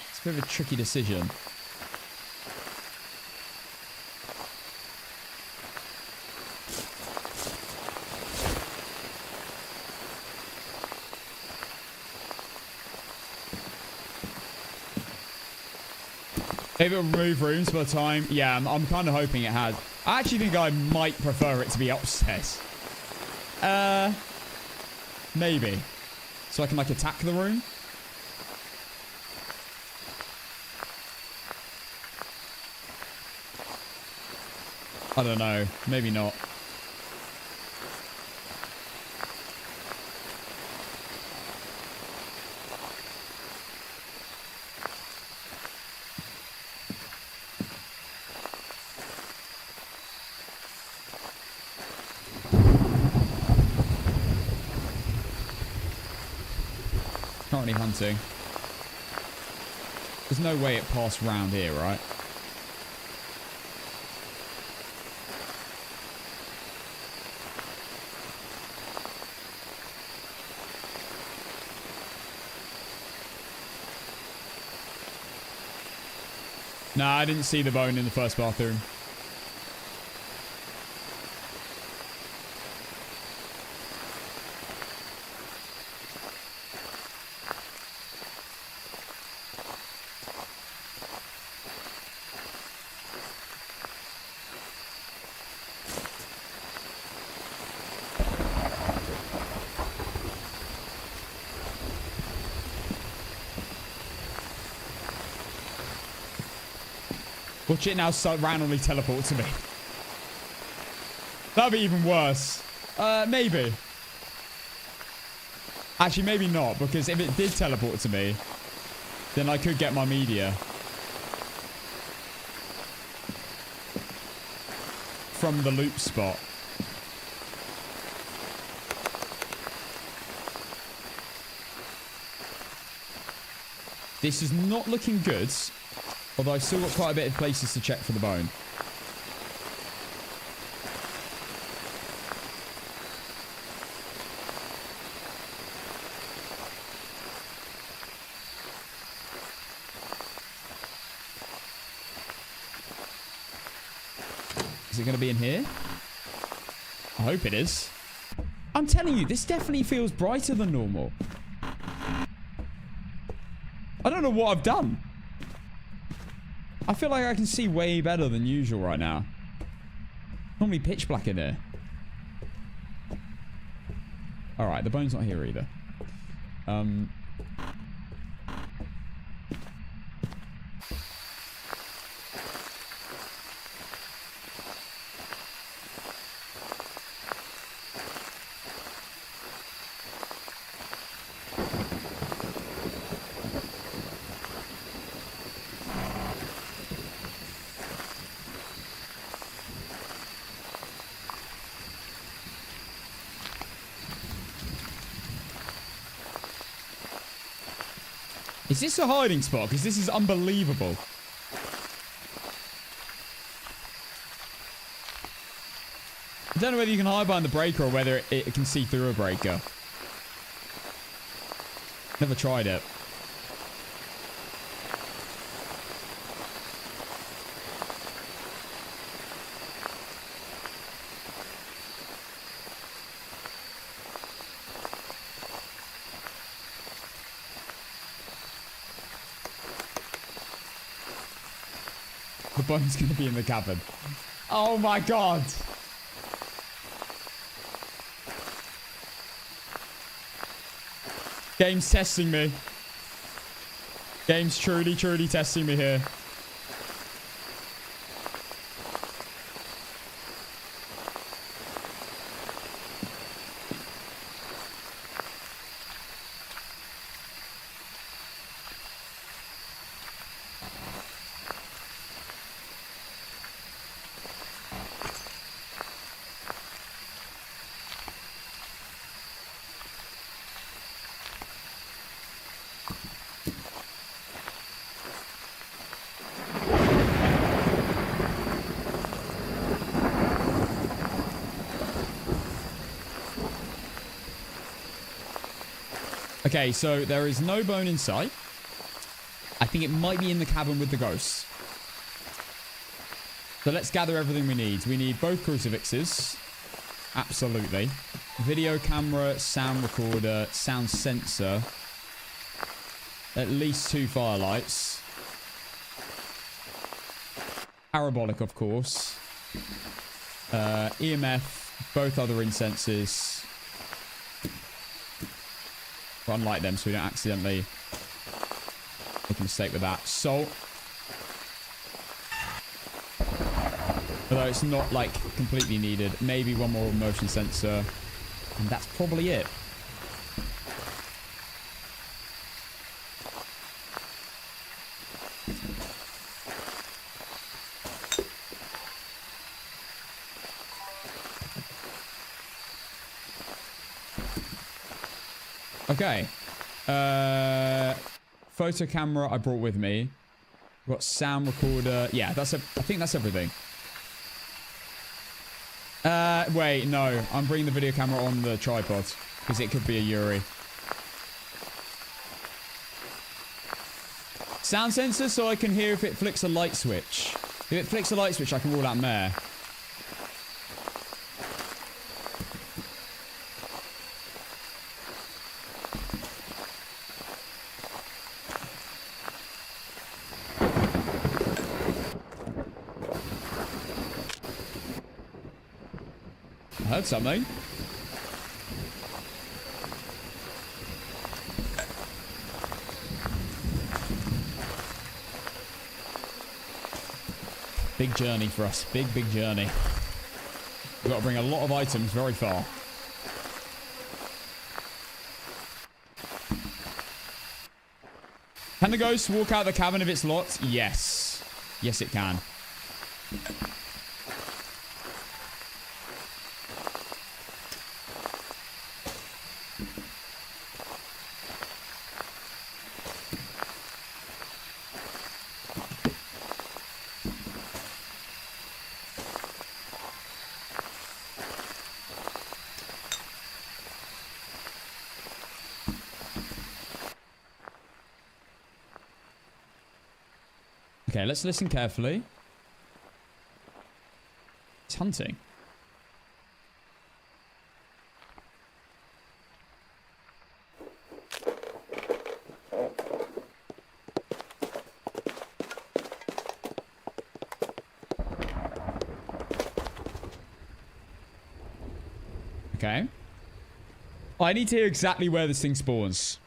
It's a bit of a tricky decision. If it will remove rooms by the time... Yeah, I'm kind of hoping it has. I actually think I might prefer it to be upstairs. Maybe. So I can, like, attack the room? I don't know. Maybe not. Currently hunting. There's no way it passed round here, right? Nah, I didn't see the bone in the first bathroom. Watch it now randomly teleport to me. That'd be even worse. Maybe. Actually, maybe not, because if it did teleport to me, then I could get my media. From the loop spot. This is not looking good. Although I've still got quite a bit of places to check for the bone. Is it going to be in here? I hope it is. I'm telling you, this definitely feels brighter than normal. I don't know what I've done. I feel like I can see way better than usual right now. Normally pitch black in there. Alright, the bone's not here either. Is this a hiding spot? Because this is unbelievable. I don't know whether you can hide behind the breaker or whether it can see through a breaker. Never tried it. The bone's going to be in the cabin. Oh my god. Game's testing me. Game's truly, truly testing me here. Okay, so there is no bone in sight. I think it might be in the cabin with the ghosts. So let's gather everything we need. We need both crucifixes. Absolutely. Video camera, sound recorder, sound sensor. At least 2 firelights. Parabolic, of course. EMF, both other incenses. We'll unlight them so we don't accidentally make a mistake with that. Salt. Although it's not, like, completely needed. Maybe one more motion sensor. And that's probably it. Okay. Photo camera I brought with me. We've got sound recorder. Yeah, I think that's everything. Wait, no. I'm bringing the video camera on the tripod. Because it could be a Yuri. Sound sensor so I can hear if it flicks a light switch. If it flicks a light switch, I can rule out mare. I heard something. Big journey for us. Big, big journey. We've got to bring a lot of items very far. Can the ghost walk out the cabin if it's locked? Yes. Yes, it can. Okay, let's listen carefully. It's hunting. Okay. I need to hear exactly where this thing spawns.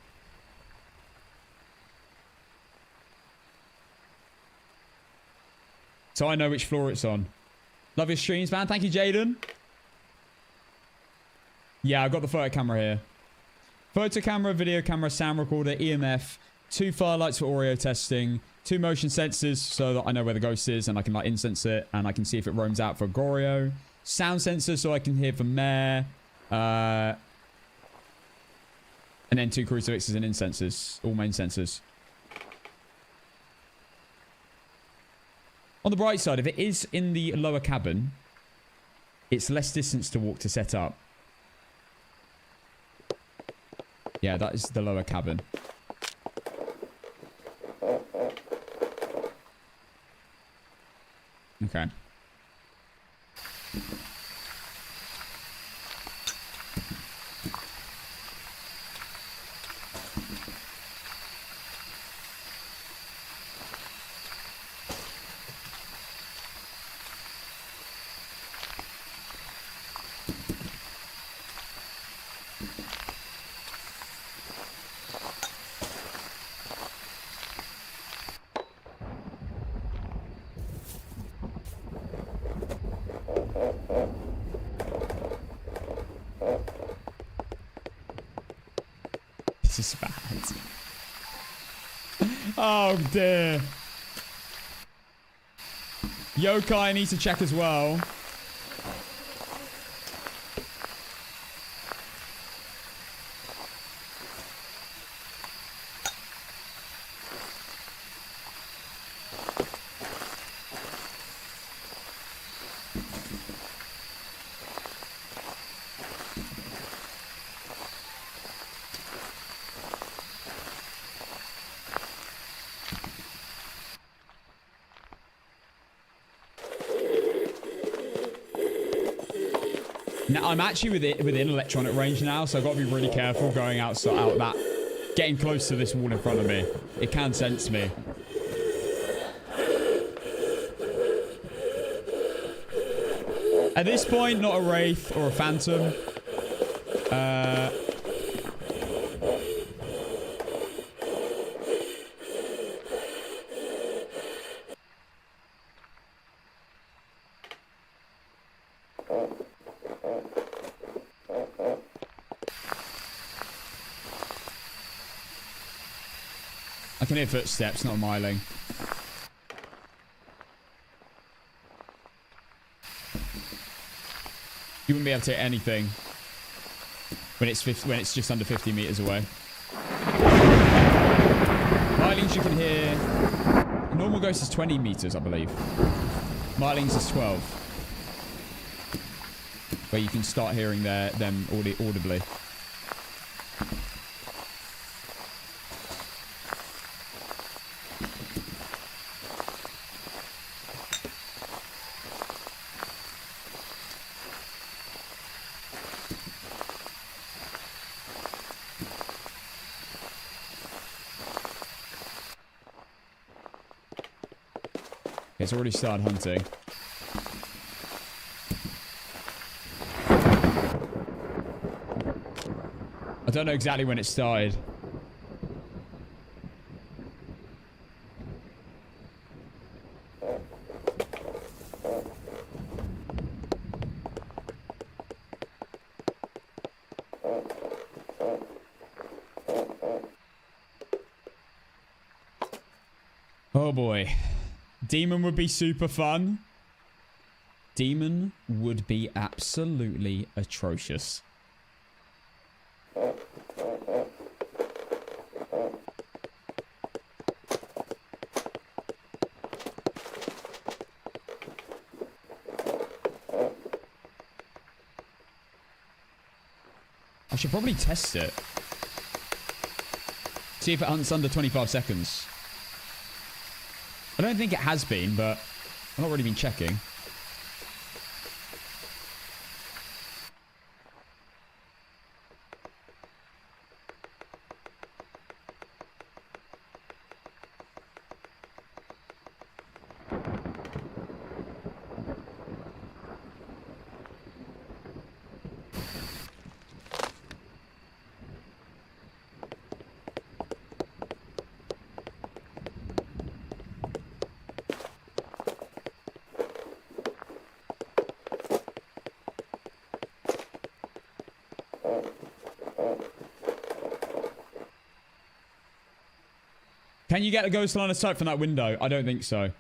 So I know which floor it's on. Love your streams, man. Thank you, Jaden. Yeah, I've got the photo camera here. Photo camera, video camera, sound recorder, EMF, 2 firelights for Oreo testing, 2 motion sensors so that I know where the ghost is and I can like incense it and I can see if it roams out for Goreo. Sound sensor so I can hear for Mare. And then 2 crucifixes and incensors. All main sensors. On the bright side, if it is in the lower cabin, it's less distance to walk to set up. Yeah, that is the lower cabin. Okay. This is bad. Oh dear. Yokai needs to check as well. Now, I'm actually within electronic range now, so I've got to be really careful going out that, getting close to this wall in front of me. It can sense me. At this point, not a wraith or a phantom. I can hear footsteps, not miling. You wouldn't be able to hit anything when it's just under 50 meters away. Milings you can hear. Normal ghost is 20 meters, I believe. Milings is 12, where you can start hearing them audibly. It's already started hunting. I don't know exactly when it started. Oh boy. Demon would be super fun. Demon would be absolutely atrocious. I should probably test it. See if it hunts under 25 seconds. I don't think it has been, but I've not really been checking. Can you get a ghost line of sight from that window? I don't think so.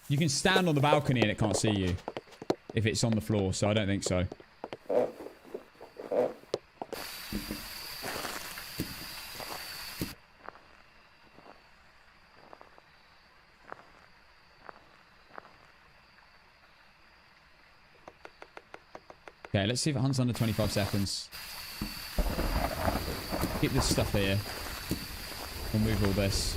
You can stand on the balcony and it can't see you if it's on the floor, so I don't think so. Okay, let's see if it hunts under 25 seconds. Keep this stuff here. We'll move all this.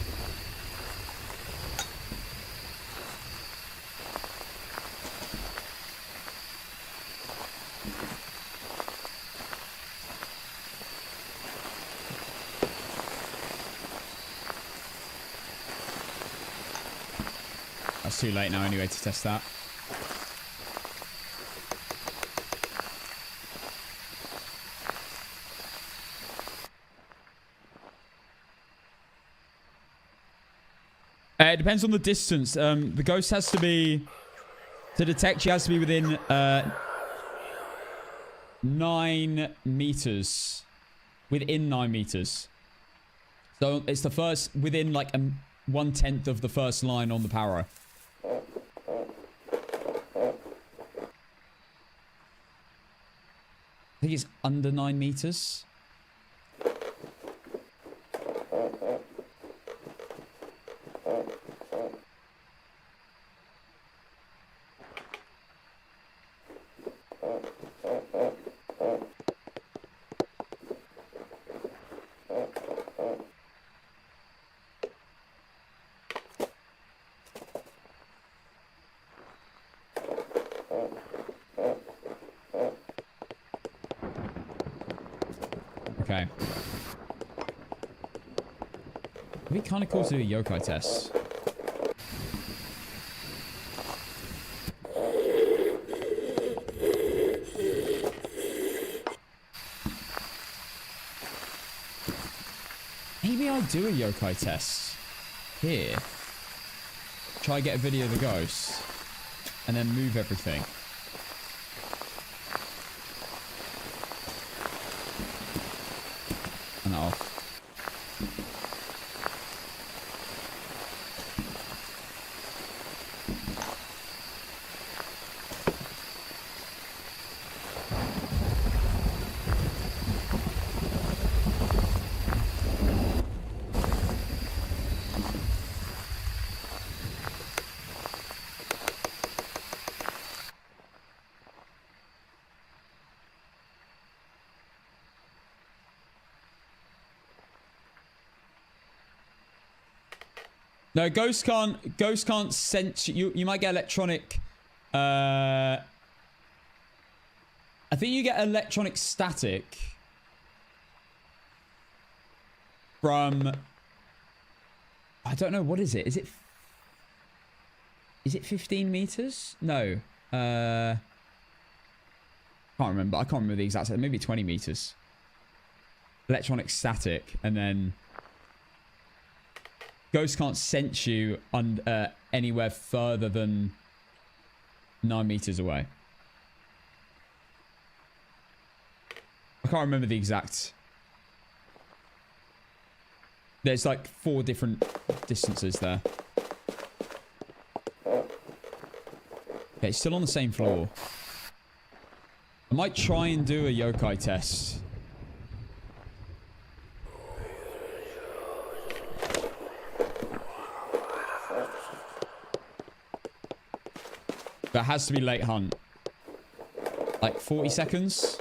That's too late now anyway to test that. It depends on the distance. The ghost has to be... To detect, she has to be within 9 meters. Within 9 meters. So it's the first... Within like 1/10 of the first line on the power. I think it's under 9 meters. Okay. It'd be kind of cool to do a yokai test. Maybe I'll do a yokai test here. Try get a video of the ghost. And then move everything. And off. No, ghost can't sense you. You might get electronic. I think you get electronic static from. I don't know, what is it? Is it 15 meters? No. Can't remember. I can't remember the exact. Maybe 20 meters. Electronic static, and then. Ghosts can't sense you anywhere further than 9 meters away. I can't remember the exact. There's like 4 different distances there. Okay, it's still on the same floor. I might try and do a yokai test. That has to be late hunt. Like 40 seconds.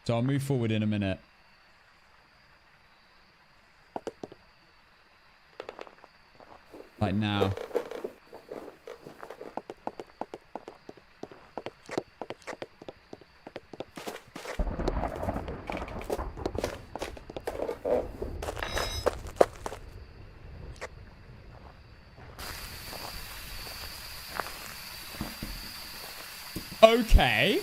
So I'll move forward in a minute. Like now. Okay.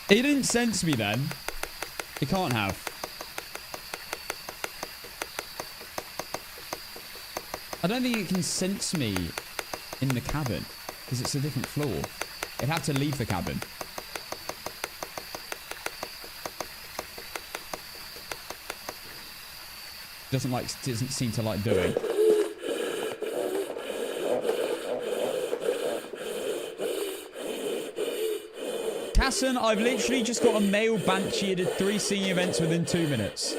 It didn't sense me then. It can't have. I don't think it can sense me in the cabin because it's a different floor. It'd have to leave the cabin. Doesn't seem to like doing. Casson, I've literally just got a male banshee. Did 3 senior events within 2 minutes.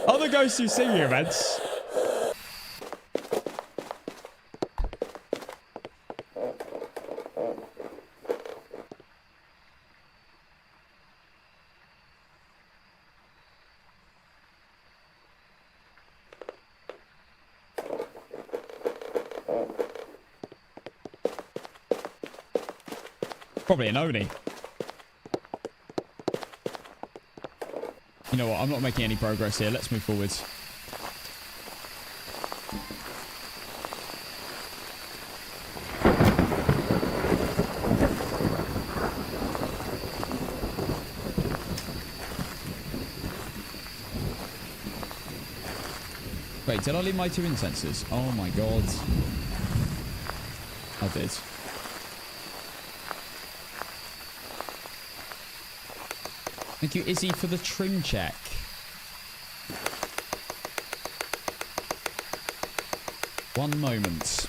Other ghosts do senior events. Probably an Oni. You know what? I'm not making any progress here. Let's move forwards. Wait, did I leave my 2 incensors? Oh my god. I did. Thank you, Izzy, for the trim check. One moment.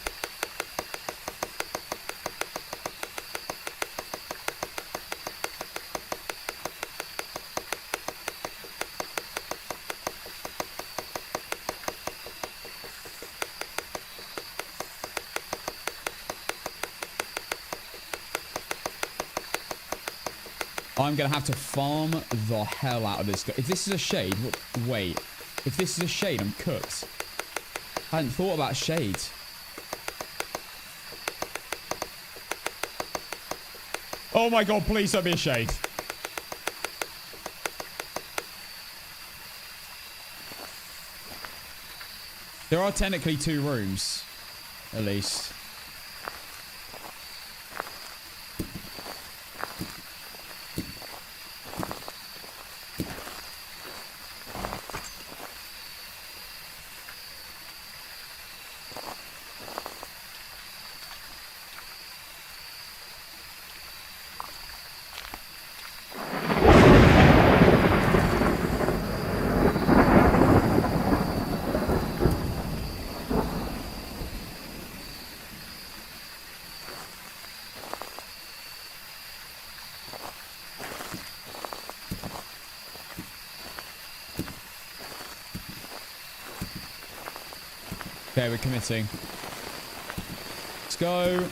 I'm going to have to farm the hell out of this guy. If this is a shade... Wait. If this is a shade, I'm cooked. I hadn't thought about shades. Oh my god, please don't be a shade. There are technically 2 rooms. At least. Okay, we're committing. Let's go.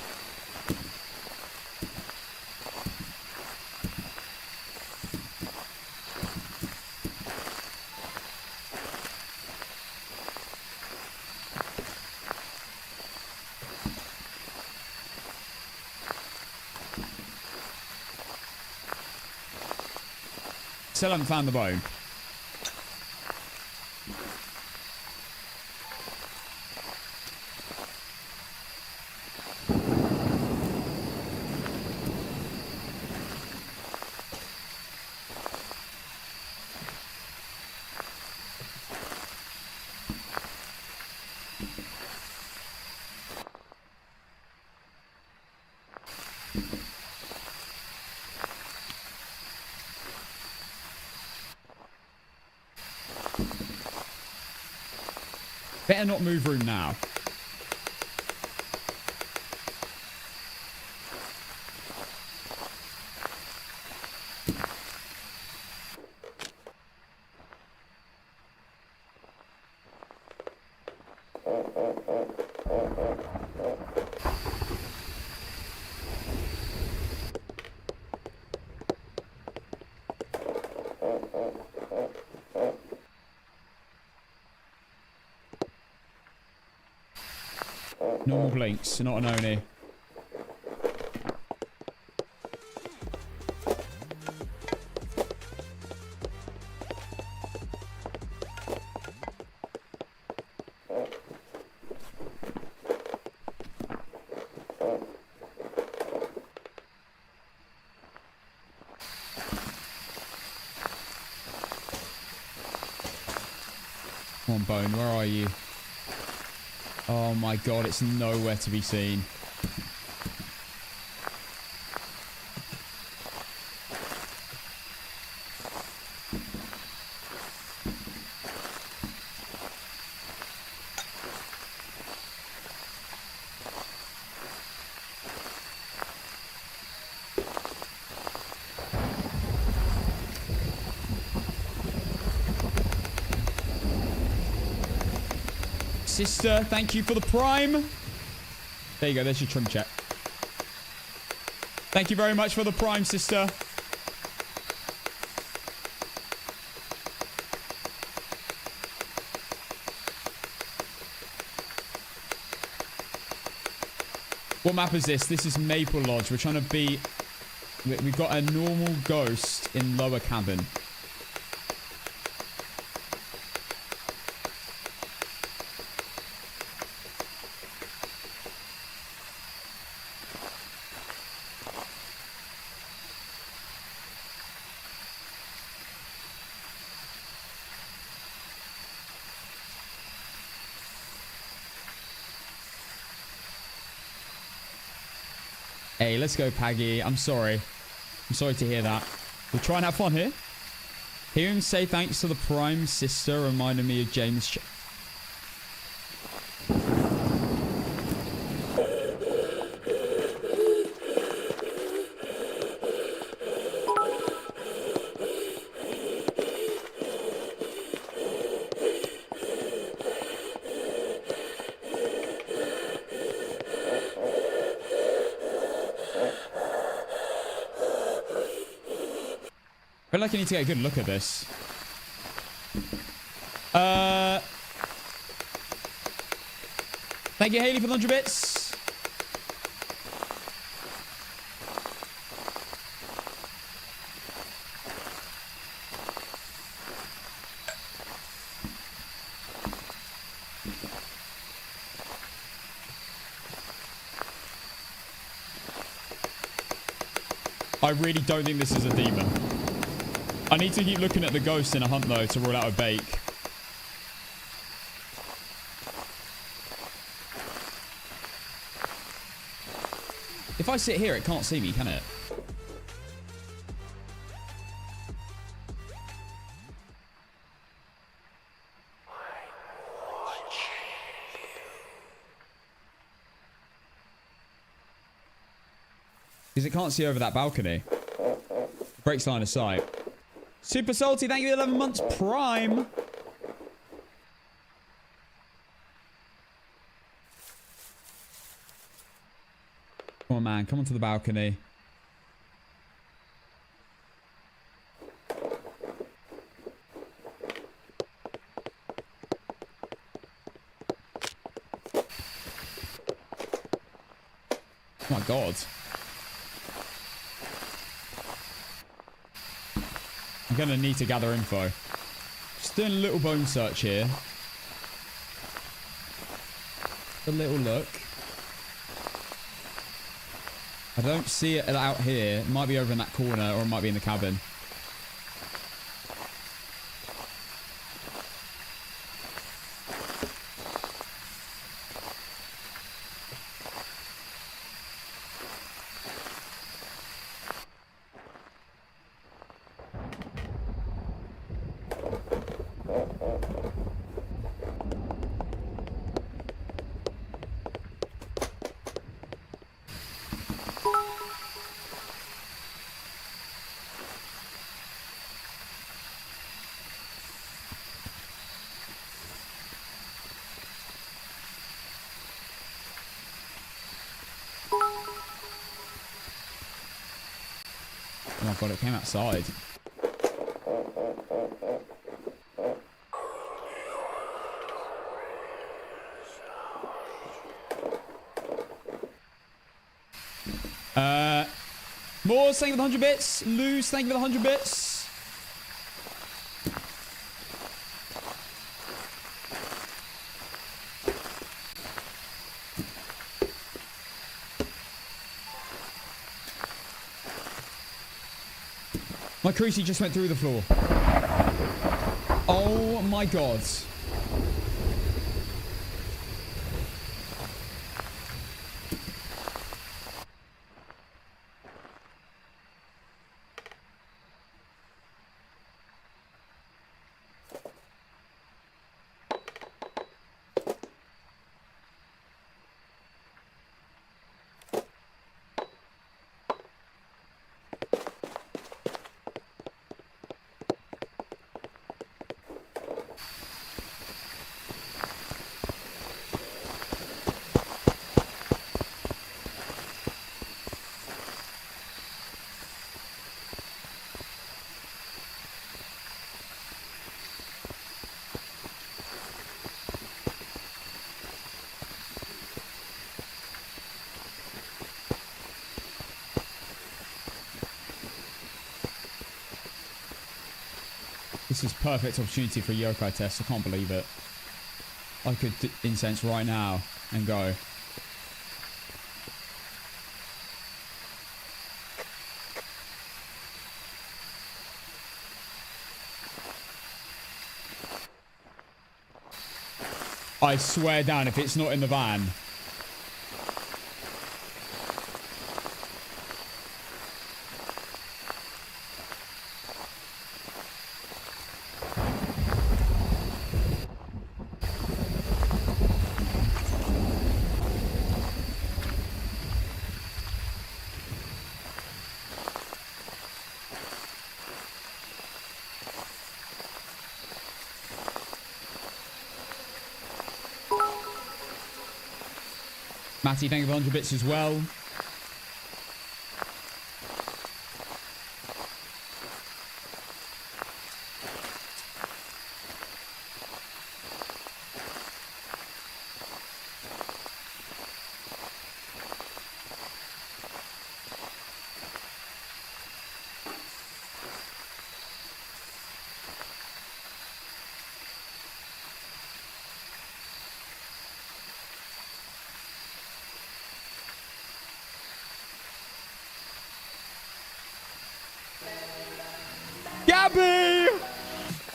Still haven't found the bone. Better not move room now. Normal blinks, not an Oni. Come on, Bone, where are you? Oh my god, it's nowhere to be seen. Sister, thank you for the prime. There you go. There's your trim check. Thank you very much for the prime, sister. What map is this? This is Maple Lodge. We're trying to beat... We've got a normal ghost in lower cabin. Hey, let's go, Paggy. I'm sorry. I'm sorry to hear that. We'll try and have fun here. Hear him say thanks to the prime sister reminded me of James. feel like I need to get a good look at this. Thank you, Haley, for the 100 bits. I really don't think this is a demon. I need to keep looking at the ghost in a hunt, though, to rule out a bake. If I sit here, it can't see me, can it? Because it can't see over that balcony. Breaks line of sight. Super Salty, thank you for 11 months Prime. Come on, man. Come onto the balcony. Oh my god. I'm going to need to gather info. Just doing a little bone search here. A little look. I don't see it out here. It might be over in that corner, or it might be in the cabin. Oh my god, it came outside. Moors, thank you for the 100 bits. Luz, thank you for the 100 bits. My creasy just went through the floor. Oh my god. This is perfect opportunity for a yokai test. I can't believe it. I could incense right now and go. I swear down if it's not in the van. Matty, thank you for 100 bits as well.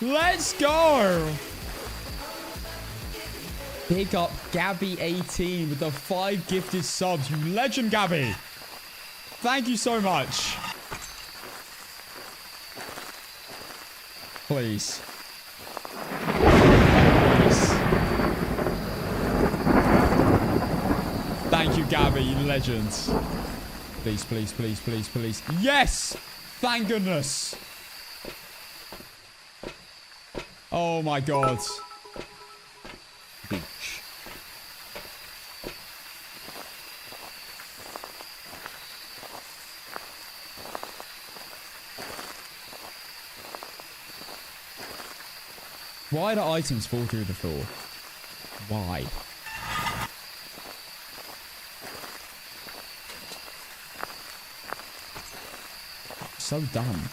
Let's go. Big up Gabby18 with the 5 gifted subs. You legend, Gabby. Thank you so much. Please. Please. Thank you, Gabby, you legend. Please, please, please, please, please. Yes! Thank goodness. Oh my god. Beach. Why do items fall through the floor? Why? So dumb.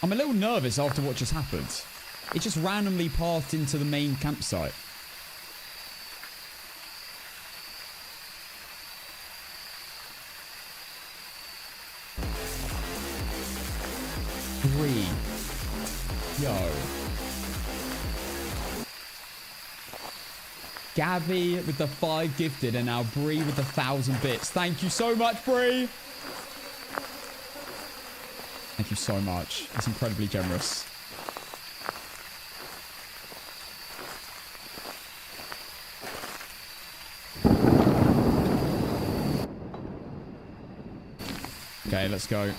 I'm a little nervous after what just happened. It just randomly pathed into the main campsite. Yo. Gabby with the 5 gifted and now Bree with the 1,000 bits. Thank you so much, Bree. Thank you so much. It's incredibly generous. Okay, let's go.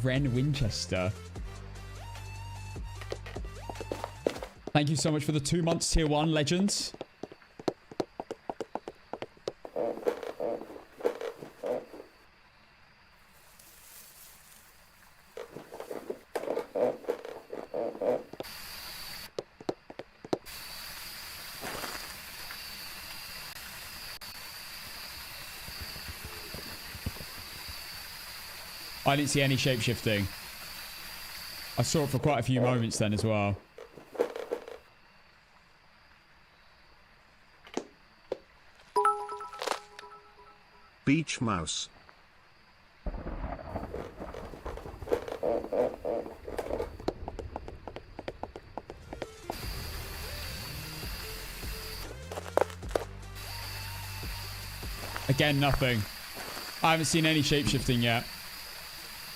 Ren Winchester. Thank you so much for the 2 months tier 1 legends. I didn't see any shape-shifting. I saw it for quite a few moments then as well. Beach mouse. Again, nothing. I haven't seen any shape-shifting yet.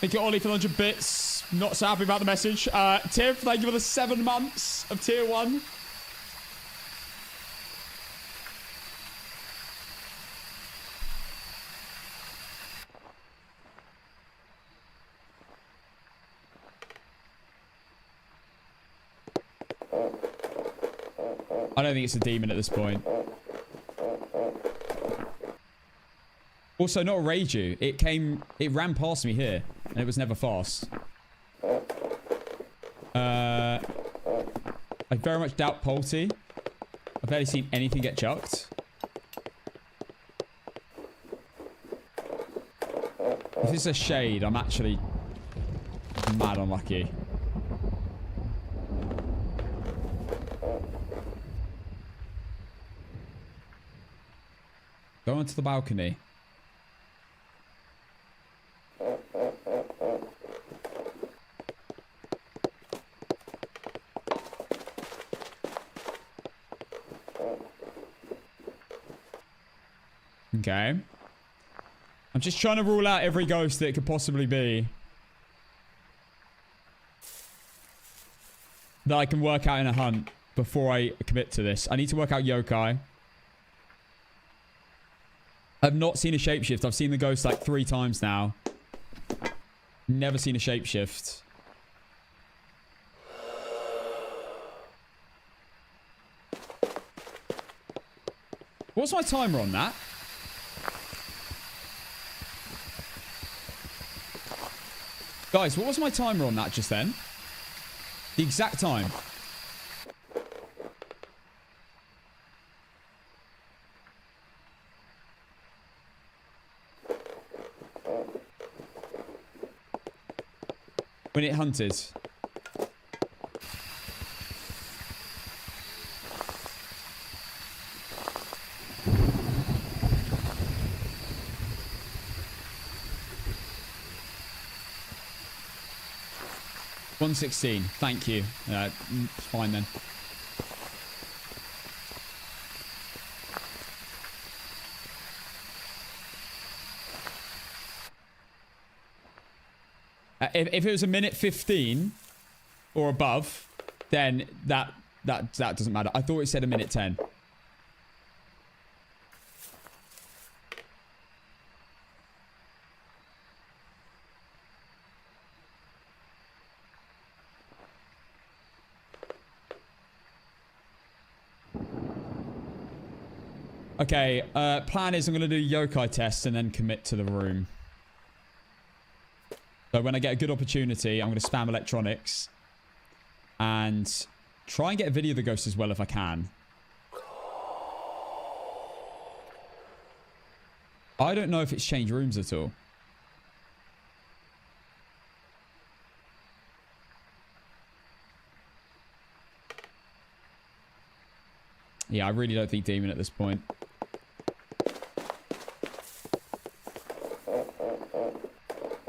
Thank you, Ollie, for 100 bits. Not so happy about the message. Tiff, thank you for the 7 months of tier 1. I don't think it's a demon at this point. Also, not a Reiju. It ran past me here, and it was never fast. I very much doubt Polty. I've barely seen anything get chucked. If this is a shade, I'm actually mad unlucky. Go onto the balcony. Okay. I'm just trying to rule out every ghost that it could possibly be. That I can work out in a hunt before I commit to this. I need to work out yokai. I've not seen a shapeshift. I've seen the ghost like 3 times now. Never seen a shapeshift. What's my timer on that? Guys, what was my timer on that just then? The exact time. When it hunted. $116. Thank you. Fine then. If it was a minute 15 or above, then that doesn't matter. I thought it said a minute 10. Okay, plan is I'm going to do yokai test and then commit to the room. So when I get a good opportunity, I'm going to spam electronics and try and get a video of the ghost as well if I can. I don't know if it's changed rooms at all. Yeah, I really don't think demon at this point.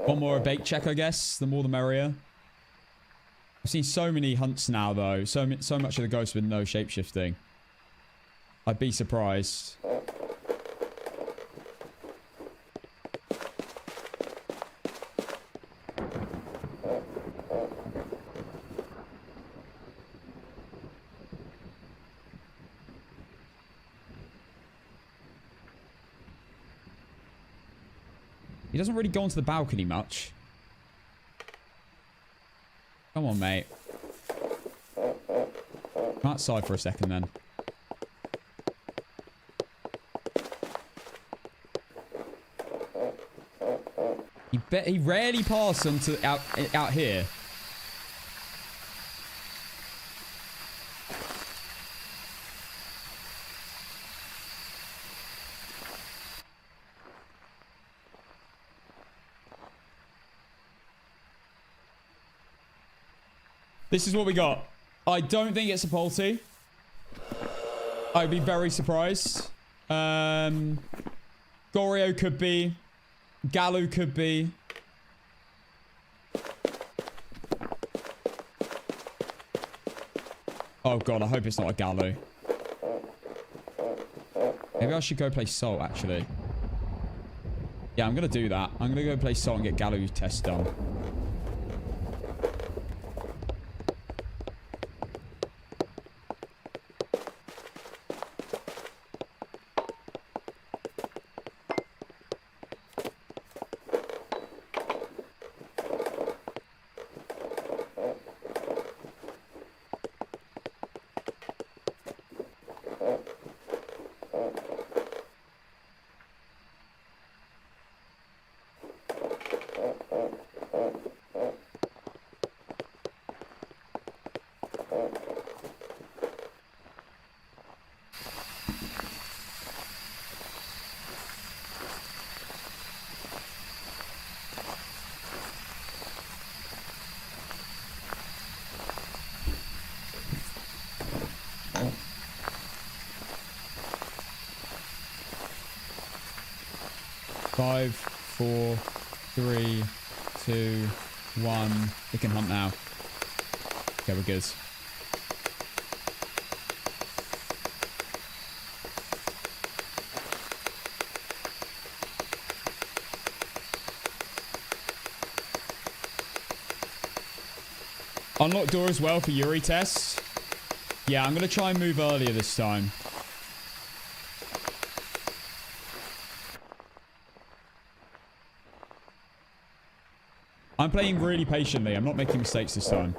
One more bake check, I guess. The more the merrier. I've seen so many hunts now, though. So much of the ghost with no shapeshifting. I'd be surprised. He doesn't really go onto the balcony much. Come on, mate. Come outside for a second, then. He rarely passes onto out here. This is what we got. I don't think it's a Polty. I'd be very surprised. Goryo could be. Galu could be. Oh god, I hope it's not a Galu. Maybe I should go play Salt, actually. Yeah, I'm going to do that. I'm going to go play Salt and get Galu test done. Five, 4, 3, 2, 1. We can hunt now. Okay, we're good. Unlock door as well for Yuri tests. Yeah, I'm going to try and move earlier this time. I'm playing really patiently. I'm not making mistakes this time.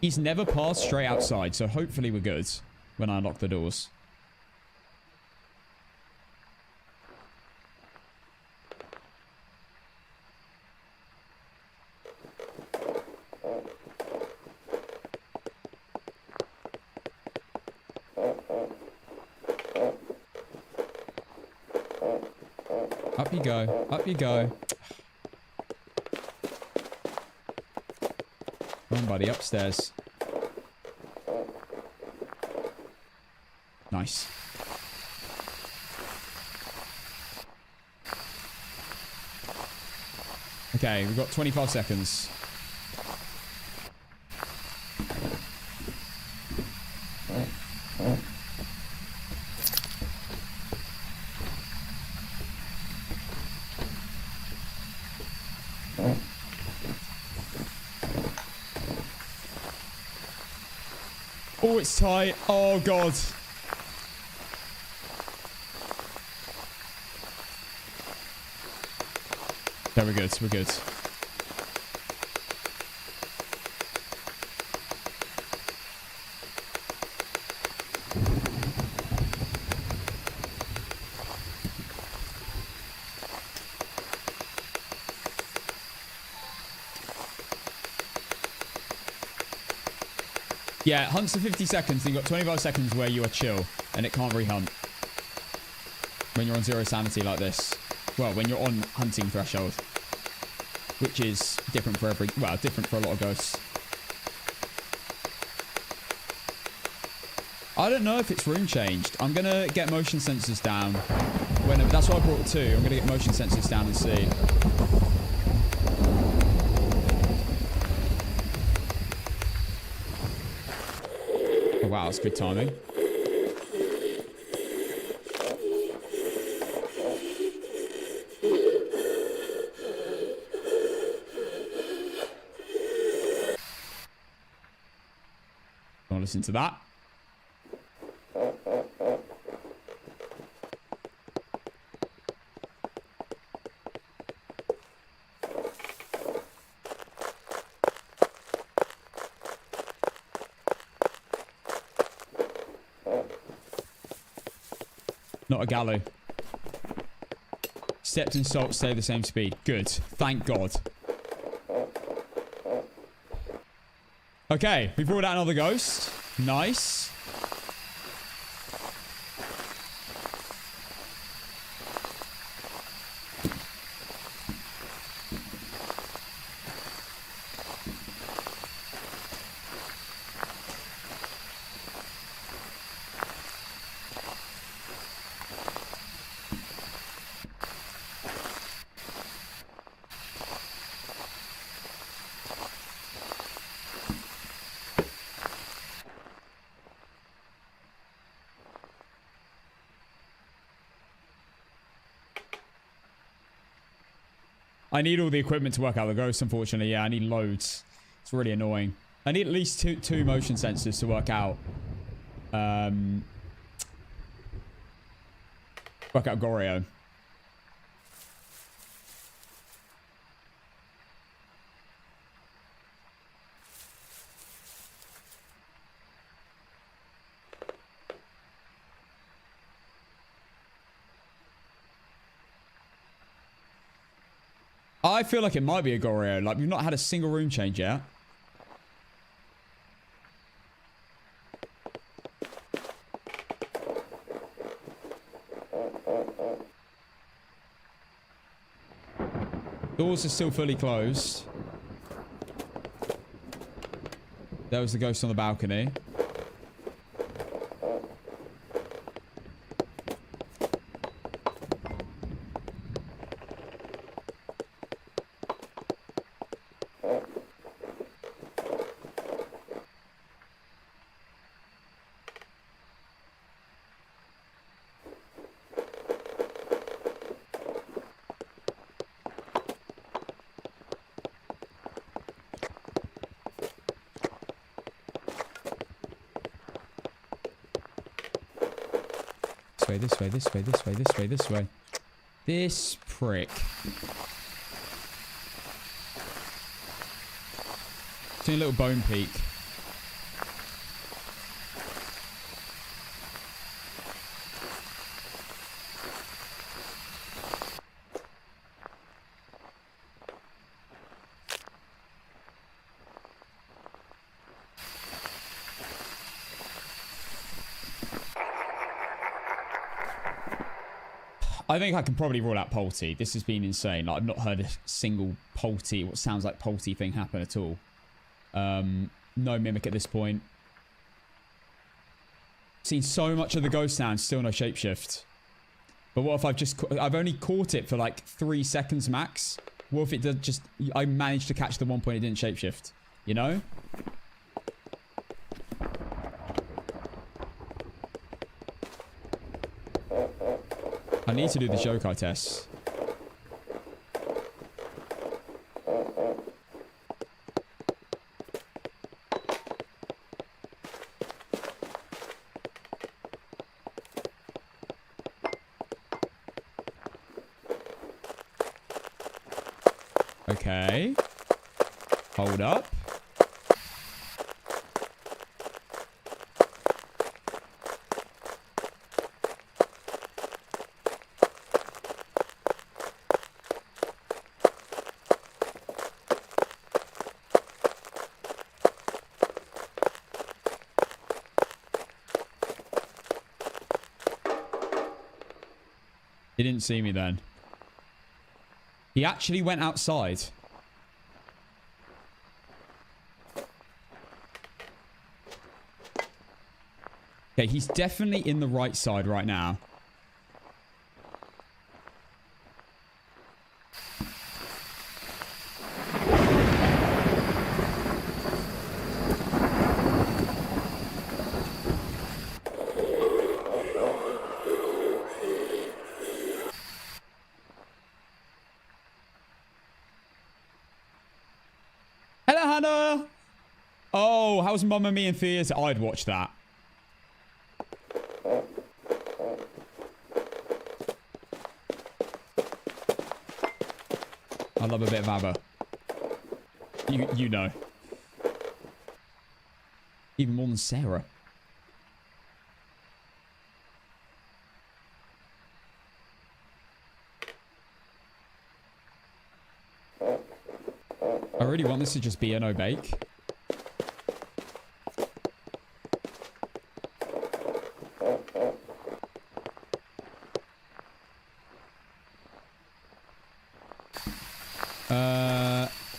He's never passed straight outside, so hopefully we're good when I unlock the doors. Up you go. Up you go. Come on, buddy. Upstairs. Nice. Okay, we've got 25 seconds. Oh, it's tight. Oh, God. Okay, we're good. We're good. Yeah, hunts for 50 seconds. You've got 25 seconds where you are chill and it can't rehunt. When you're on 0 sanity like this. Well, when you're on hunting threshold. Which is different for every... Well, different for a lot of ghosts. I don't know if it's room changed. I'm going to get motion sensors down. That's why I brought 2. I'm going to get motion sensors down and see. Oh, wow, that's good timing. Don't listen to that. Not a gallo. Steps and salt stay the same speed. Good. Thank God. Okay, we brought out another ghost. Nice. I need all the equipment to work out the ghosts, unfortunately. Yeah, I need loads. It's really annoying. I need at least two motion sensors to work out. Work out Goreo. I feel like it might be a Goreo. Like, we've not had a single room change yet. Doors are still fully closed. There was the ghost on the balcony. way, this way, this way, this way, this way, this way. This prick. Doing a little bone peak. I think I can probably rule out Polty. This has been insane. Like, I've not heard a single Polty, what sounds like Polty thing happen at all. No mimic at this point. Seen so much of the ghost sound, still no shapeshift. But what if I've only caught it for like 3 seconds max? What if it did just, I managed to catch the one point it didn't shapeshift? You know? I need to do the Shokai test. Okay. Hold up. He didn't see me then. He actually went outside. Okay, he's definitely in the right side right now. Hello, Hannah! Oh, how's Mamma Mia and Fears? I'd watch that. I love a bit of ABBA. You know. Even more than Sarah. I really want this to just be a no bake.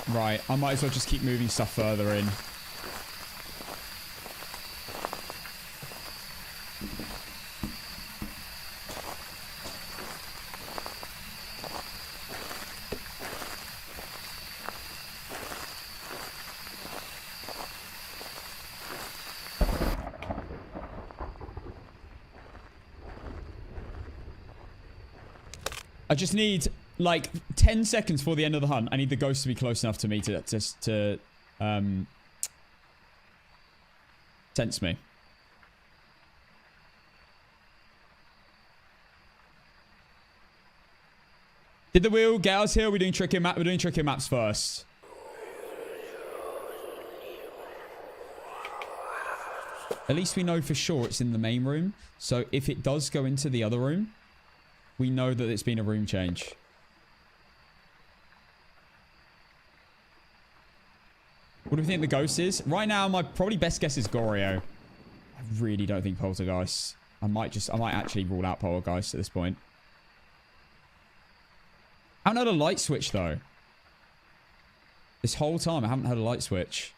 Right, I might as well just keep moving stuff further in. I just need, like, 10 seconds before the end of the hunt. I need the ghost to be close enough to me to sense me. Did the wheel get us here? We're doing tricky map. We're doing tricky maps first. At least we know for sure it's in the main room. So if it does go into the other room, we know that it's been a room change. What do we think the ghost is? Right now, my probably best guess is Goryo. I really don't think Poltergeist. I might actually rule out Poltergeist at this point. I haven't had a light switch, though. This whole time, I haven't had a light switch.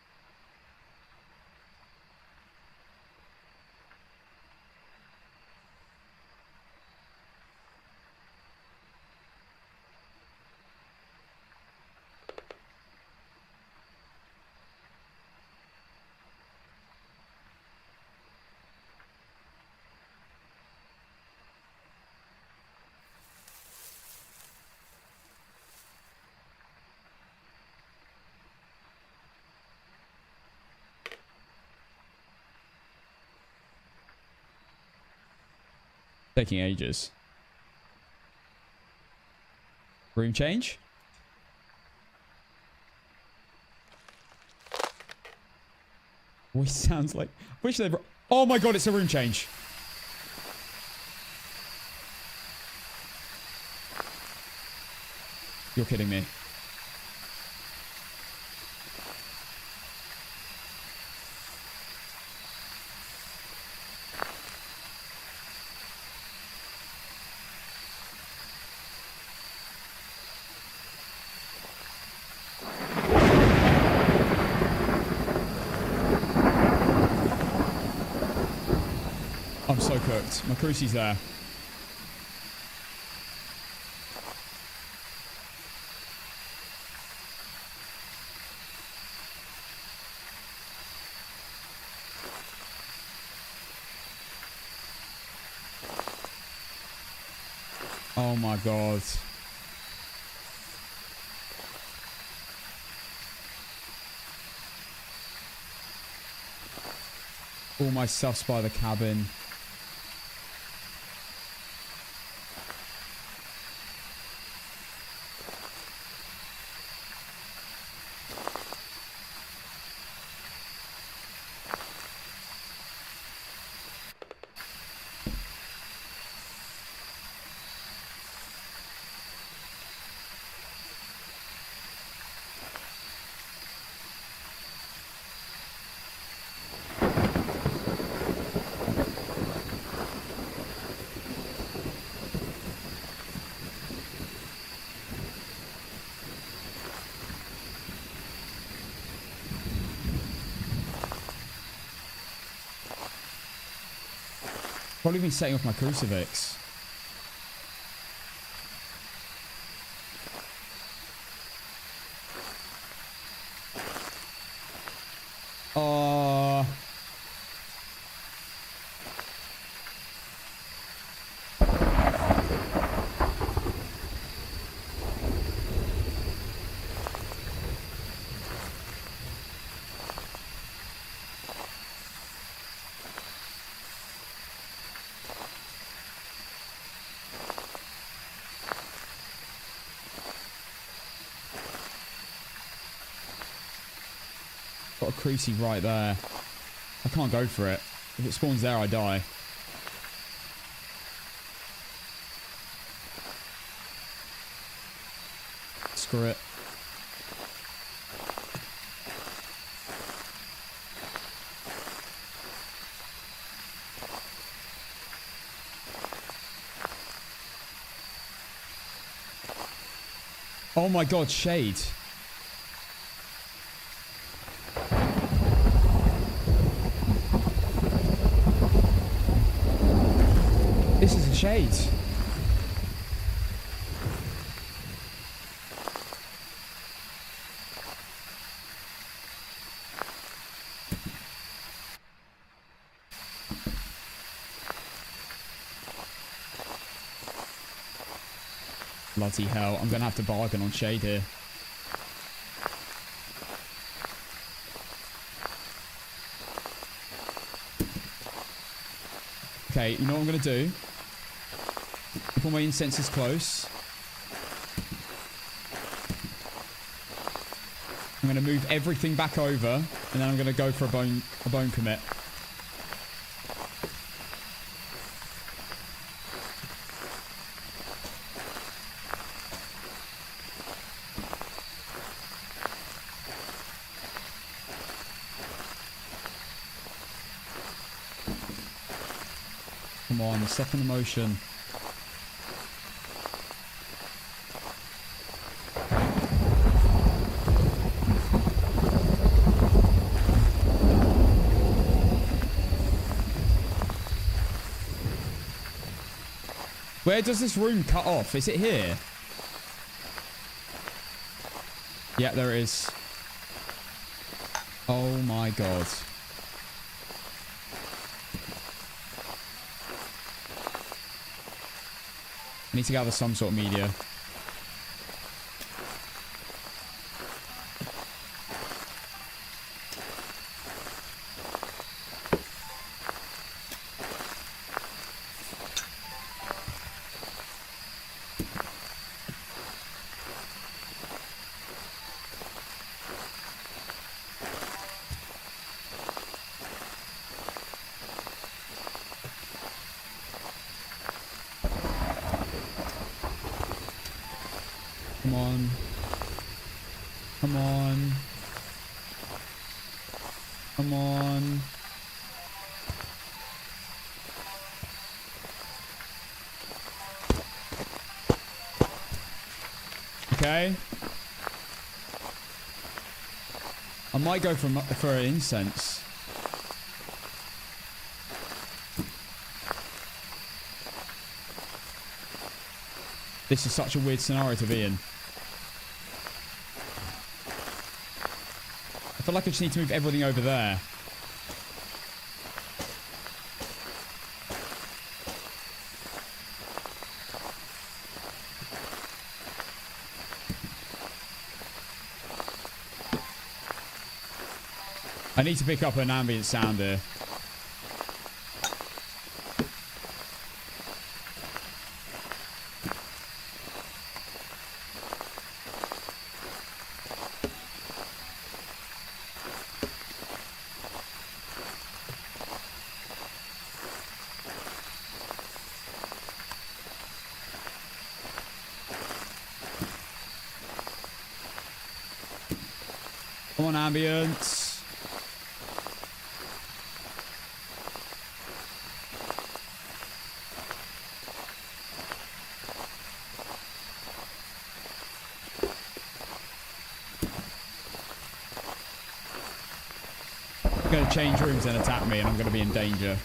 Taking ages. Room change? Voice sounds like... Wish they've... Oh my god, it's a room change. You're kidding me. I'm so cooked. My crucie's there. Oh my god. All my stuff's by the cabin. Probably been setting off my crucifix. Got a crucie right there. I can't go for it. If it spawns there, I die. Screw it. Oh my god, shade. This is a shade. Bloody hell, I'm gonna have to bargain on shade here. Okay, you know what I'm gonna do? Put my incense is close. I'm gonna move everything back over, and then I'm gonna go for a bone commit. Come on, second emotion. Where does this room cut off? Is it here? Yeah, there it is. Oh my god. I need to gather some sort of media. Come on. Come on. Come on. Okay. I might go for an incense. This is such a weird scenario to be in. I feel like I just need to move everything over there. I need to pick up an ambient sound here. Come on, ambience. I'm going to change rooms and attack me, and I'm going to be in danger.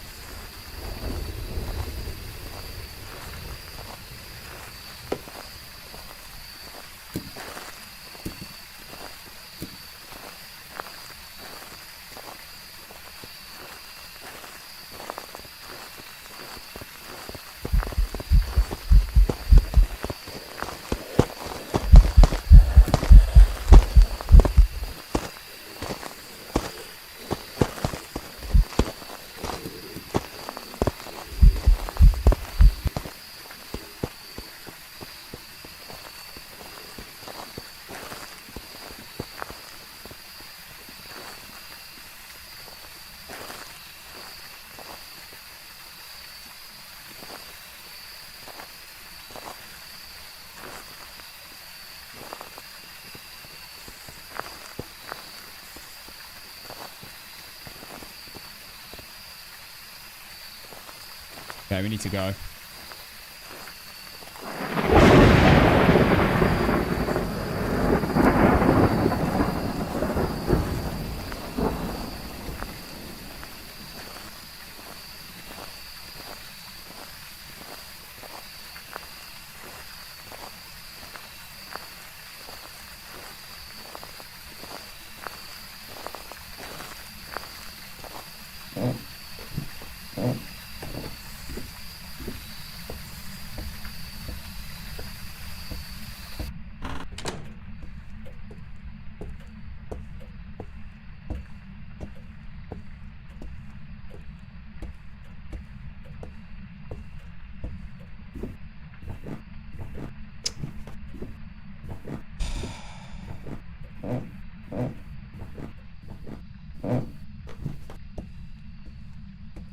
Okay, we need to go.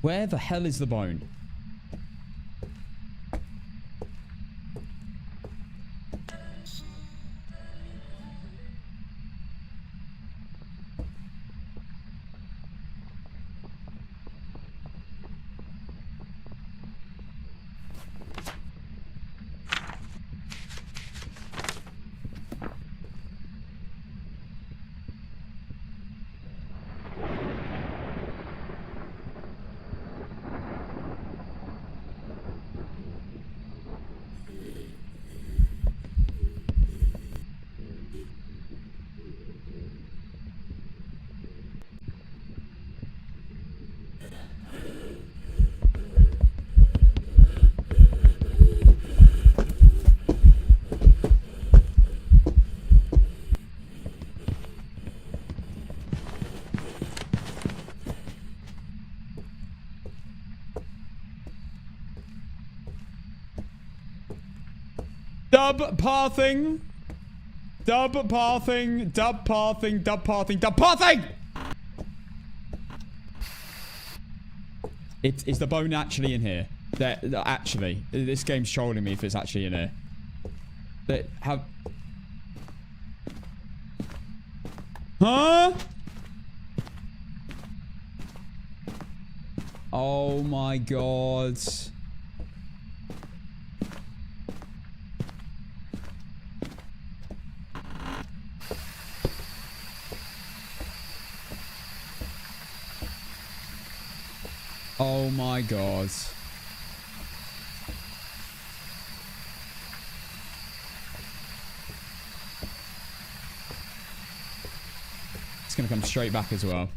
Where the hell is the bone? Dub pathing. Dub pathing. Dub pathing. Dub pathing. Dub pathing! Is the bone actually in here? Actually, this game's trolling me if it's actually in here. Huh? Oh my god. Oh my god. It's gonna come straight back as well.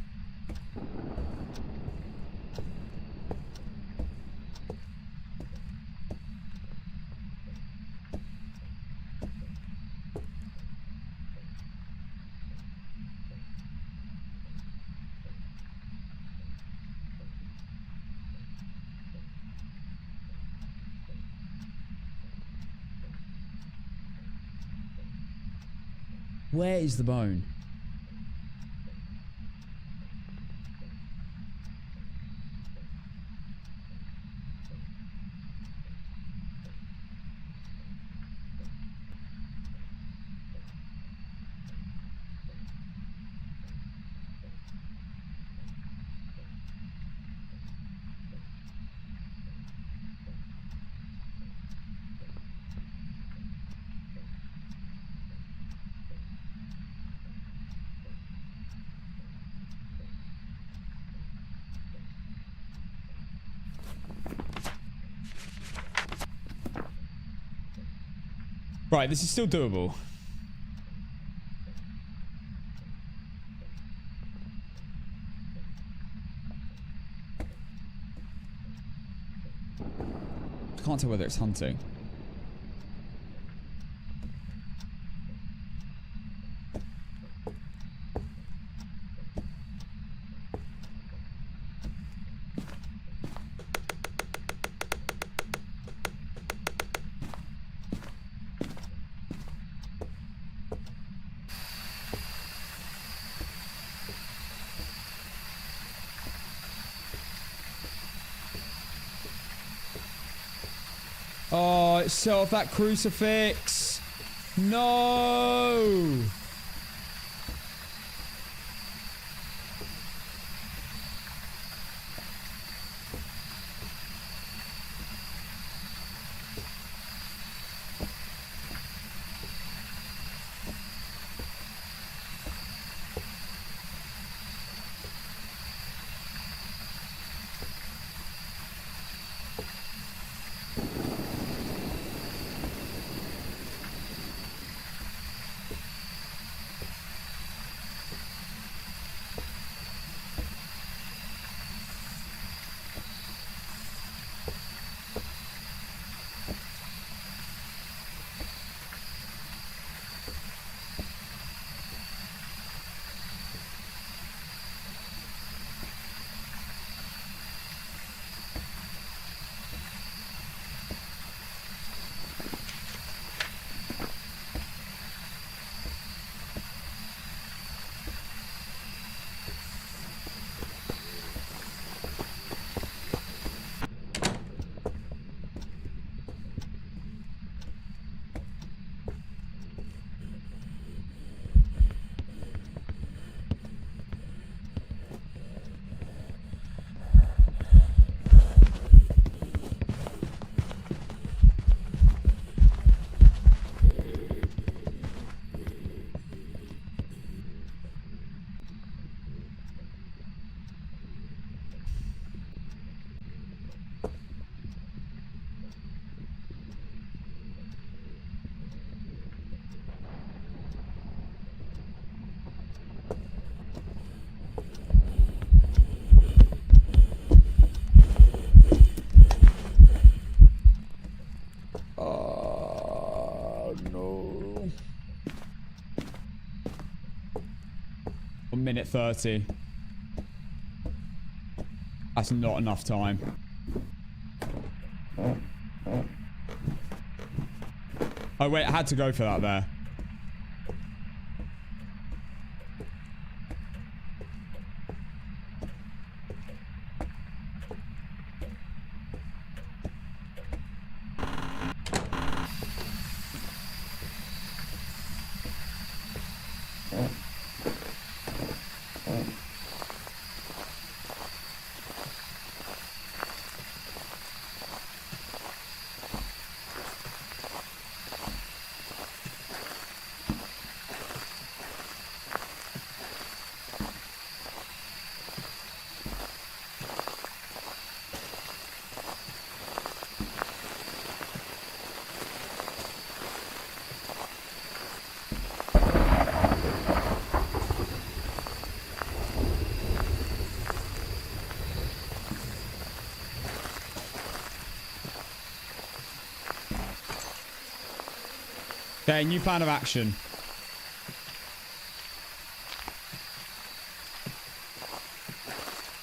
Where is the bone? Right, this is still doable. I can't tell whether it's hunting. Oh, it set off that crucifix. No. No. 1 minute 30. That's not enough time. Oh, wait. I had to go for that there. Okay, new plan of action.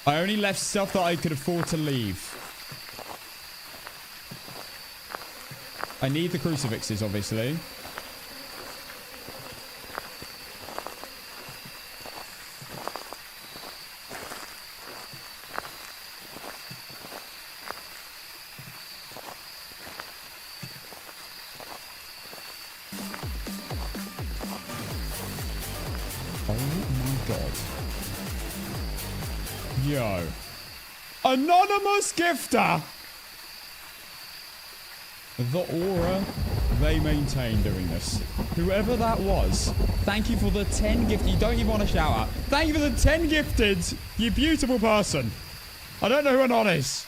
I only left stuff that I could afford to leave. I need the crucifixes, obviously. Yo. Anonymous gifter! The aura they maintain doing this. Whoever that was, thank you for the 10 gifted. You don't even want to shout out. Thank you for the 10 gifted, you beautiful person. I don't know who Anon is.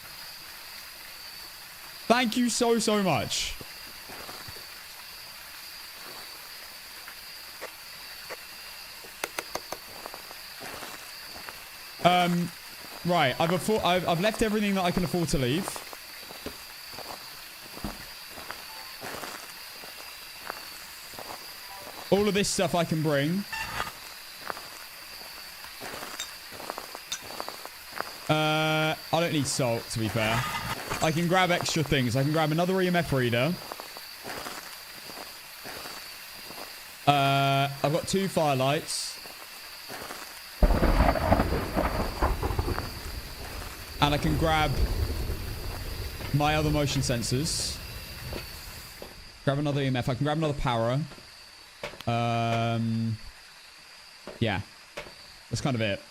Thank you so, so much. Right, I've left everything that I can afford to leave. All of this stuff I can bring. I don't need salt, to be fair. I can grab extra things. I can grab another EMF reader. I've got 2 firelights. And I can grab my other motion sensors. Grab another EMF. I can grab another power. Yeah. That's kind of it.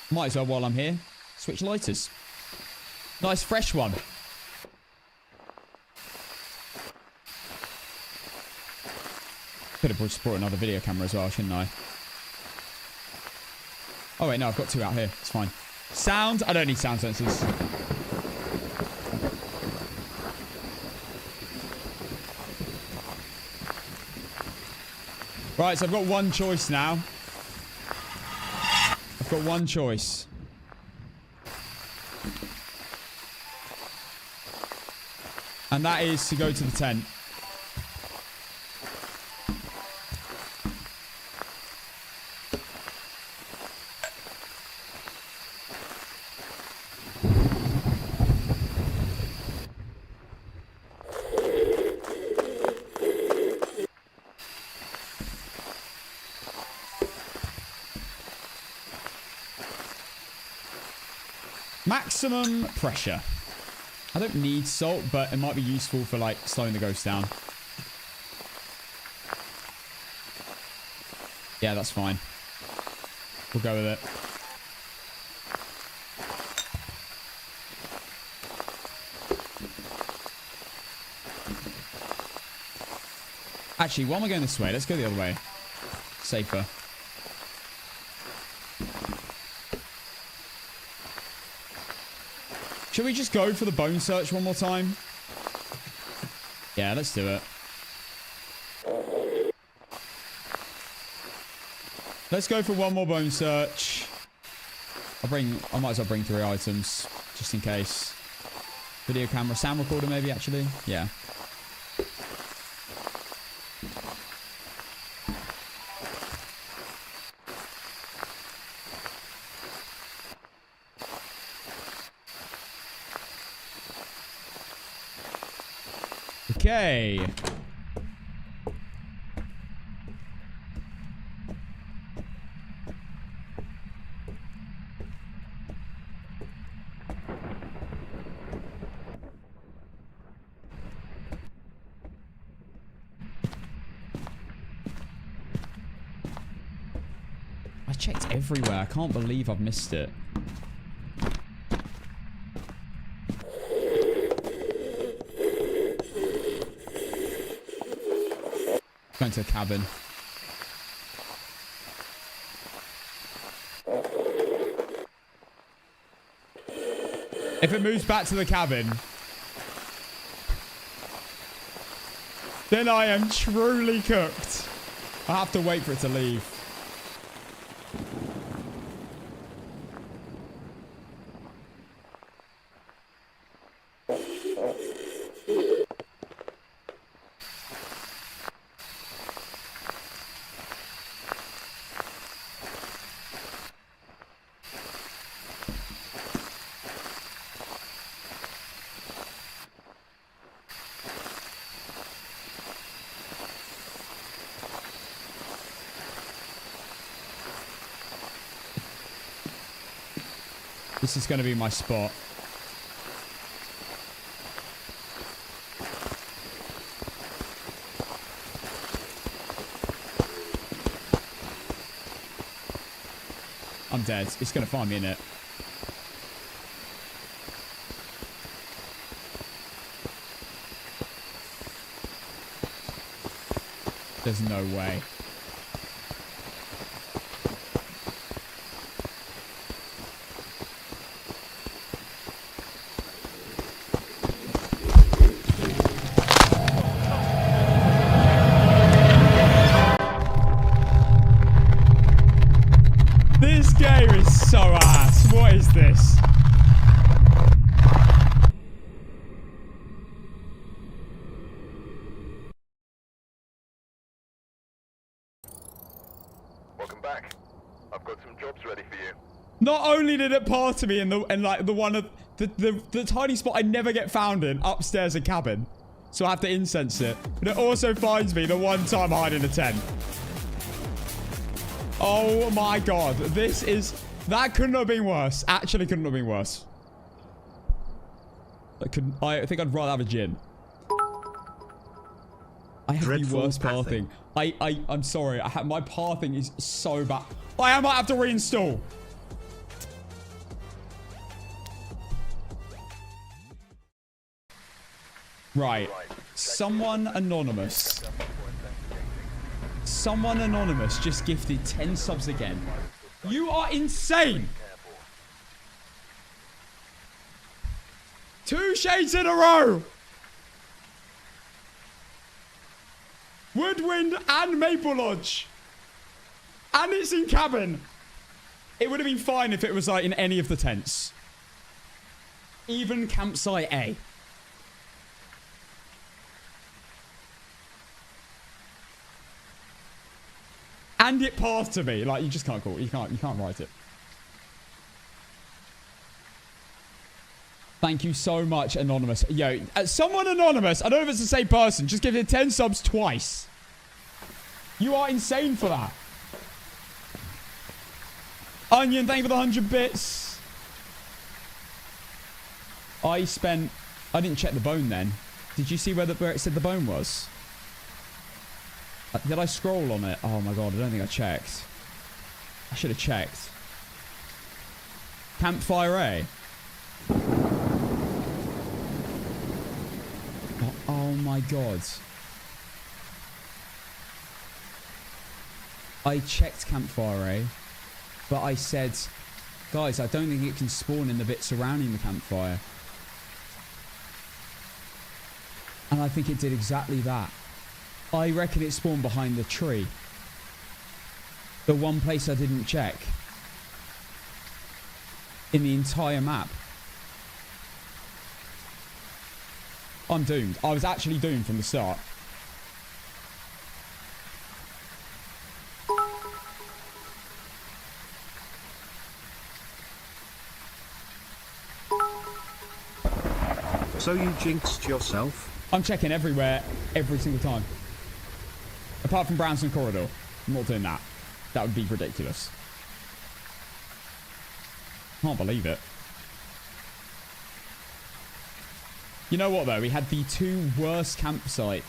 Might as well, while I'm here, switch lighters. Nice fresh one. Could have just brought another video camera as well, shouldn't I? Oh, wait, no, I've got 2 out here. It's fine. Sound? I don't need sound sensors. Right, so I've got one choice now. I've got one choice. And that is to go to the tent. Maximum pressure. I don't need salt, but it might be useful for, like, slowing the ghost down. Yeah, that's fine. We'll go with it. Actually, why am I going this way? Let's go the other way. Safer. Should we just go for the bone search one more time? Yeah, let's do it. Let's go for one more bone search. I might as well bring 3 items, just in case. Video camera, sound recorder maybe, actually. Yeah. Okay. I checked everywhere. I can't believe I've missed it. Going to the cabin. If it moves back to the cabin, then I am truly cooked. I have to wait for it to leave. This is going to be my spot. I'm dead. It's going to find me in it. There's no way. This game is so ass. What is this? Welcome back. I've got some jobs ready for you. Not only did it pass to me in like the one of the tiny spot I never get found in upstairs a cabin, so I have to incense it, but it also finds me the one time I hide in a tent. Oh my god, that couldn't have been worse. Actually couldn't have been worse. I think I'd rather have a gin. I have the worst pathing. I'm sorry. My pathing is so bad. I might have to reinstall. Right. Someone anonymous just gifted 10 subs again. You are insane. 2 shades in a row. Woodwind and Maple Lodge. And it's in cabin. It would have been fine if it was like in any of the tents. Even campsite A. And it passed to me. Like, you just can't call it. You can't write it. Thank you so much, Anonymous. Yo, someone anonymous, I don't know if it's the same person, just give it 10 subs twice. You are insane for that. Onion, thank you for the 100 bits. I didn't check the bone then. Did you see where it said the bone was? Did I scroll on it? Oh my god, I don't think I checked. I should have checked. Campfire A. Oh my god. I checked Campfire A, but I said, guys, I don't think it can spawn in the bit surrounding the campfire. And I think it did exactly that. I reckon it spawned behind the tree. The one place I didn't check. In the entire map. I'm doomed. I was actually doomed from the start. So you jinxed yourself? I'm checking everywhere, every single time. Apart from Brownson Corridor. I'm not doing that. That would be ridiculous. Can't believe it. You know what, though? We had the 2 worst campsite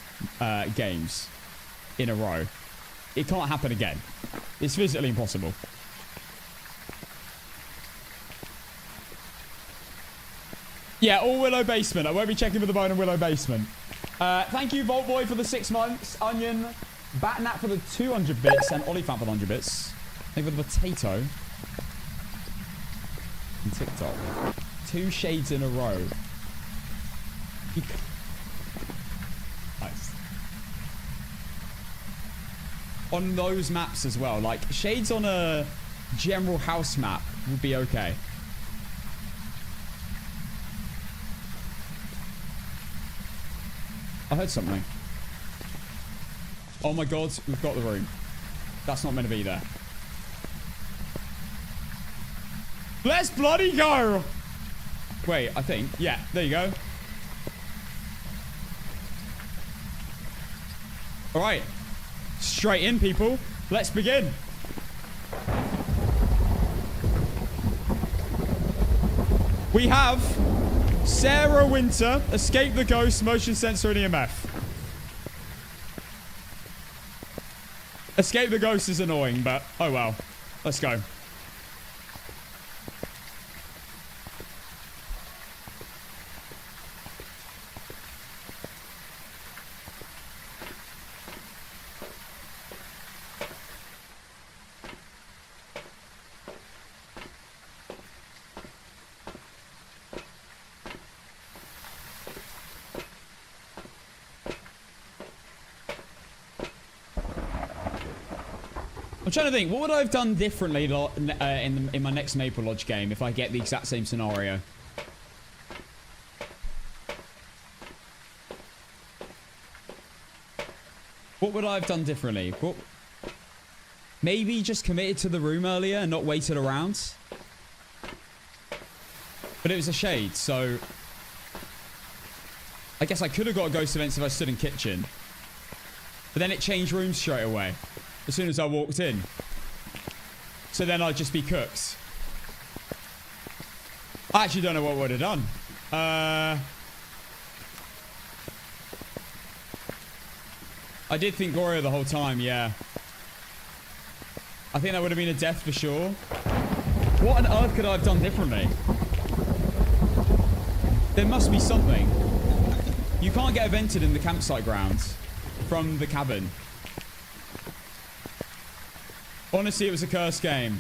games in a row. It can't happen again. It's physically impossible. Yeah, all Willow Basement. I won't be checking for the bone in Willow Basement. Thank you, Vault Boy, for the 6 months. Onion, Batnat for the 200 bits, and Olifant for the 100 bits. Thank you for the potato. And TikTok. 2 shades in a row. Nice. On those maps as well. Like, shades on a general house map would be okay. I heard something. Oh my god, we've got the room. That's not meant to be there. Let's bloody go! Wait, I think. Yeah, there you go. Alright. Straight in, people. Let's begin. We have Sarah Winter, Escape the Ghost, Motion Sensor, and EMF. Escape the Ghost is annoying, but oh well. Let's go. I'm trying to think, what would I have done differently in my next Maple Lodge game if I get the exact same scenario? What would I have done differently? What? Maybe just committed to the room earlier and not waited around? But it was a shade, so... I guess I could have got a ghost event if I stood in kitchen. But then it changed rooms straight away. As soon as I walked in. So then I'd just be cooked. I actually don't know what I would have done. I did think Gloria the whole time, yeah. I think that would have been a death for sure. What on earth could I have done differently? There must be something. You can't get evented in the campsite grounds from the cabin. Honestly, it was a cursed game.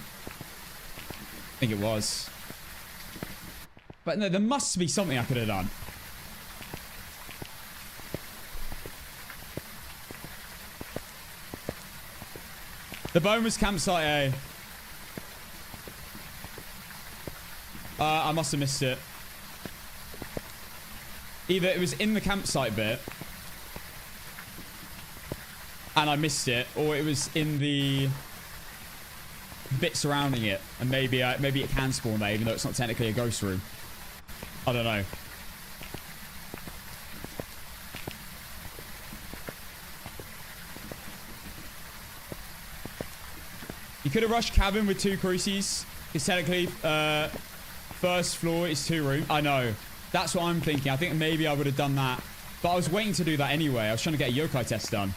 I think it was. But no, there must be something I could have done. The bone was campsite A. I must have missed it. Either it was in the campsite bit and I missed it, or it was in the bit surrounding it, and maybe it can spawn there, even though it's not technically a ghost room. I don't know. You could have rushed cabin with 2 crucies, because technically first floor is 2 room. I know. That's what I'm thinking. I think maybe I would have done that. But I was waiting to do that anyway. I was trying to get a yokai test done.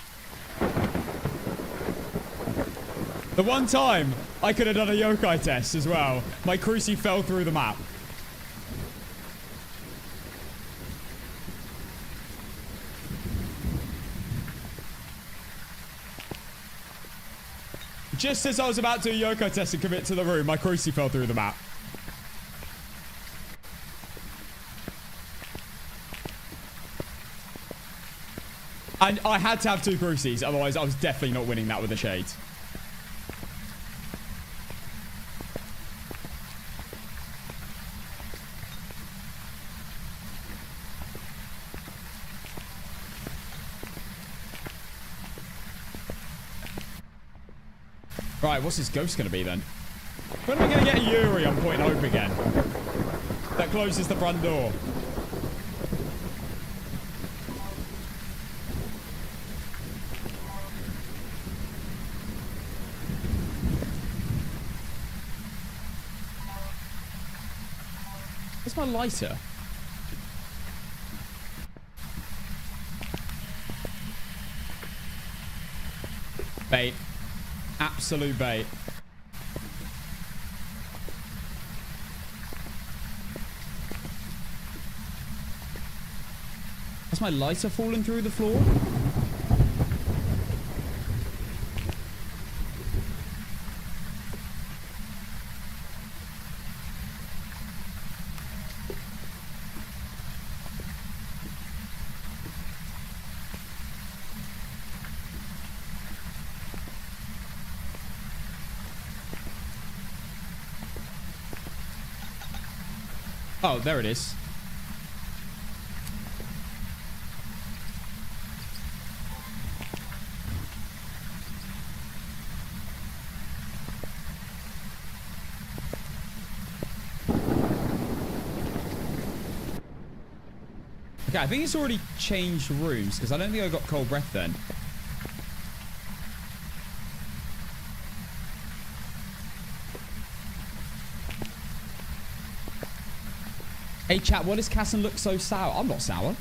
The one time I could have done a yokai test as well. My crucie fell through the map. Just as I was about to do a yokai test and commit to the room, my crucie fell through the map. And I had to have 2 crucies, otherwise I was definitely not winning that with a shade. Right, what's this ghost going to be then? When are we going to get a Yuri on Point Hope again? That closes the front door. Where's my lighter? Bait. Absolute bait. Has my lighter fallen through the floor? Oh, there it is. Okay, I think it's already changed rooms because I don't think I got cold breath then. Hey chat, why does Casson look so sour? I'm not sour.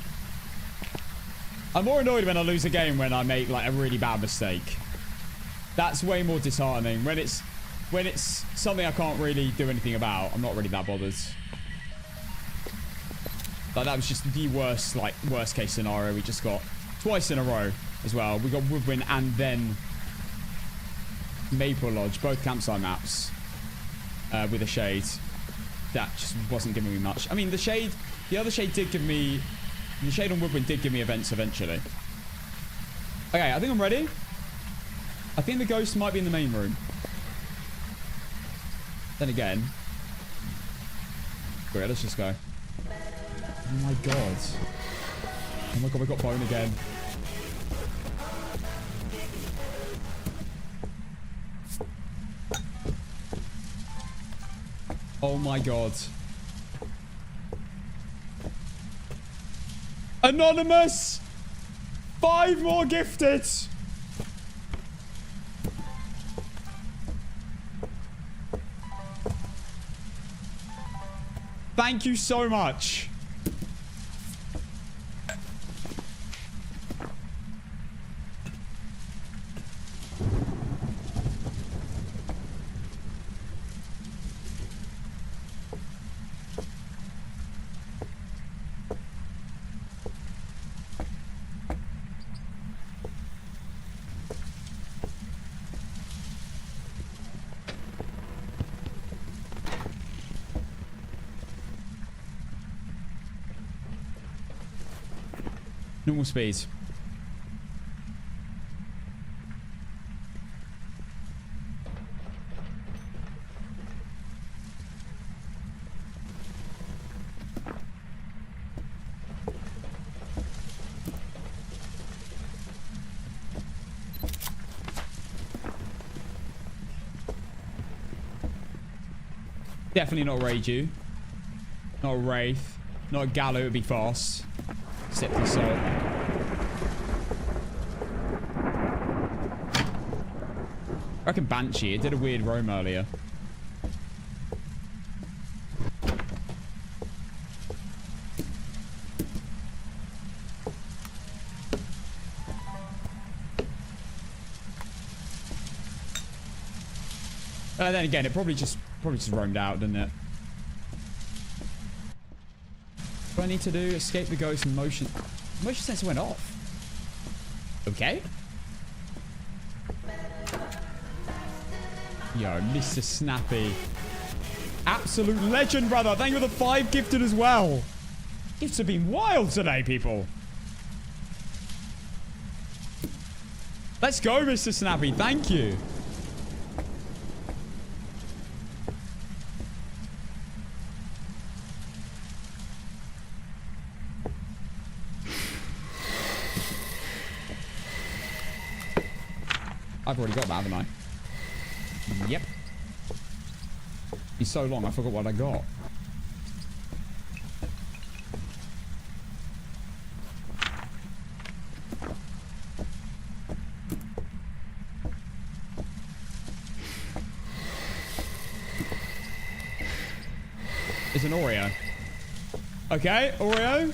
I'm more annoyed when I lose a game when I make like a really bad mistake. That's way more disheartening. When it's something I can't really do anything about, I'm not really that bothered. Like that was just the worst case scenario we just got twice in a row as well. We got Woodwind and then Maple Lodge, both campsite maps with a shade. That just wasn't giving me much. I mean, the other shade did give me, the shade on Woodwind did give me events eventually. Okay, I think I'm ready. I think the ghost might be in the main room. Then again. Great, let's just go. Oh my god. Oh my god, we got bone again. Oh my god. Anonymous! 5 more gifted! Thank you so much. Normal speed. Definitely not a Reiju. Not a Wraith. Not a Gallo, it would be fast. Except for so. I reckon Banshee. It did a weird roam earlier. Then again, it probably just roamed out, didn't it? What do I need to do? Escape the ghost and motion. Motion sensor went off. Okay. Yo, Mr. Snappy. Absolute legend, brother. Thank you for the 5 gifted as well. Gifts have been wild today, people. Let's go, Mr. Snappy. Thank you. I've already got that, haven't I? Yep. It's so long, I forgot what I got. It's an Oreo. Okay, Oreo.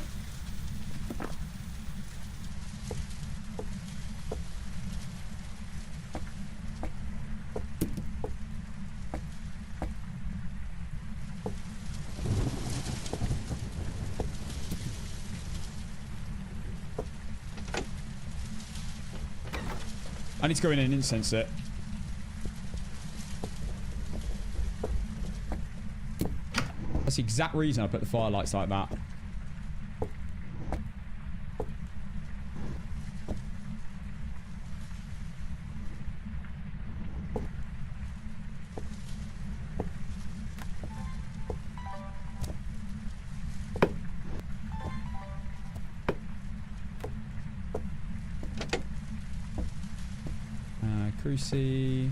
I need to go in and incense it. That's the exact reason I put the firelights like that. Cruci.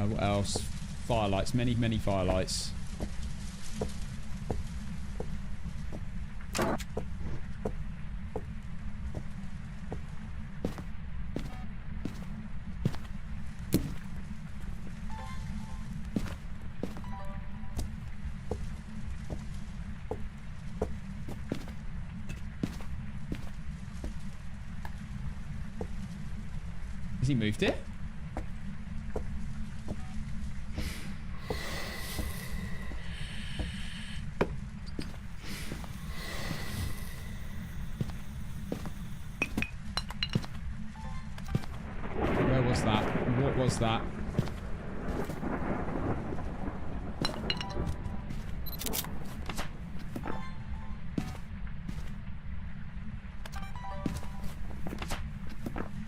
What else? Firelights. Many, many firelights. Has he moved it? Where was that? What was that?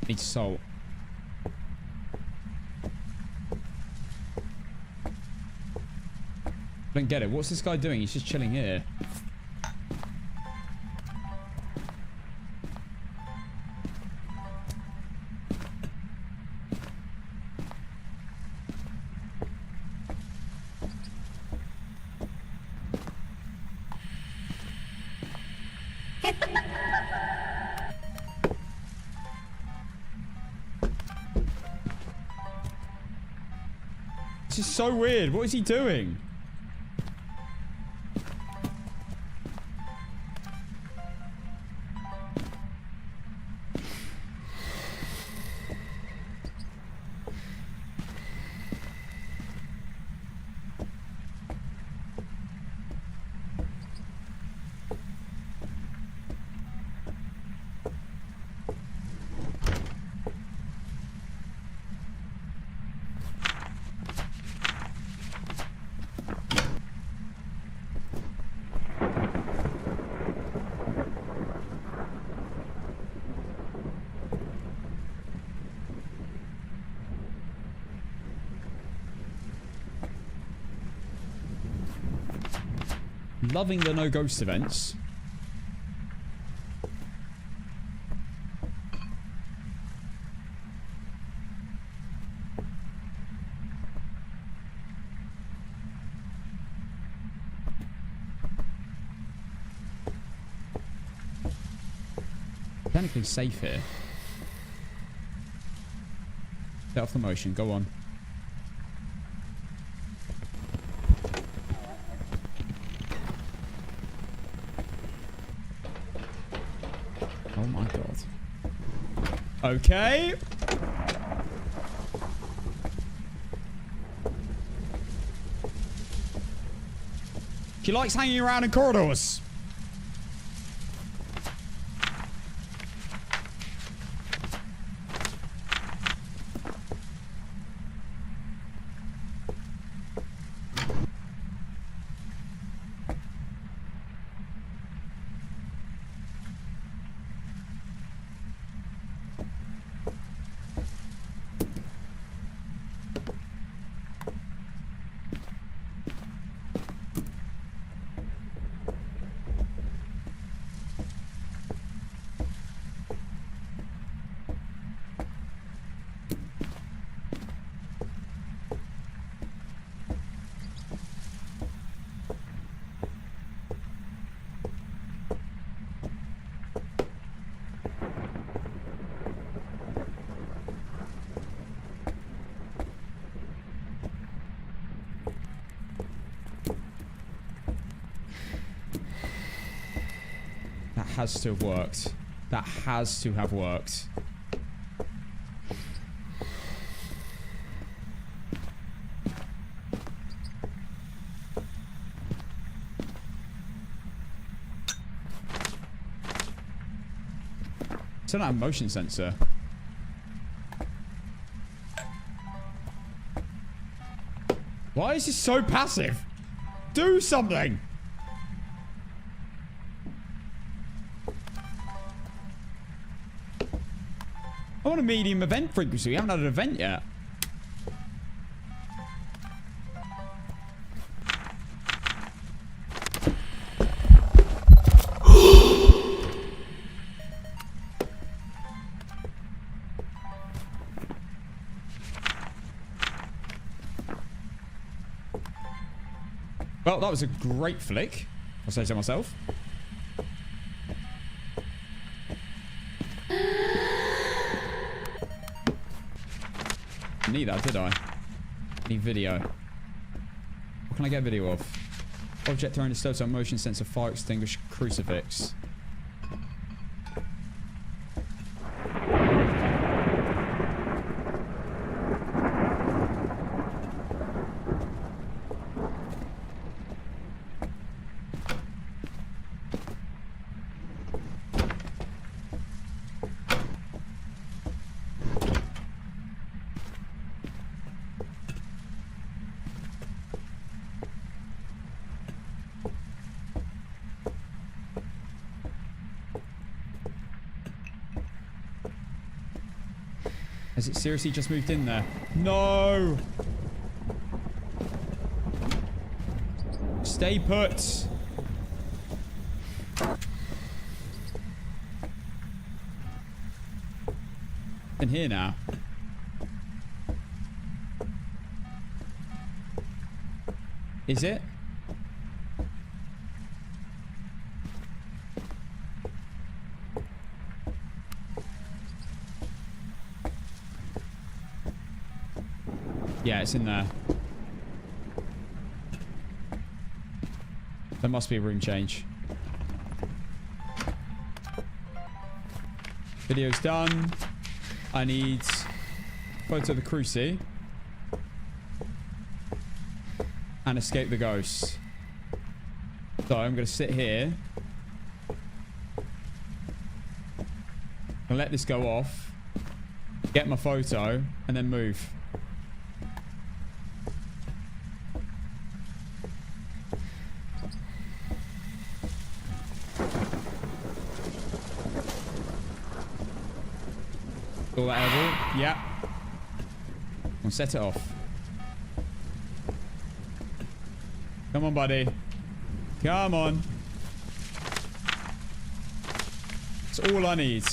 Need salt. I don't get it. What's this guy doing? He's just chilling here. This is so weird. What is he doing? Loving the no ghost events. Technically safe here. Set off the motion. Go on. Oh my god. Okay. She likes hanging around in corridors. has to have worked. That has to have worked. Still don't have a motion sensor. Why is this so passive? Do something! I want a medium event frequency. We haven't had an event yet. Well, that was a great flick, I'll say so myself. Need that, did I? Need video. What can I get video of? Object thrown disturbed, so motion sensor, fire extinguisher, crucifix. Has it seriously just moved in there? No! Stay put! In here now. Is it? Yeah, it's in there. There must be a room change. Video's done. I need photo of the cruci. And escape the ghost. So I'm going to sit here. And let this go off. Get my photo. And then move. All that elbow. Yeah. I'll set it off. Come on, buddy. Come on. That's all I need.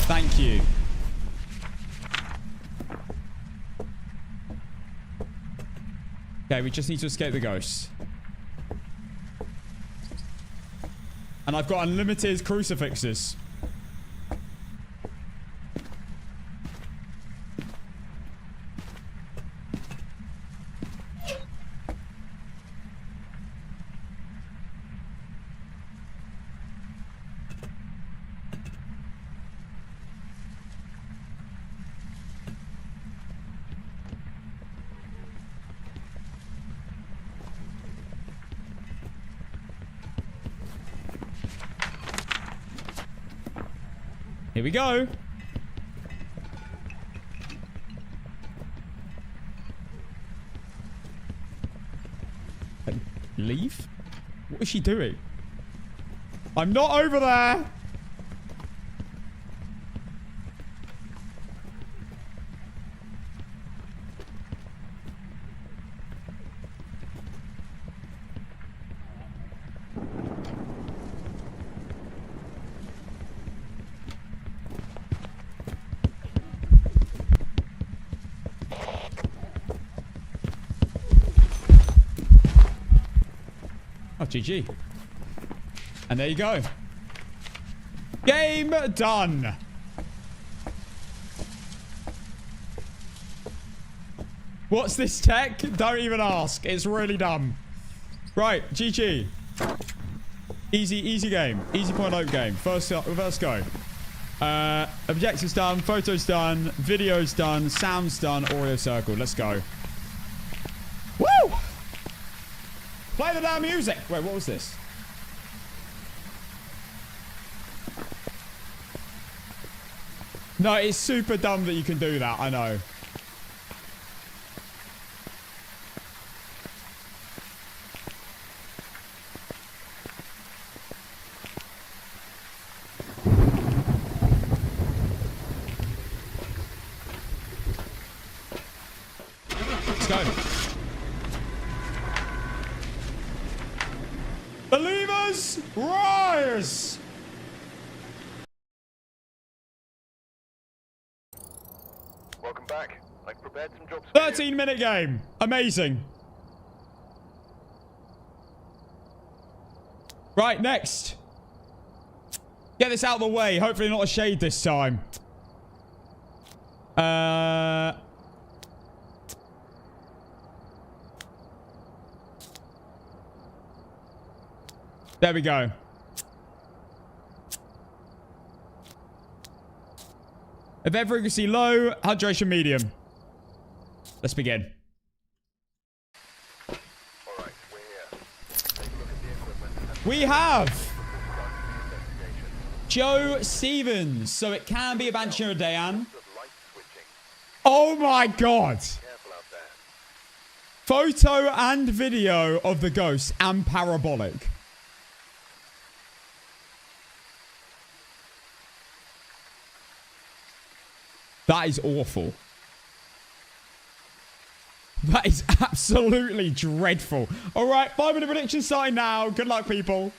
Thank you. Okay, we just need to escape the ghost. And I've got unlimited crucifixes. Here we go. Leave? What is she doing? I'm not over there. Oh, GG. And there you go. Game done. What's this tech? Don't even ask. It's really dumb. Right, GG. Easy game. Easy point open game. First go. Objectives done. Photos done. Videos done. Sounds done. Oreo circle. Let's go. Woo! Play the damn music. Wait, what was this? No, it's super dumb that you can do that. I know. Let's go. Believers, rise! Welcome back. I've prepared some jobs. 13-minute game. Amazing. Right, next. Get this out of the way. Hopefully not a shade this time. There we go. Event frequency low, hydration medium. Let's begin. Alright, we're here. Take a look at the equipment. We have Joe Stevens. So it can be a Banshee or a Dayan. Light switching. Oh my god. Careful out there. Photo and video of the ghost and parabolic. That is awful. That is absolutely dreadful. All right, 5-minute prediction starting now. Good luck, people.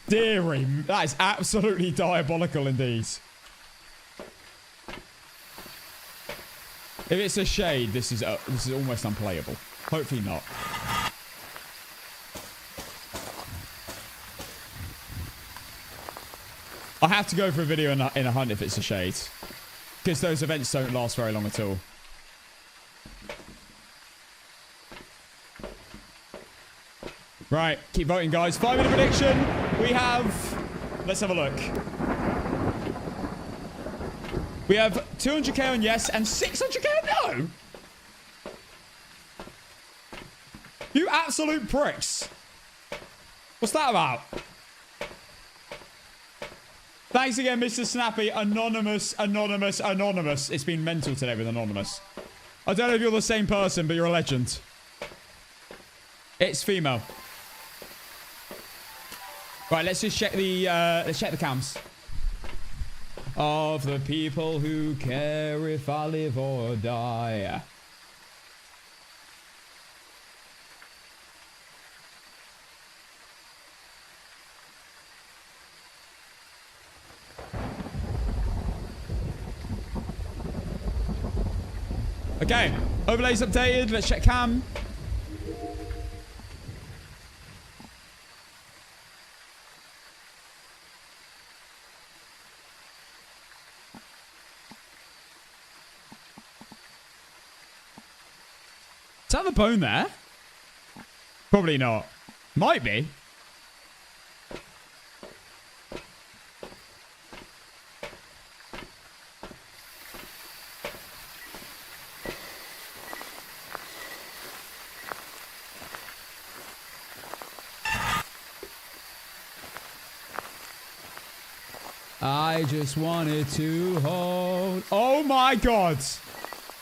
Deary, that is absolutely diabolical indeed. If it's a shade, this is almost unplayable. Hopefully not. I have to go for a video in a hunt if it's a shade. Because those events don't last very long at all. Right, keep voting, guys. 5-minute prediction. We have... Let's have a look. We have 200k on yes and 600k on no. You absolute pricks. What's that about? Thanks again, Mr. Snappy. Anonymous. It's been mental today with Anonymous. I don't know if you're the same person, but you're a legend. It's female. Right, let's just check the cams. Of the people who care if I live or die. Okay, overlays updated. Let's check cam. Is that the bone there? Probably not. Might be. I just wanted to hold... Oh my god!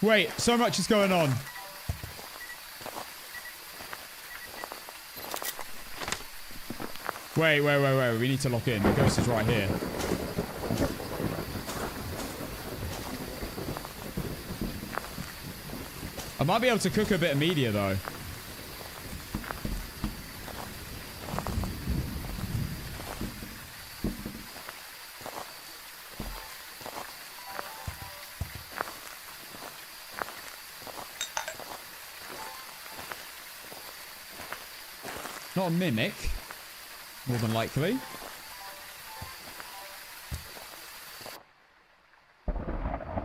Wait, so much is going on. Wait. We need to lock in. The ghost is right here. I might be able to cook a bit of media, though. Not a mimic. More than likely.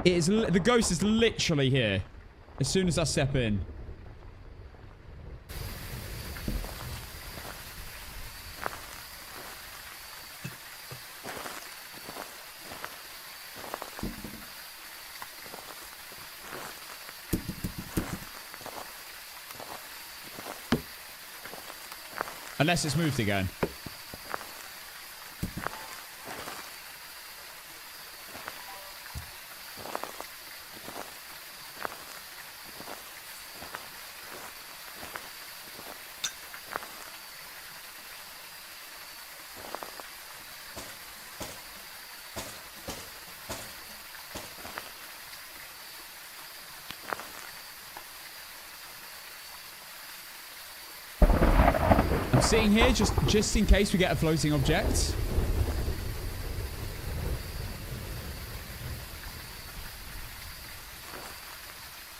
It is. The ghost is literally here. As soon as I step in. Unless it's moved again. Sitting here just in case we get a floating object.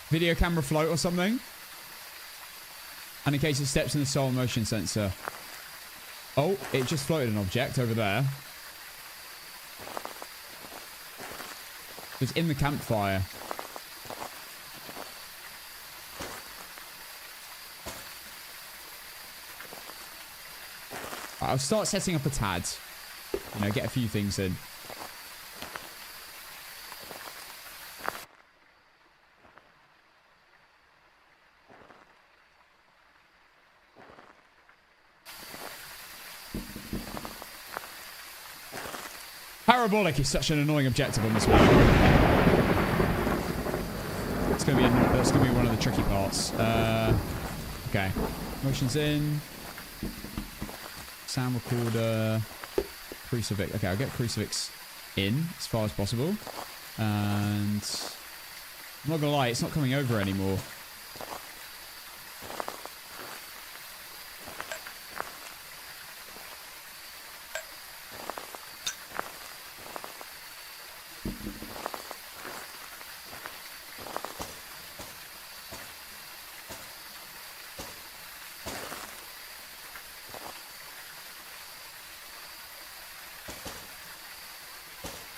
Video camera float or something. And in case it steps in the solar motion sensor. Oh, it just floated an object over there. It's in the campfire. I'll start setting up a TAD. You know, get a few things in. Parabolic is such an annoying objective on this one. That's gonna be one of the tricky parts. Okay, motion's in. Sound recorder, crucifix. Okay, I'll get crucifix in as far as possible. And I'm not gonna lie, it's not coming over anymore.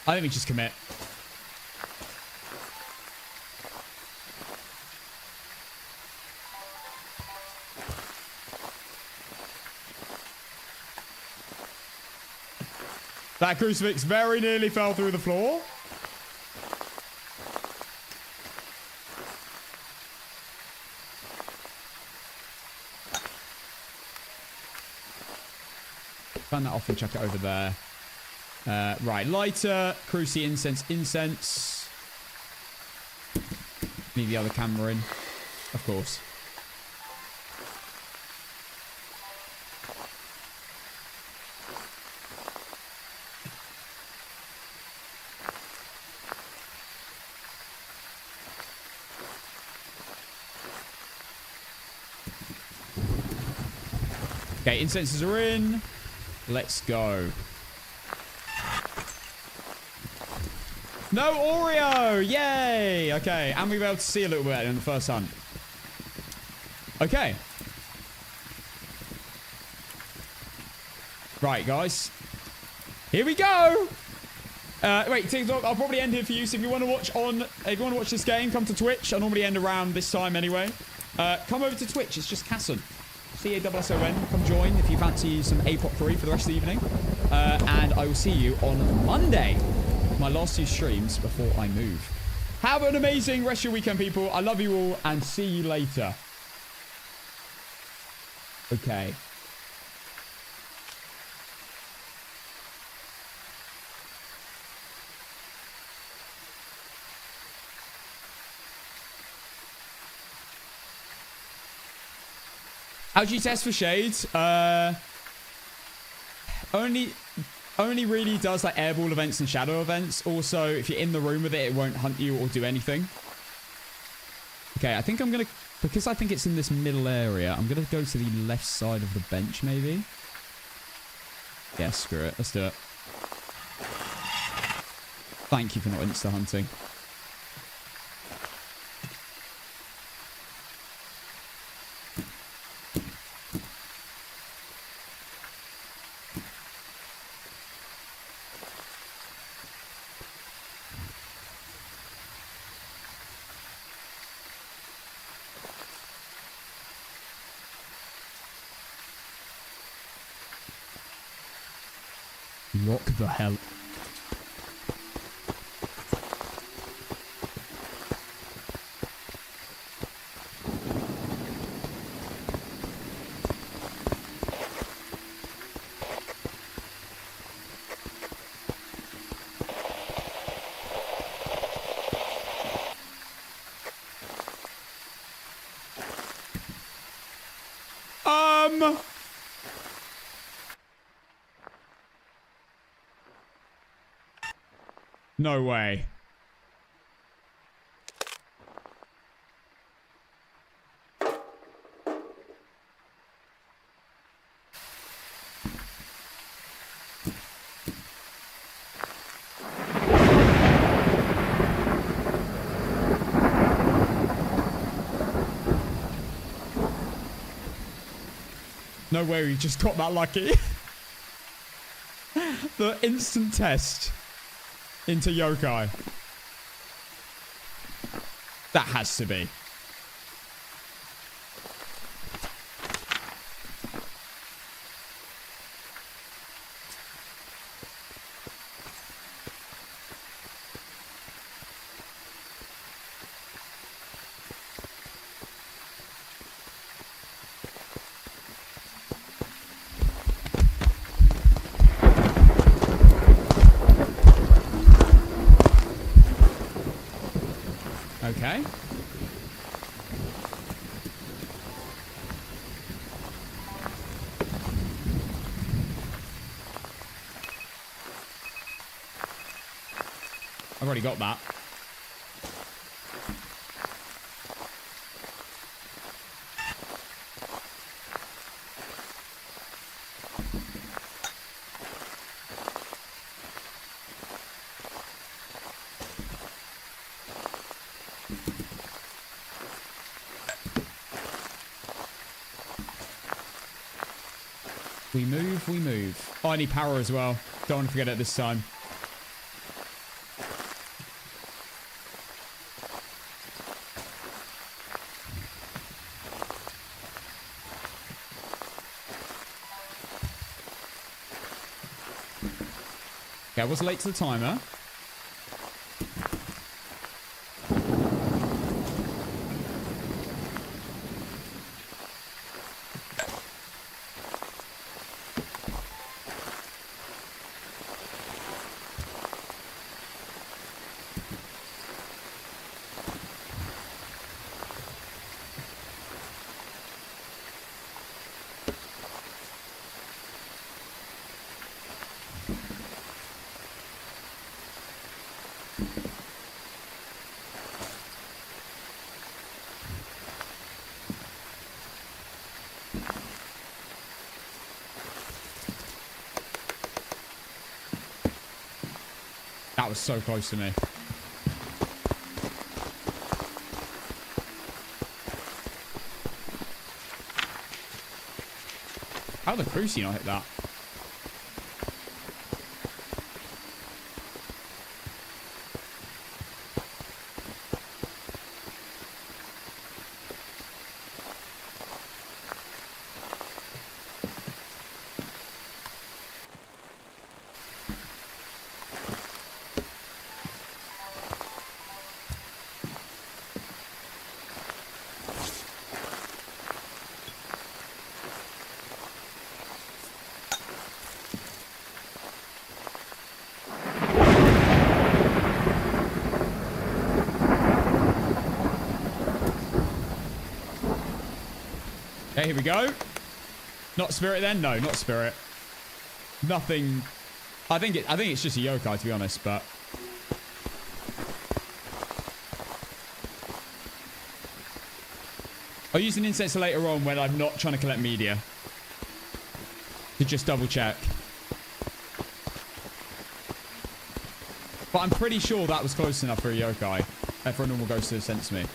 I think we just commit. That crucifix very nearly fell through the floor. Turn that off and chuck it over there. Right, lighter, cruci, incense. Leave the other camera in, of course. Okay, incenses are in. Let's go. No Oreo! Yay! Okay, and we were able to see a little bit in the first hunt. Okay. Right, guys. Here we go! Wait, TikTok, I'll probably end here for you. So if you want to watch this game, come to Twitch. I normally end around this time anyway. Come over to Twitch. It's just Casson. C-A-S-S-O-N. Come join if you fancy some APOC 3 for the rest of the evening. And I will see you on Monday. My last 2 streams before I move. Have an amazing rest of your weekend, people. I love you all and see you later. Okay. How do you test for shades? Only really does like airball events and shadow events. Also, if you're in the room with it, it won't hunt you or do anything. Okay, I think I'm gonna, because I think it's in this middle area, I'm gonna go to the left side of the bench maybe. Yeah, screw it. Let's do it. Thank you for not insta hunting. Lock the hell. No way. No way we just got that lucky. The instant test into yokai. That has to be. Okay. I've already got that. We move. Oh, I need power as well. Don't want to forget it this time. Okay, I was late to the timer. That was so close to me. How the crucie not hit that? Okay, here we go. Not spirit then? No, not spirit. Nothing. I think it's just a yokai, to be honest, but I'll use an incense later on when I'm not trying to collect media. To just double check. But I'm pretty sure that was close enough for a yokai. For a normal ghost to sense me.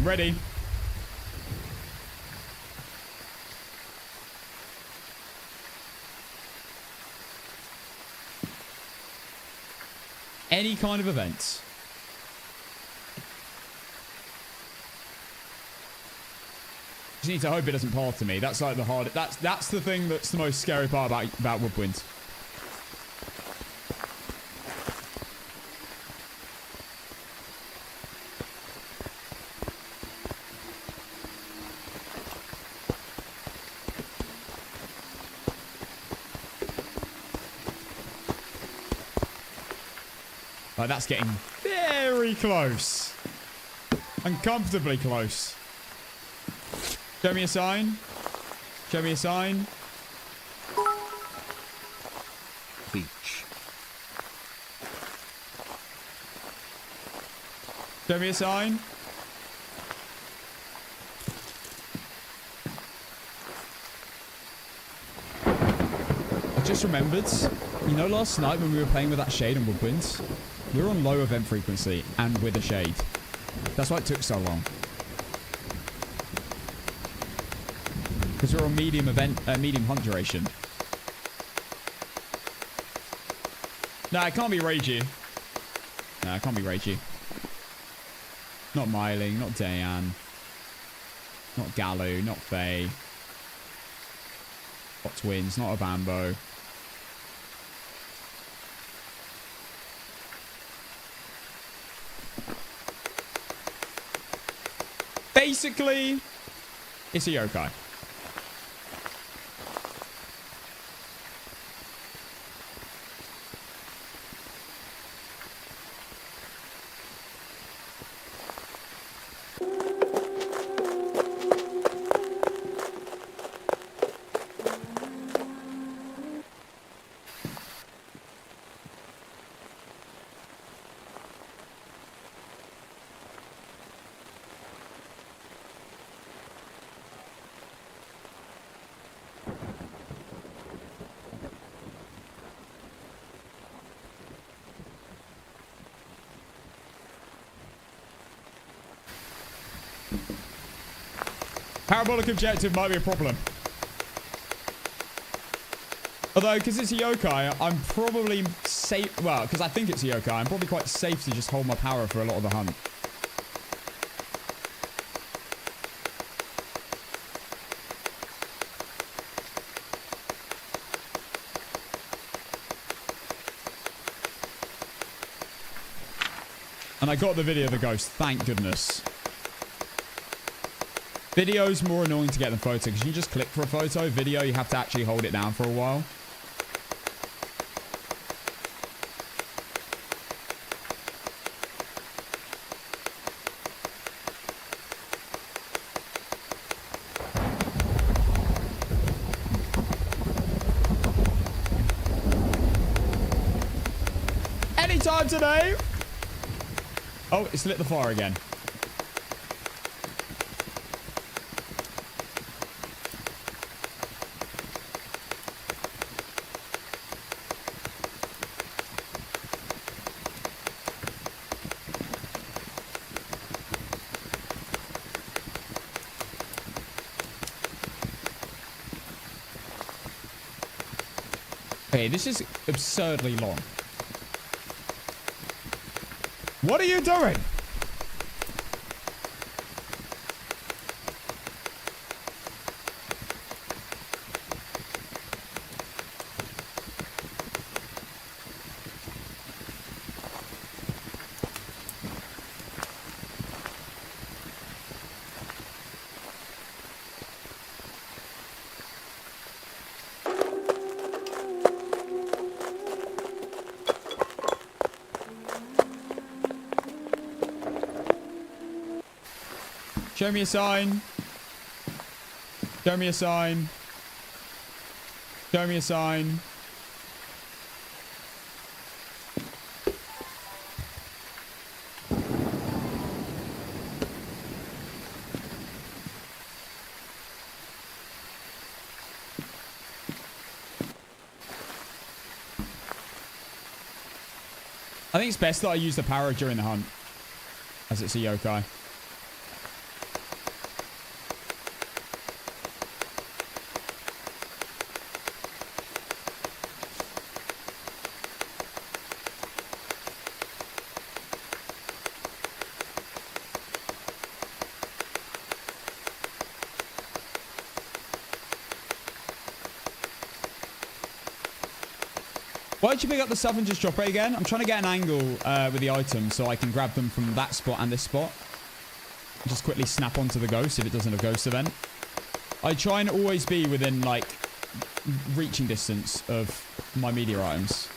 I'm ready. Any kind of events. Just need to hope it doesn't path to me. That's like the hard. That's the thing that's the most scary part about woodwinds. Like, that's getting very close. Uncomfortably close. Show me a sign. Show me a sign. Beach. Show me a sign. I just remembered, you know, last night when we were playing with that shade and woodwinds, we were on low event frequency and with a shade. That's why it took so long. Because we're on medium hunt duration. Nah, it can't be Ragey. Nah, it can't be Ragey. Not Myling, not Dayan. Not Gallu, not Faye. Not Twins, not a Bambo. Basically, it's a yokai. Parabolic objective might be a problem. Although, because it's a yokai, I'm probably safe. Well, because I think it's a yokai, I'm probably quite safe to just hold my power for a lot of the hunt. And I got the video of the ghost, thank goodness. Video's more annoying to get than photo, because you just click for a photo. Video, you have to actually hold it down for a while. Anytime today. Oh, it's lit the fire again. Okay, this is absurdly long. What are you doing? Show me a sign. Show me a sign. Show me a sign. I think it's best that I use the power during the hunt, as it's a yokai. Why'd you pick up the stuff and just drop it again? I'm trying to get an angle with the items so I can grab them from that spot and this spot. Just quickly snap onto the ghost if it doesn't have ghost event. I try and always be within, like, reaching distance of my meteor items.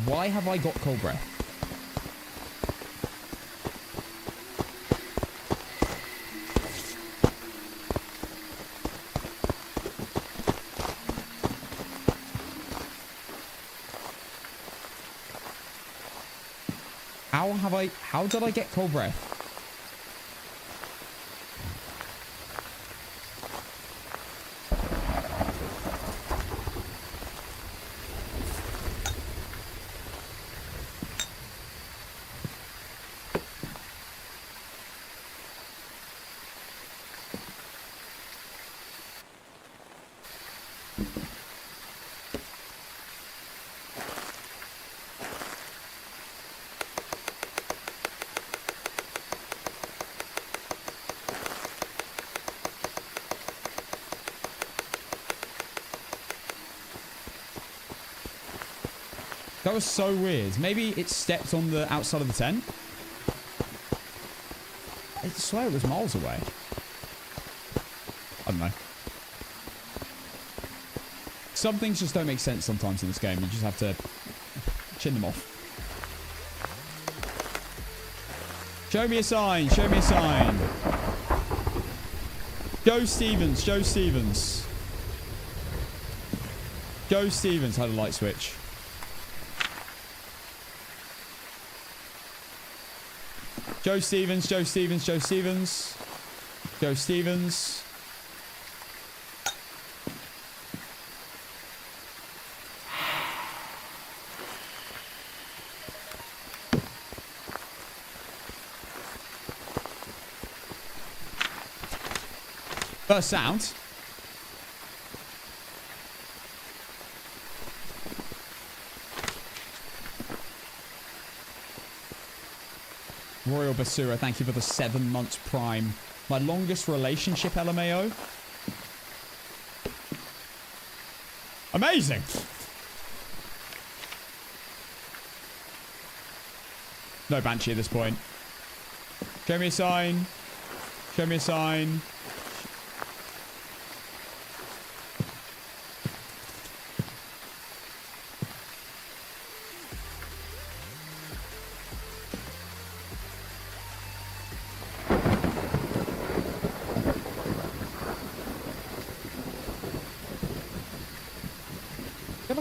Why have I got cold breath? How did I get cold breath? That was so weird. Maybe it stepped on the outside of the tent. I swear it was miles away. I don't know. Some things just don't make sense sometimes in this game. You just have to chin them off. Show me a sign. Show me a sign. Joe Stevens. Joe Stevens. Joe Stevens had a light switch. Joe Stevens, Joe Stevens, Joe Stevens. Joe Stevens. First sound. Royal Basura, thank you for the 7 months prime. My longest relationship, LMAO. Amazing. No Banshee at this point. Show me a sign. Show me a sign.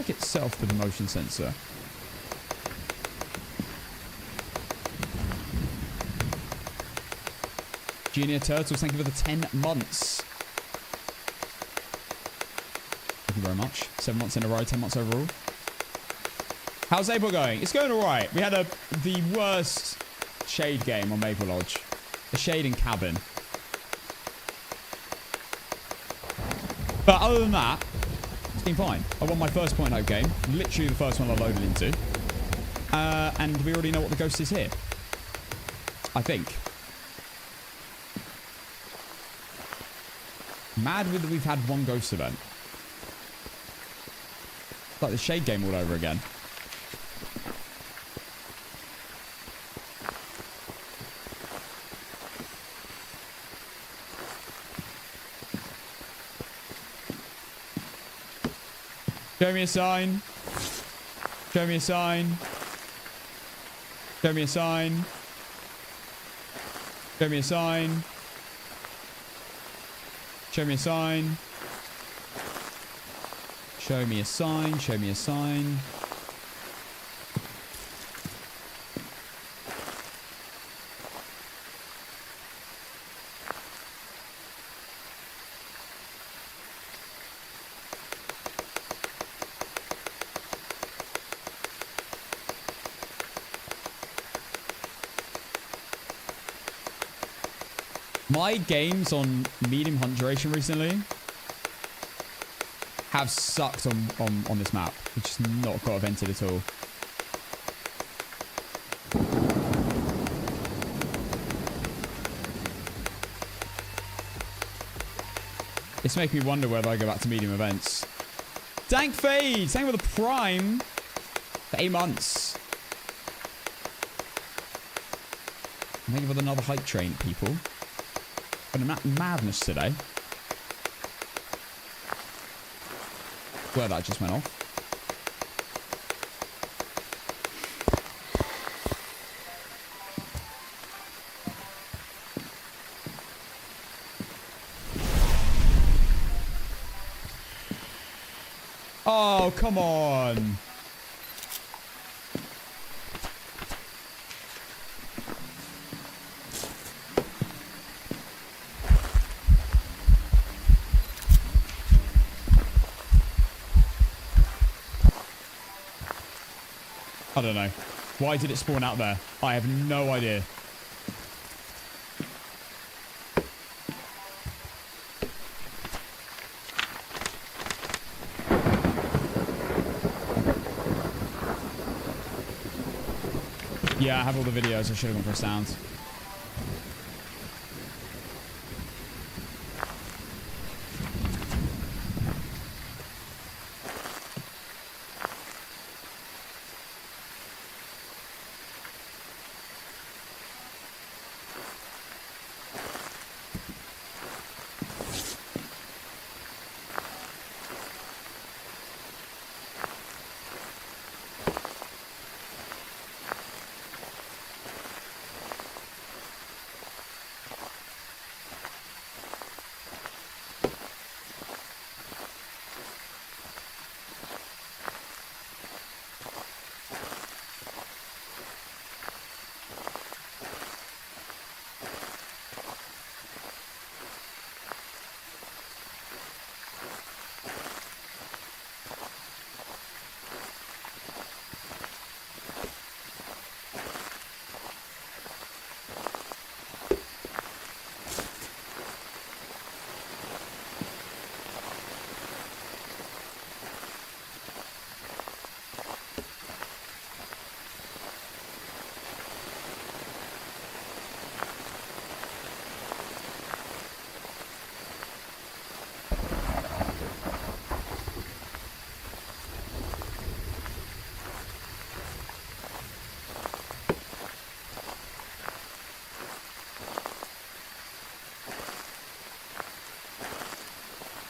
Itself with the motion sensor. Junior Turtles, thank you for the 10 months. Thank you very much. 7 months in a row, 10 months overall. How's April going? It's going alright. We had the worst shade game on Maple Lodge. A shade and cabin. But other than that, it's been fine. I won my first point out game. Literally the first one I loaded into. And we already know what the ghost is here. I think. Mad with that we've had one ghost event. It's like the shade game all over again. Show me a sign. Show me a sign. Show me a sign. Show me a sign. Show me a sign. Show me a sign. Show me a sign. My games on medium hunt duration recently have sucked on this map. It's just not got evented at all. It's making me wonder whether I go back to medium events. Dank Fade! Thank you for the Prime for 8 months. Thank you for another hype train, people. Been a madness today. Where that just went off. Oh, come on. I don't know. Why did it spawn out there? I have no idea. Yeah, I have all the videos. I should have gone for sounds.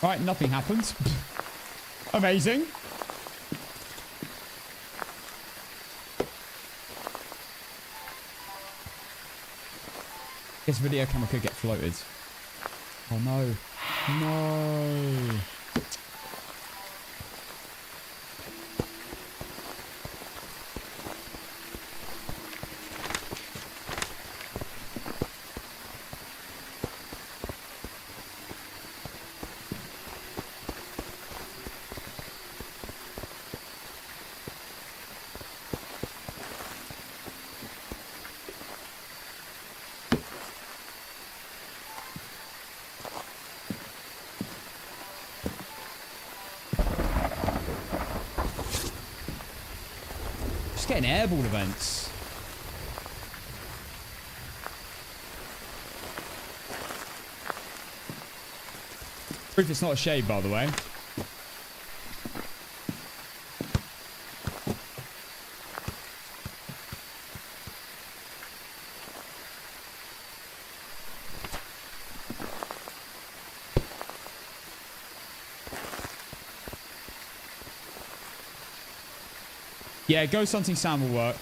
Alright, nothing happened. Amazing. This video camera could get floated. Oh no. No. Getting airball events. Proof it's not a shade, by the way. Yeah, ghost hunting sound will work.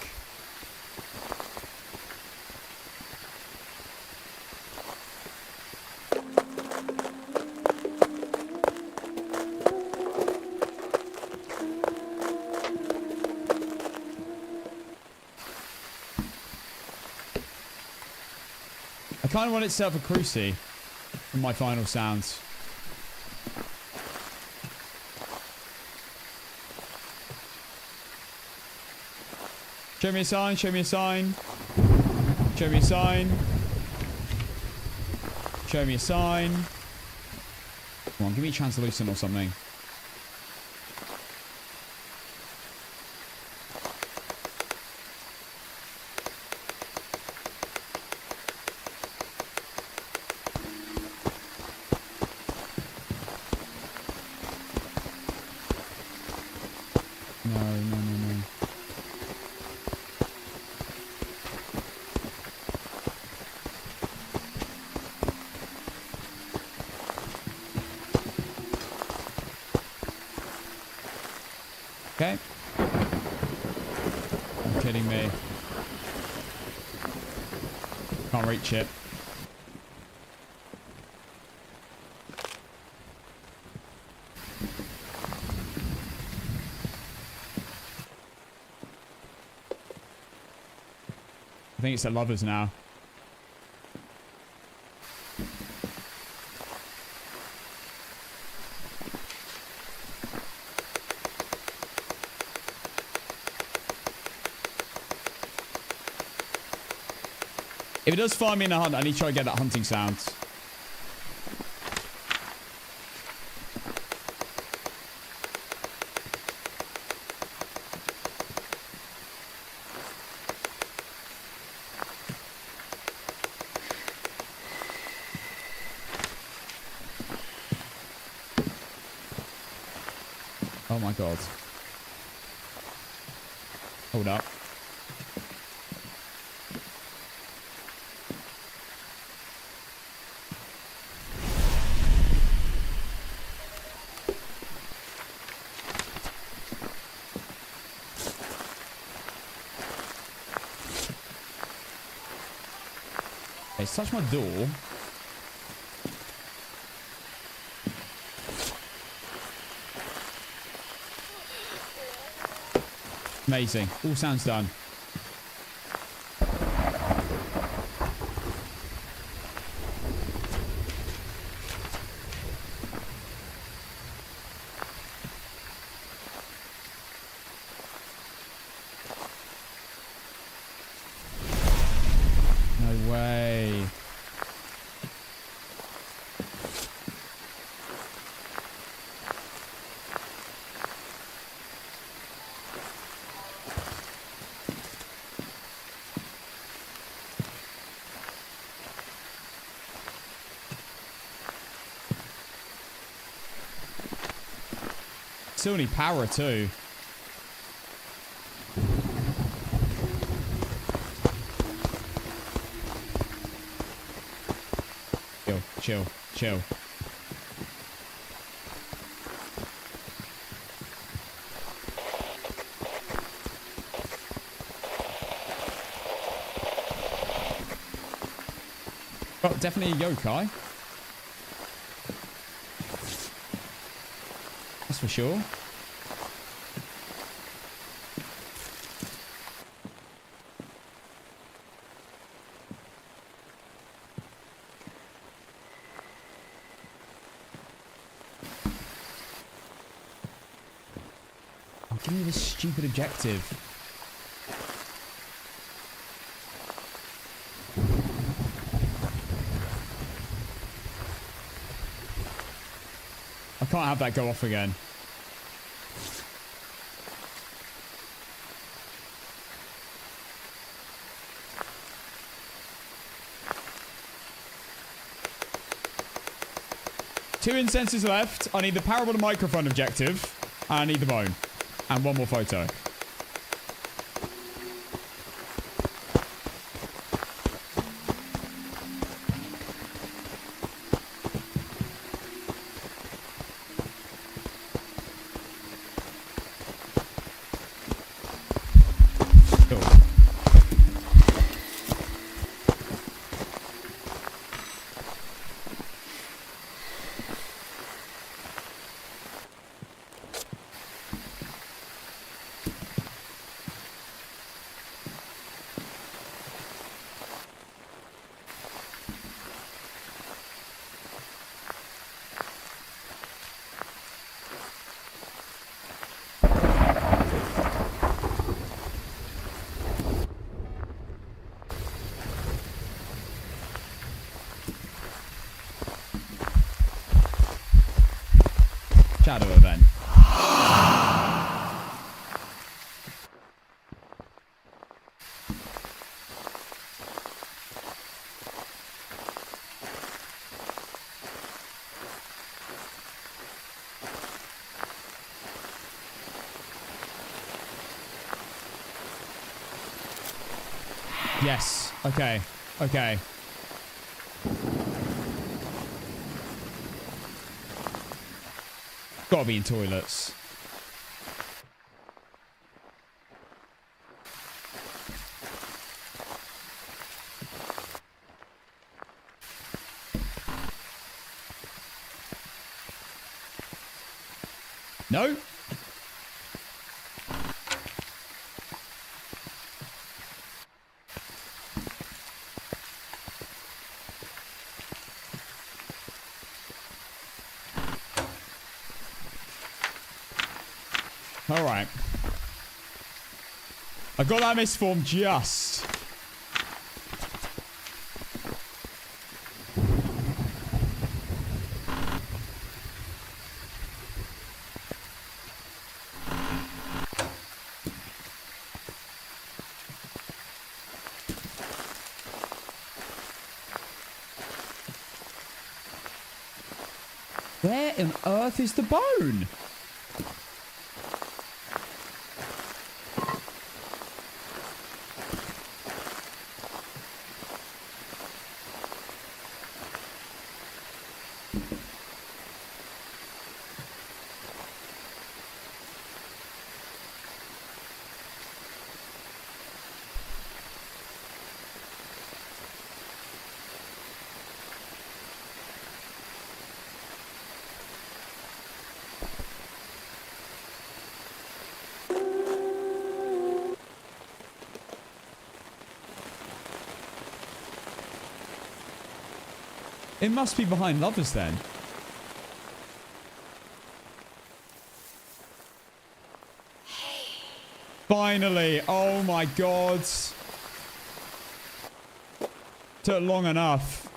I kind of want it set up a cruci for my final sounds. Show me a sign, show me a sign. Show me a sign. Show me a sign. Come on, give me translucent or something. Okay. You're kidding me. Can't reach it. I think it's at Lovers now. If it does find me in a hunt, I need to try to get that hunting sound. Oh my god. Hold up. Okay, touch my door. Amazing. All sounds done. No way. Still need power too. Chill, chill, chill. Oh, definitely a yokai. That's for sure. Oh, give me this stupid objective. I can't have that go off again. Two incenses left. I need the parabolic microphone objective. And I need the bone. And one more photo. Cool. Shadow event. Yes. Okay. Okay. Gotta be in toilets. No. All right. I got that misform just. Where on earth is the bone? It must be behind lovers then. Finally. Oh my god. Took long enough.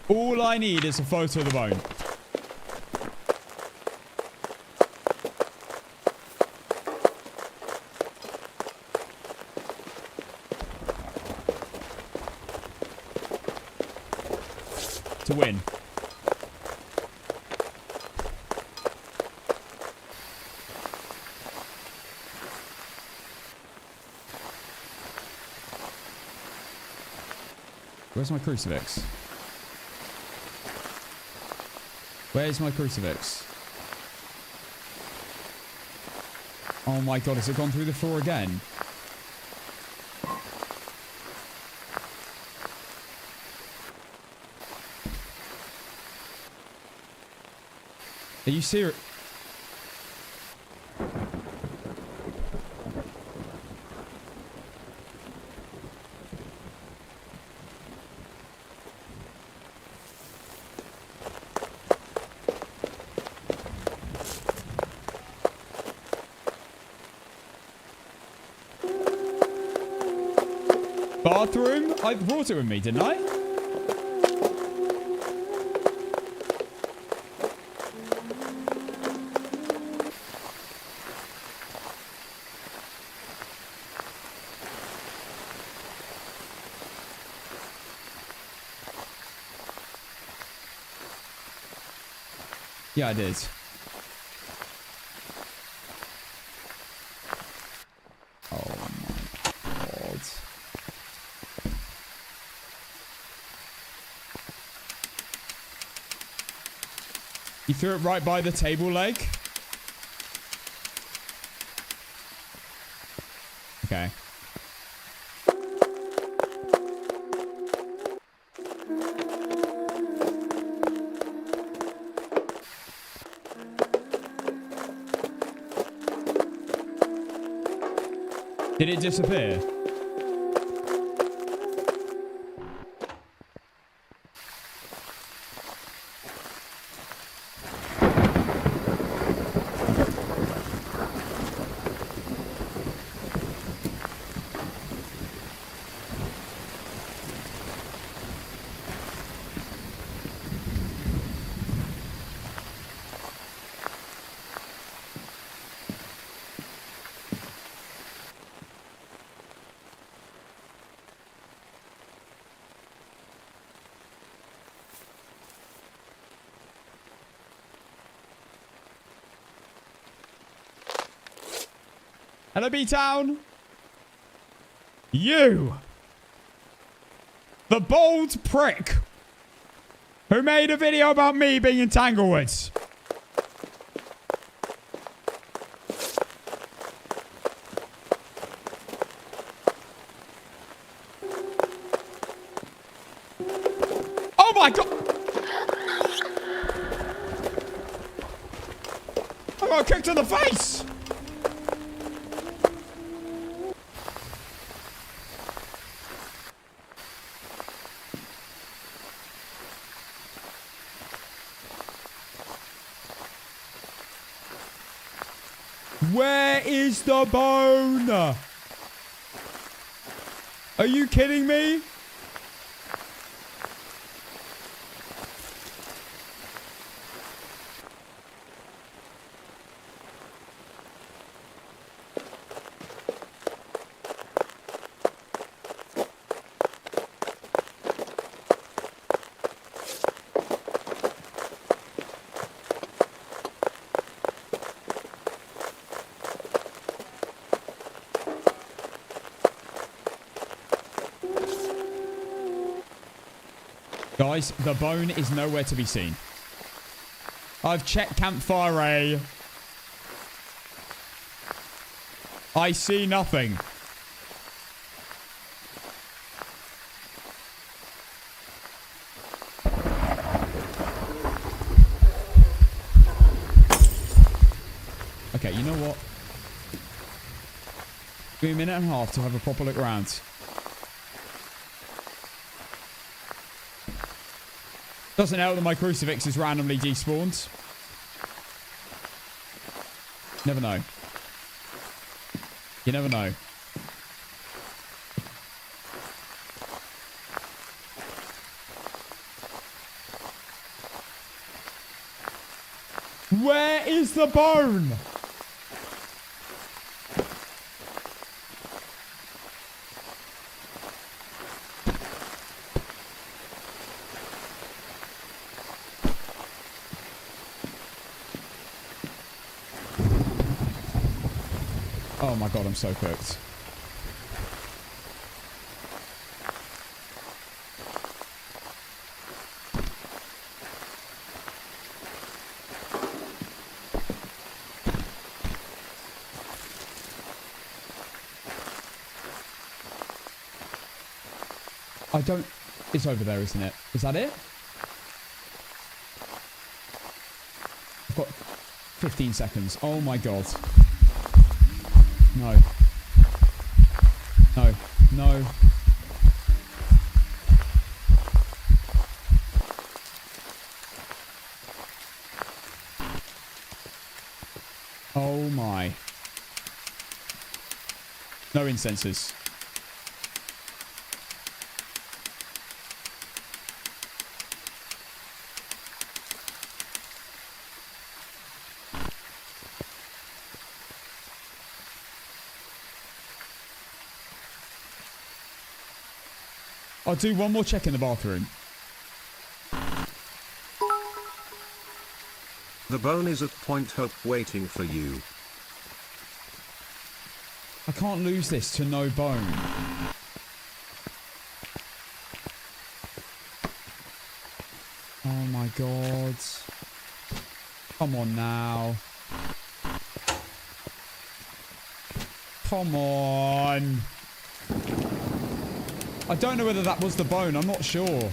All I need is a photo of the bone. To win. Where's my crucifix? Where's my crucifix? Oh my god, has it gone through the floor again? Are you serious? Bathroom? I brought it with me, didn't I? Yeah, I did. Oh my god. You threw it right by the table leg? Okay. Did it disappear? Hello, B-Town. You. The bold prick who made a video about me being in Tanglewood. I got kicked in the face! Where is the bone? Are you kidding me? Guys, the bone is nowhere to be seen. I've checked campfire array. I see nothing. Okay, you know what? Give me a minute and a half to have a proper look around. Doesn't help that my crucifix is randomly despawned. Never know. You never know. Where is the bone? Oh my god, I'm so cooked. I don't... It's over there, isn't it? Is that it? I've got 15 seconds. Oh my god. No. No. No. Oh my. No incenses. I'll do one more check in the bathroom. The bone is at Point Hope waiting for you. I can't lose this to no bone. Oh my god. Come on now. Come on. I don't know whether that was the bone. I'm not sure.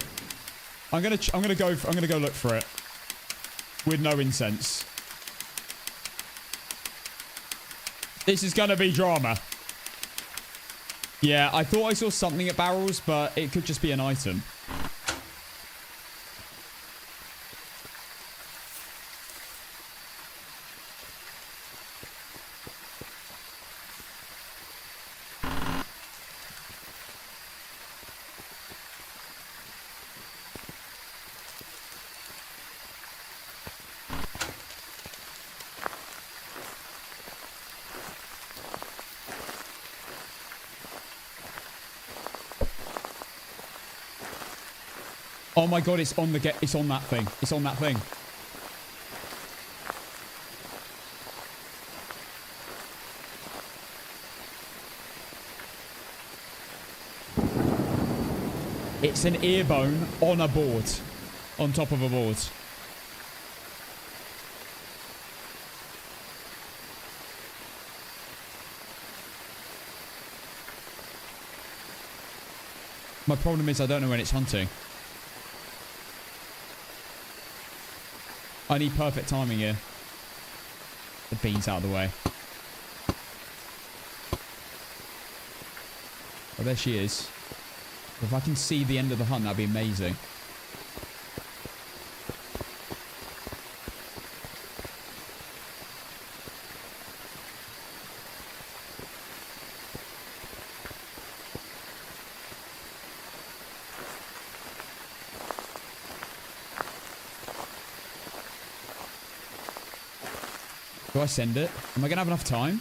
I'm gonna go look for it with no incense. This is gonna be drama. Yeah, I thought I saw something at barrels, but it could just be an item. Oh my god, it's on the it's on that thing. It's on that thing. It's an ear bone on a board. On top of a board. My problem is I don't know when it's hunting. I need perfect timing here. the beans out of the way. Oh, there she is. If I can see the end of the hunt, that'd be amazing. Do I send it? Am I going to have enough time?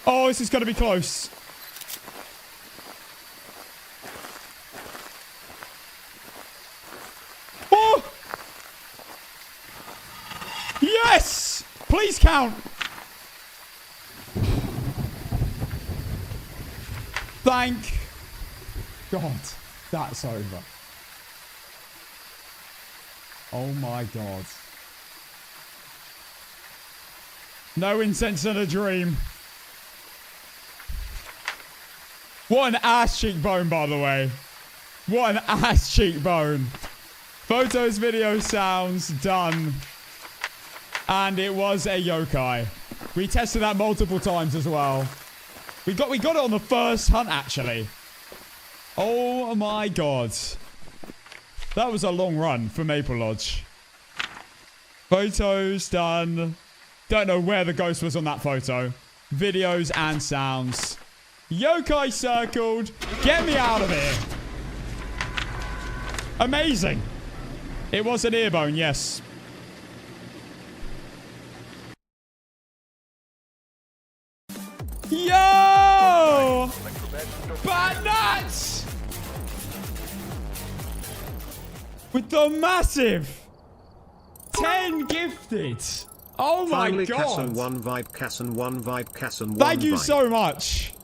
Oh, this is going to be close. Oh! Yes! Please count. Thank God. That's over. Oh my God. No incense and a dream. What an ass cheekbone, by the way. What an ass cheekbone. Photos, video, sounds, done. And it was a yokai. We tested that multiple times as well. We got it on the first hunt, actually. Oh my God. That was a long run for Maple Lodge. Photos, done. Don't know where the ghost was on that photo. Videos and sounds. Yokai circled. Get me out of here. Amazing. It was an earbone, yes. Yo! Bat nuts! With the massive 10 gifted. Oh my Finally, God. Casson 1 vibe, Casson 1 vibe, Casson 1 Thank you vibe. so much.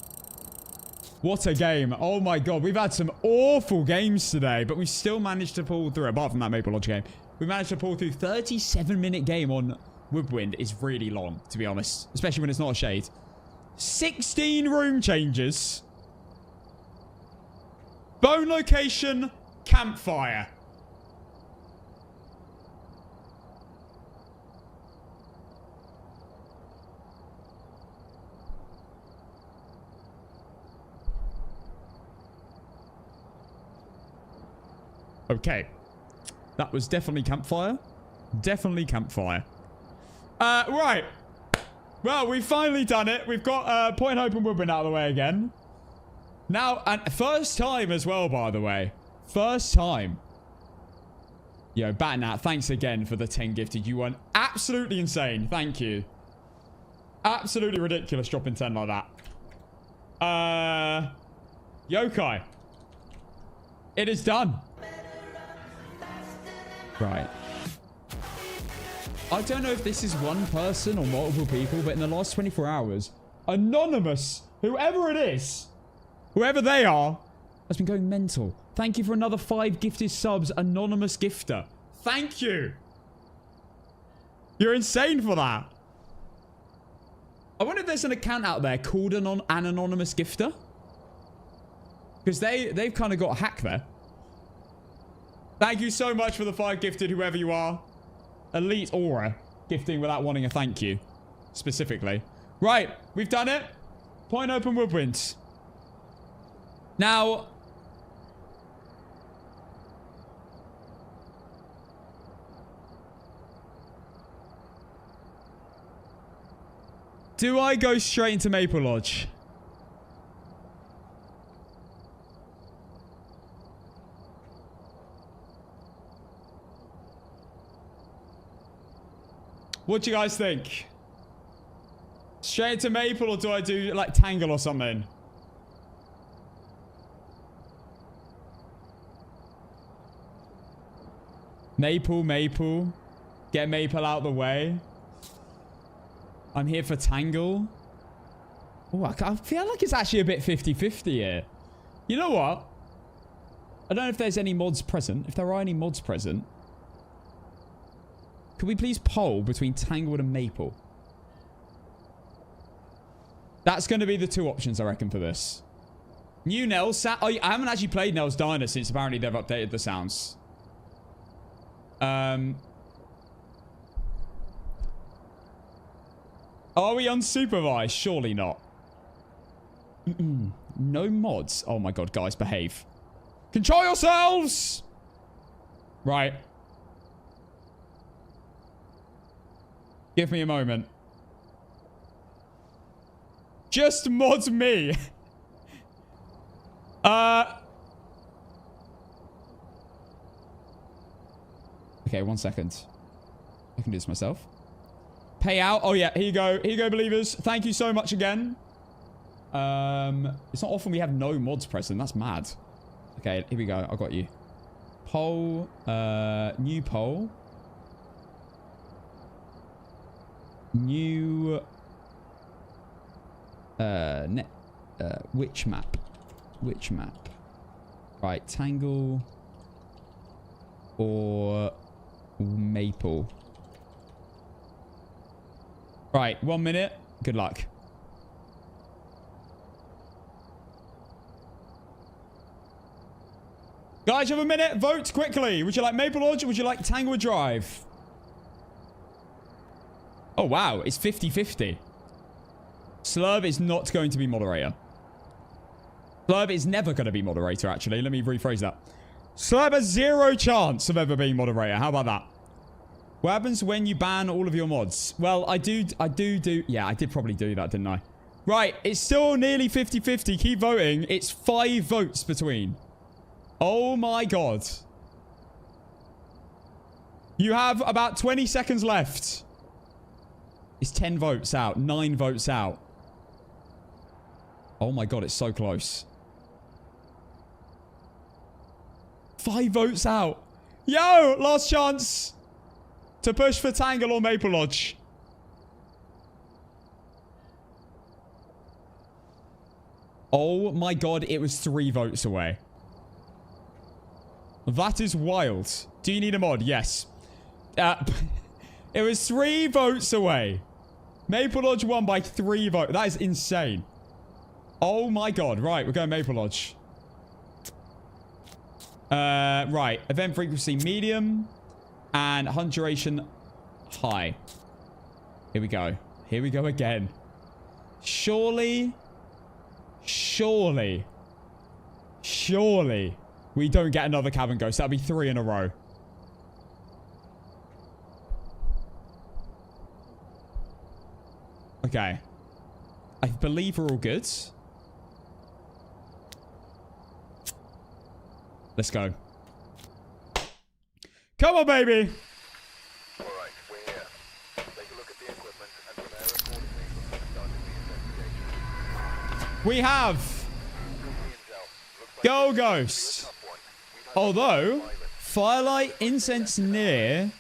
What a game. Oh my God. We've had some awful games today, but we still managed to pull through. Apart from that Maple Lodge game, we managed to pull through. 37-minute game on Woodwind is really long, to be honest. Especially when it's not a shade. 16 room changes. Bone location, campfire. Okay. That was definitely campfire. Definitely campfire. Right. Well, we've finally done it. We've got Point Hope and Woodwind out of the way again. Now, and first time as well, by the way. First time. Yo, Batnat, thanks again for the 10 gifted. You were absolutely insane. Thank you. Absolutely ridiculous dropping 10 like that. Yokai. It is done. Right. I don't know if this is one person or multiple people, but in the last 24 hours, Anonymous, whoever it is, whoever they are, has been going mental. Thank you for another 5 gifted subs, Anonymous Gifter. Thank you. You're insane for that. I wonder if there's an account out there called an Anonymous Gifter. Because they've kind of got a hack there. Thank you so much for the 5 gifted, whoever you are. Elite Aura. Gifting without wanting a thank you. Specifically. Right. We've done it. Point Open Woodwind. Now. Do I go straight into Maple Lodge? What do you guys think? Straight to Maple, or do I do like Tangle or something? Maple. Get Maple out the way. I'm here for Tangle. Oh, I feel like it's actually a bit 50-50 here. You know what? I don't know if there's any mods present. If there are any mods present, could we please poll between Tangled and Maple? That's going to be the 2 options, I reckon, for this. New Nels. Oh, I haven't actually played Nels Diner since apparently they've updated the sounds. Are we unsupervised? Surely not. No mods. Oh my god, guys, behave. Control yourselves! Right. Give me a moment. Just mod me. Okay, 1 second. I can do this myself. Pay out. Oh, yeah. Here you go. Here you go, believers. Thank you so much again. It's not often we have no mods present. That's mad. Okay, here we go. I got you. Poll. New poll. New... Which map? Which map? Right, Tangle or Maple. Right, 1 minute. Good luck. Guys, you have a minute. Vote quickly. Would you like Maple Lodge or would you like Tangle Drive? Oh, wow. It's 50-50. Slurb is not going to be moderator. Slurb is never going to be moderator, actually. Let me rephrase that. Slurb has 0 chance of ever being moderator. How about that? What happens when you ban all of your mods? Well, I do. Yeah, I did probably do that, didn't I? Right. It's still nearly 50-50. Keep voting. It's 5 votes between. Oh, my God. You have about 20 seconds left. It's 10 votes out. 9 votes out. Oh, my God. It's so close. 5 votes out. Yo, last chance to push for Tangle or Maple Lodge. Oh my god, it was 3 votes away. That is wild. Do you need a mod? Yes. It was 3 votes away. Maple Lodge won by 3 votes. That is insane. Oh my god. Right, we're going Maple Lodge. Right. Event frequency medium. And hunt duration high. Here we go. Here we go again. Surely we don't get another cabin ghost. That'll be 3 in a row. Okay. I believe we're all good. Let's go. Come on, baby. All right, we're here. Take a look at the equipment and prepare accordingly for starting the investigation. We have Go Ghost. Although, Firelight, Incense Near,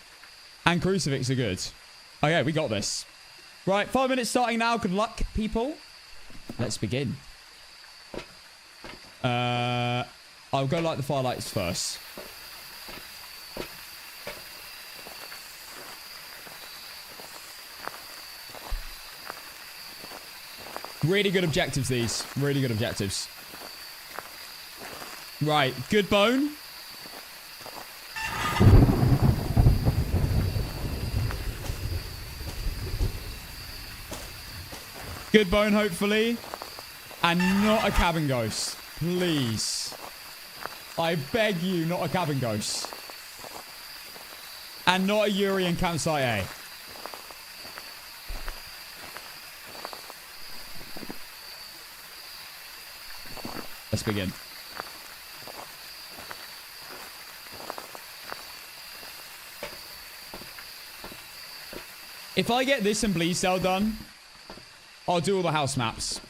and Crucifix are good. Okay, we got this. Right, 5 minutes starting now. Good luck, people. Let's begin. I'll go light the firelights first. Really good objectives, these. Really good objectives. Right, good bone. Good bone, hopefully. And not a cabin ghost. Please. I beg you, not a cabin ghost. And not a Yuri in campsite A. Let's begin. If I get this and Bleedcell done, I'll do all the house maps.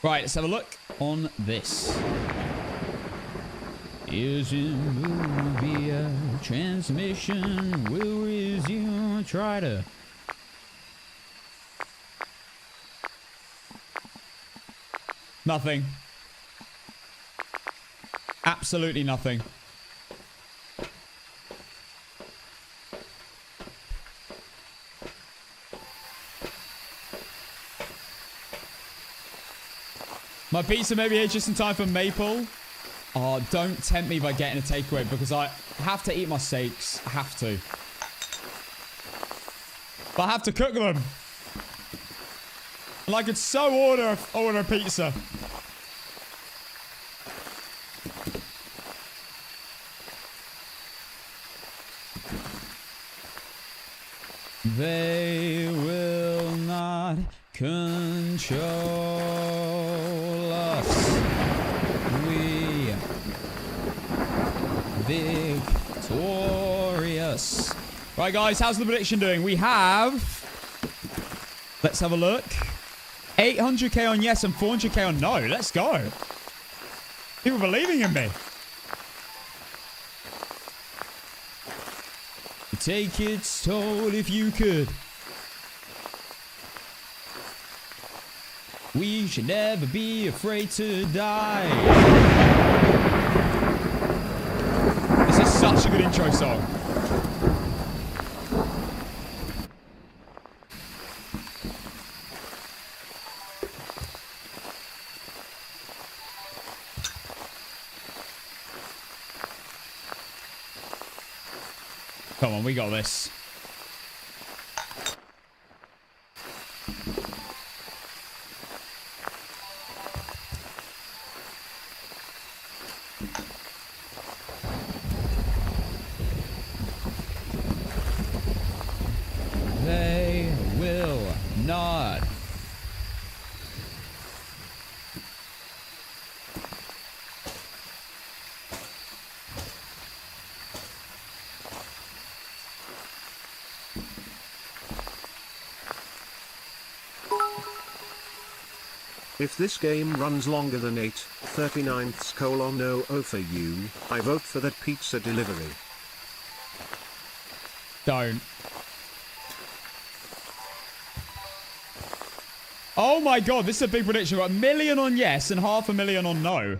Right, let's have a look on this. Is via transmission will resume. Try to. Nothing. Absolutely nothing. My pizza may be here just in time for Maple. Oh, don't tempt me by getting a takeaway because I have to eat my steaks. I have to. But I have to cook them. And I could so order a pizza. They will not control us. We victorious. Right, guys, how's the prediction doing? We have... Let's have a look. 800k on yes and 400k on no. Let's go. People believing in me. Take its toll if you could. We should never be afraid to die. This is such a good intro song. Come on, we got this. They will not. If this game runs longer than 8:39 for you, I vote for that pizza delivery. Don't. Oh my god, this is a big prediction. We've got 1 million on yes and 500,000 on no.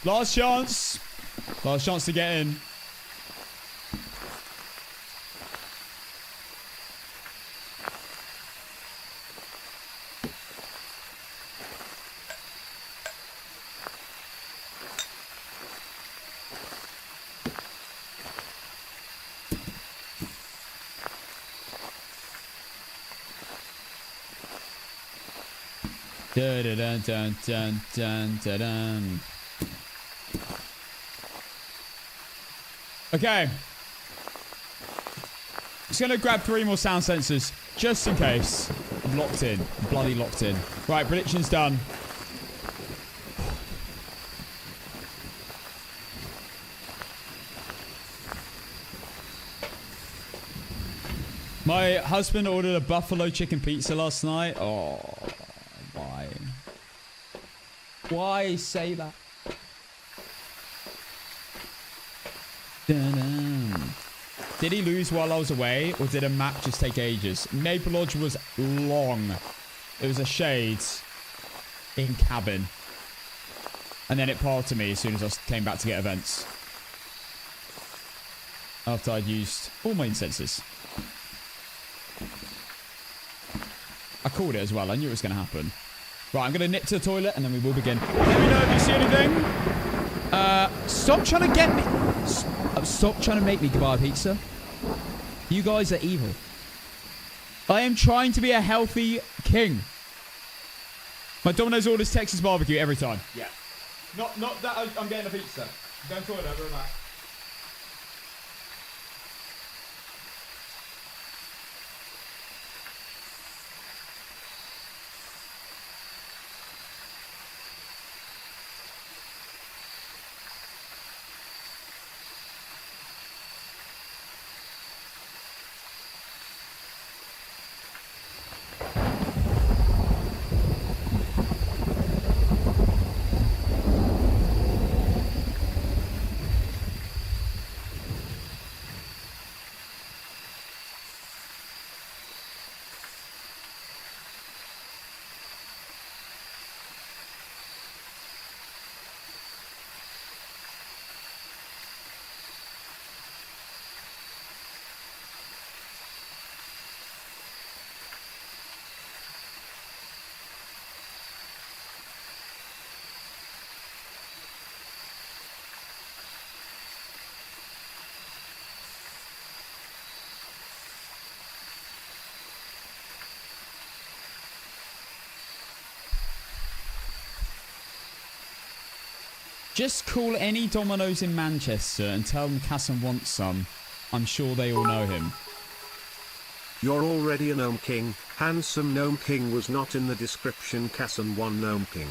Last chance. Last chance to get in. Dun, dun, dun, dun, dun, dun, dun. Okay. Just gonna grab 3 more sound sensors, just in case. I'm locked in. I'm bloody locked in. Right, prediction's done. My husband ordered a buffalo chicken pizza last night. Oh, why? Why say that? Dun-dun. Did he lose while I was away, or did a map just take ages? Maple Lodge was long. It was a shade in cabin. And then it parted me as soon as I came back to get events. After I'd used all my incenses. I called it as well. I knew it was going to happen. Right, I'm going to nip to the toilet and then we will begin. Let me know if you see anything. Stop trying to get me. Stop trying to make me buy a pizza. You guys are evil. I am trying to be a healthy king. My Domino's orders Texas barbecue every time. Yeah. Not that I'm getting a pizza. I'm going to the toilet. I'll be right back. Just call any Domino's in Manchester and tell them Casson wants some. I'm sure they all know him. You're already a Gnome King. Handsome Gnome King was not in the description. Casson won Gnome King.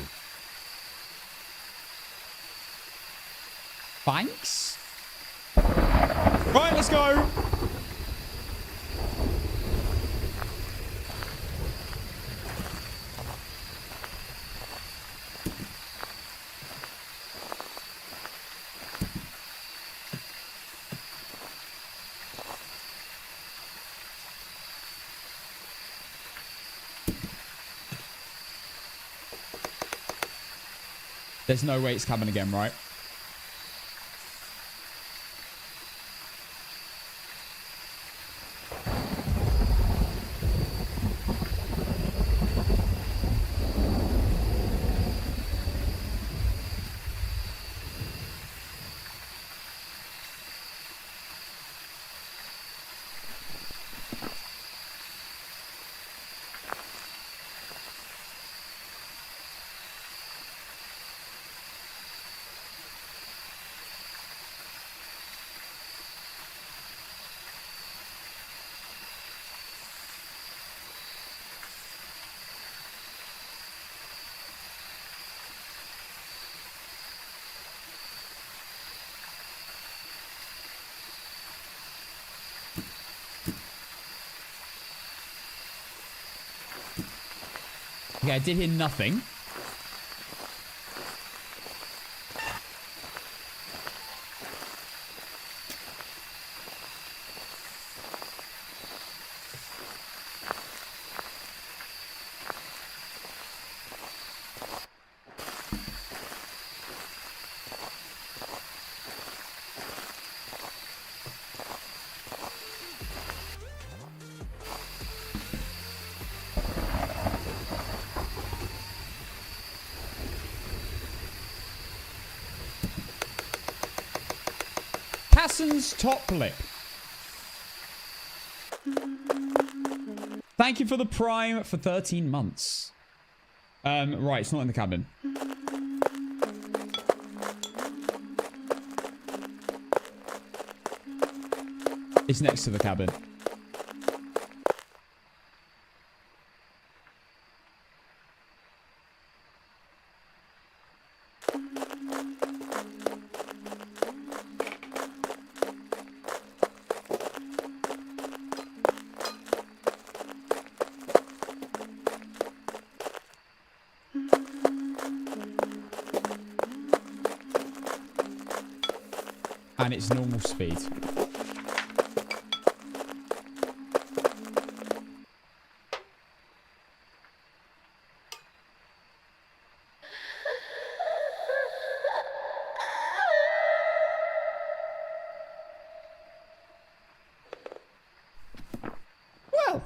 Thanks. Right, let's go. There's no way it's coming again, right? Okay, I did hear nothing. Casson's top lip. Thank you for the Prime for 13 months. Right, it's not in the cabin. It's next to the cabin. And it's normal speed. Well.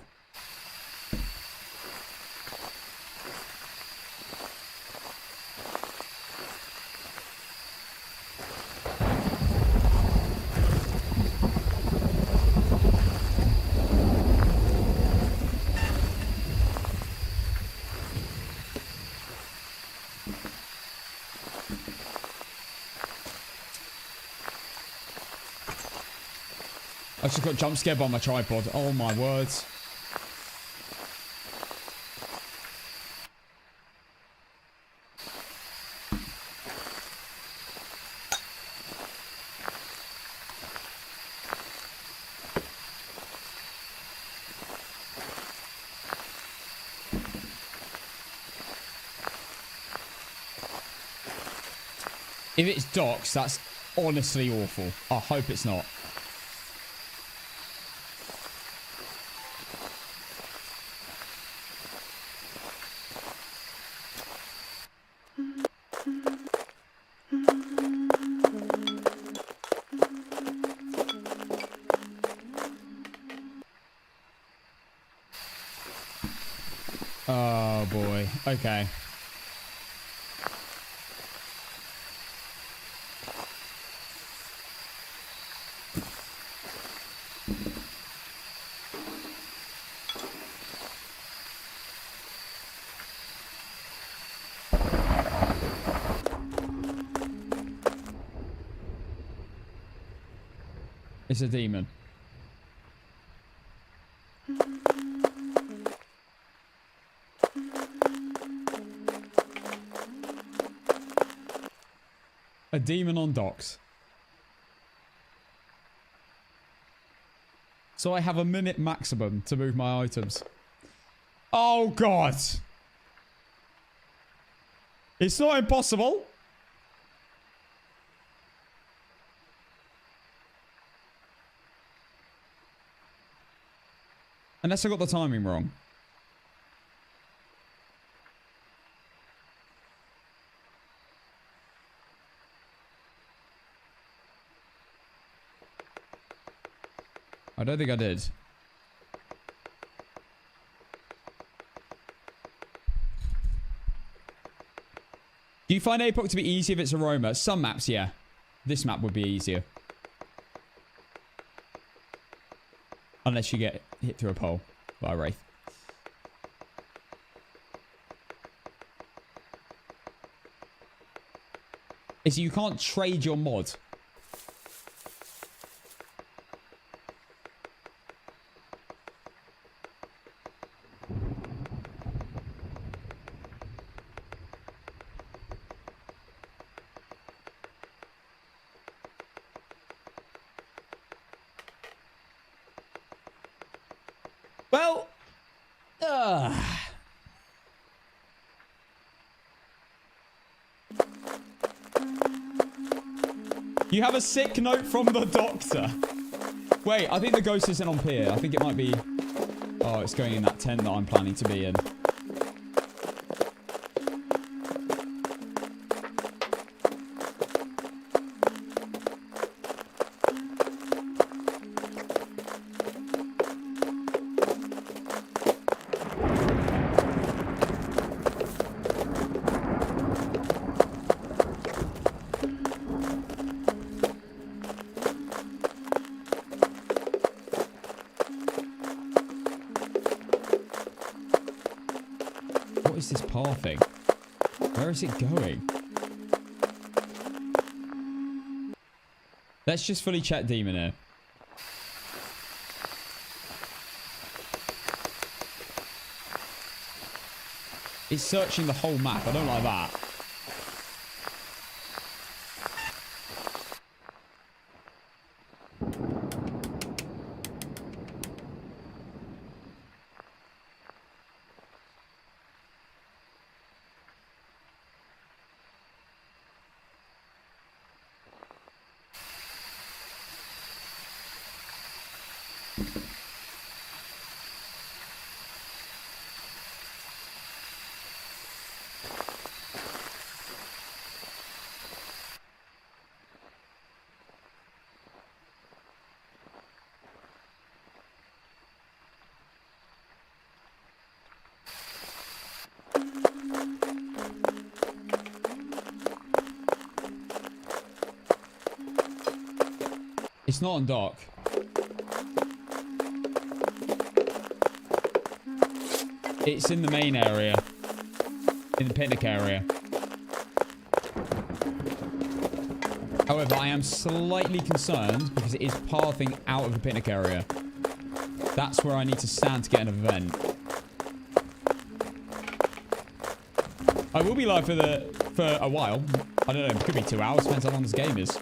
I just got jump scared by my tripod. Oh my words. If it's docks, that's honestly awful. I hope it's not. Oh boy. Okay. It's a demon. A demon on docks. So I have a minute maximum to move my items. Oh, God. It's not impossible. Unless I got the timing wrong. I don't think I did. Do you find APOC to be easy if it's aroma? Some maps, yeah. This map would be easier. Unless you get hit through a pole by a wraith. Is you can't trade your mod. Well, you have a sick note from the doctor. Wait, I think the ghost isn't on pier. I think it might be... Oh, it's going in that tent that I'm planning to be in. What is this pathing? Where is it going? Let's just fully check demon here. It's searching the whole map. I don't like that. It's not on dock. It's in the main area. In the picnic area. However, I am slightly concerned because it is pathing out of the picnic area. That's where I need to stand to get an event. I will be live for a while. I don't know, it could be 2 hours, depends how long this game is.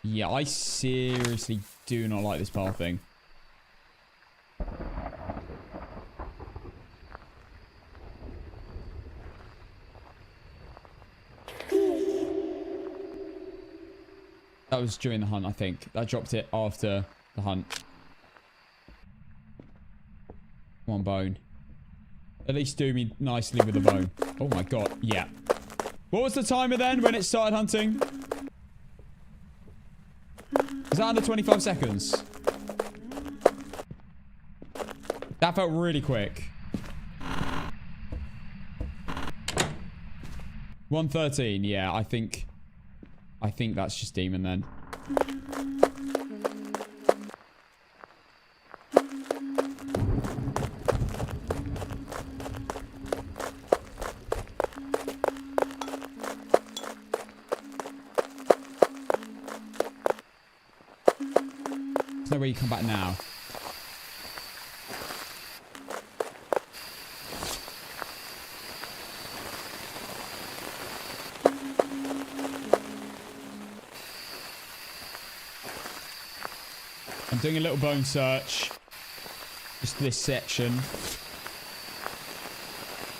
Yeah, I seriously do not like this path thing. That was during the hunt, I think. I dropped it after the hunt. Come on, bone. At least do me nicely with the bone. Oh my god, yeah. What was the timer then when it started hunting? Is that under 25 seconds? That felt really quick. 113, yeah, I think that's just demon then. There's no way you come back now. I'm doing a little bone search. Just this section.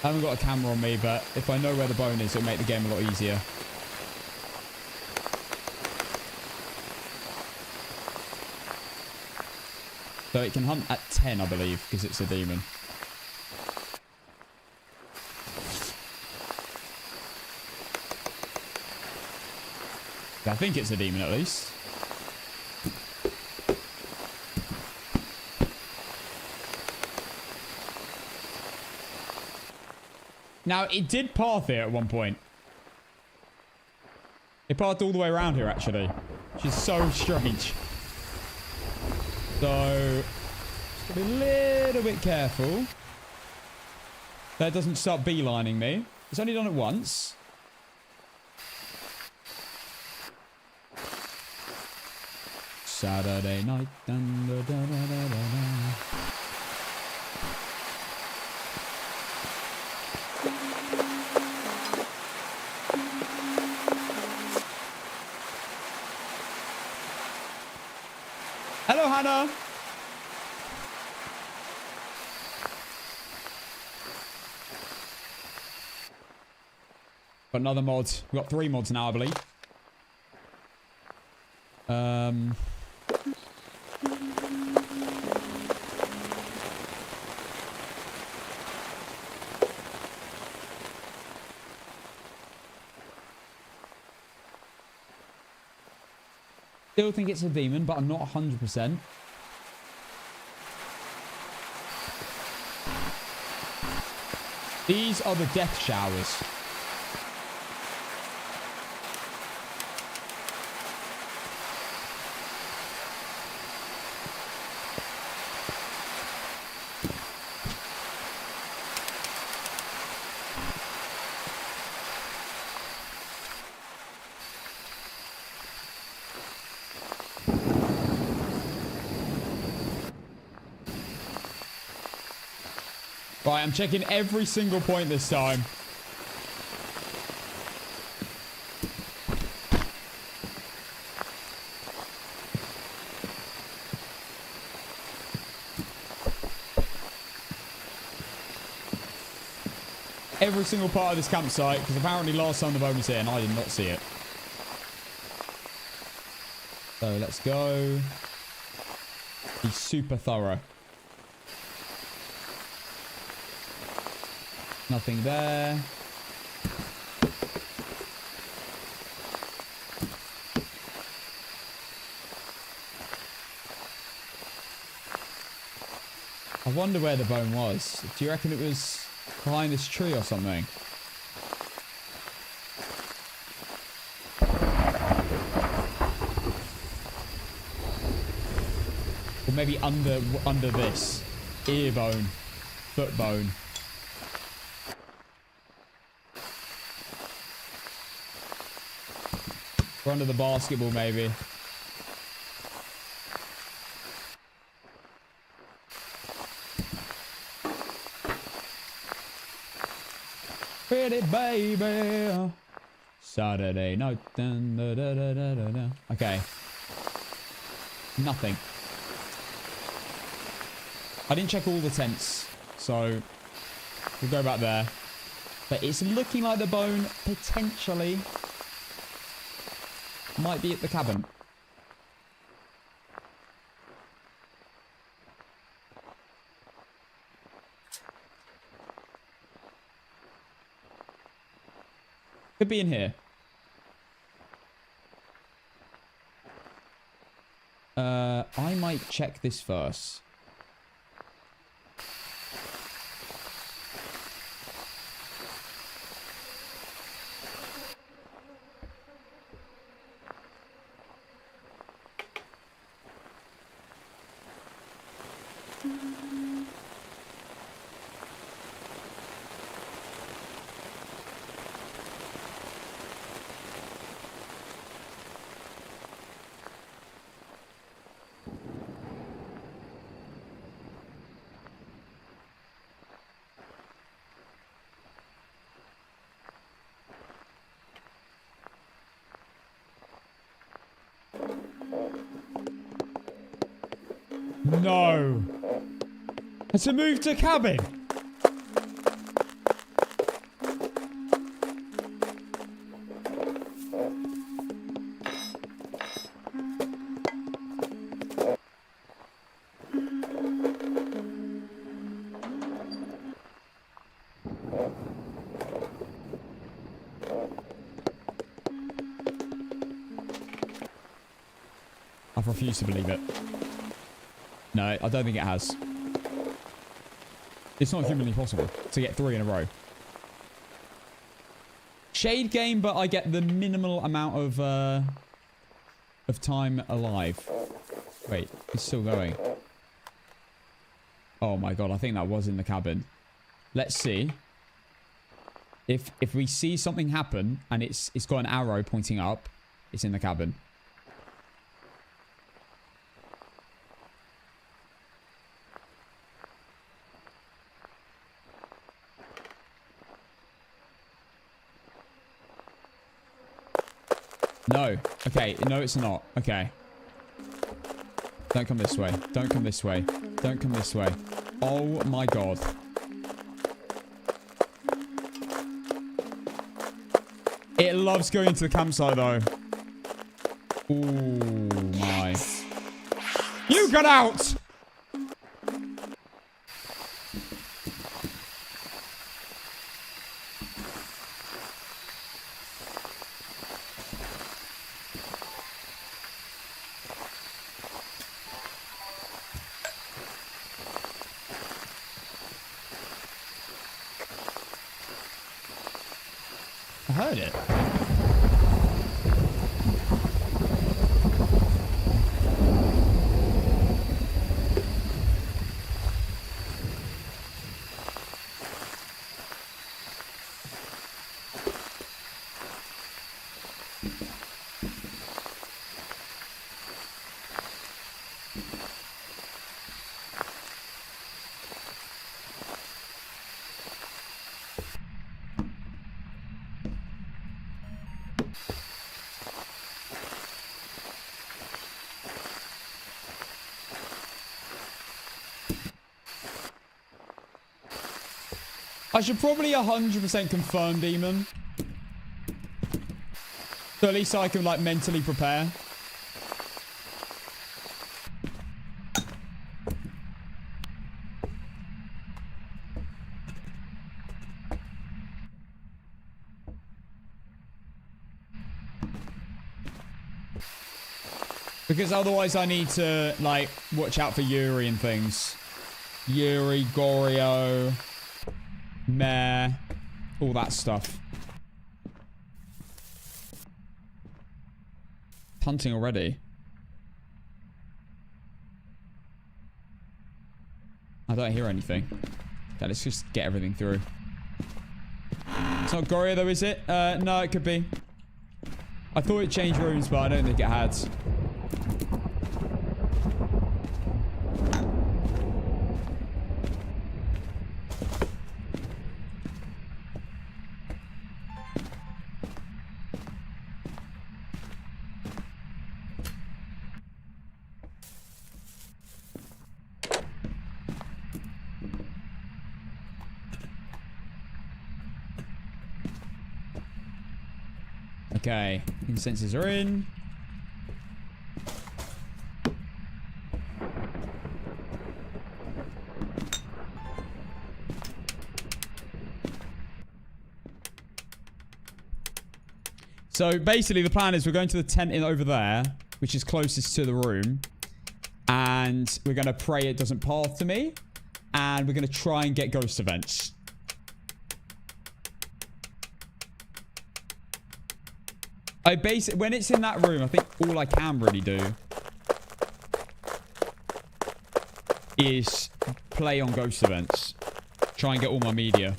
I haven't got a camera on me, but if I know where the bone is, it'll make the game a lot easier. So it can hunt at 10, I believe, because it's a demon. I think it's a demon at least. Now, it did path here at one point. It pathed all the way around here, actually. Which is so strange. So, just gotta be a little bit careful. That doesn't start beelining me. It's only done it once. Saturday night. Dun, dun, dun, dun, dun, dun. Hello, Hannah. Got another mod. We've got 3 mods now, I believe. Still think it's a demon, but I'm not 100%. These are the death showers. Right, I'm checking every single point this time. Every single part of this campsite, because apparently last time the bone was here and I did not see it. So let's go. Be super thorough. Nothing there. I wonder where the bone was. Do you reckon it was behind this tree or something? Or maybe under this. Ear bone. Foot bone. Or under the basketball, maybe. Pretty baby. Saturday night. Dun, da, da, da, da, da, da. Okay. Nothing. I didn't check all the tents, so we'll go back there. But it's looking like the bone potentially might be at the cabin. Could be in here. I might check this first. No. Has it moved to cabin? I refuse to believe it. No, I don't think it has. It's not humanly possible to get 3 in a row. Shade game, but I get the minimal amount of time alive. Wait, it's still going. Oh my god, I think that was in the cabin. Let's see. If we see something happen and it's got an arrow pointing up, it's in the cabin. No. Okay. No, it's not. Okay. Don't come this way. Don't come this way. Don't come this way. Oh my god. It loves going to the campsite though. Ooh my. You got out! I heard it. I should probably 100% confirm demon. So at least I can like mentally prepare. Because otherwise I need to like watch out for Yuri and things. Yuri, Goryo, Mare, all that stuff. Hunting already. I don't hear anything. Okay, let's just get everything through. It's not Goryo though, is it? No, it could be. I thought it changed rooms, but I don't think it had. Okay, incenses are in. So basically the plan is we're going to the tent in over there, which is closest to the room. And we're going to pray it doesn't path to me. And we're going to try and get ghost events. When it's in that room, I think all I can really do is play on ghost events. Try and get all my media.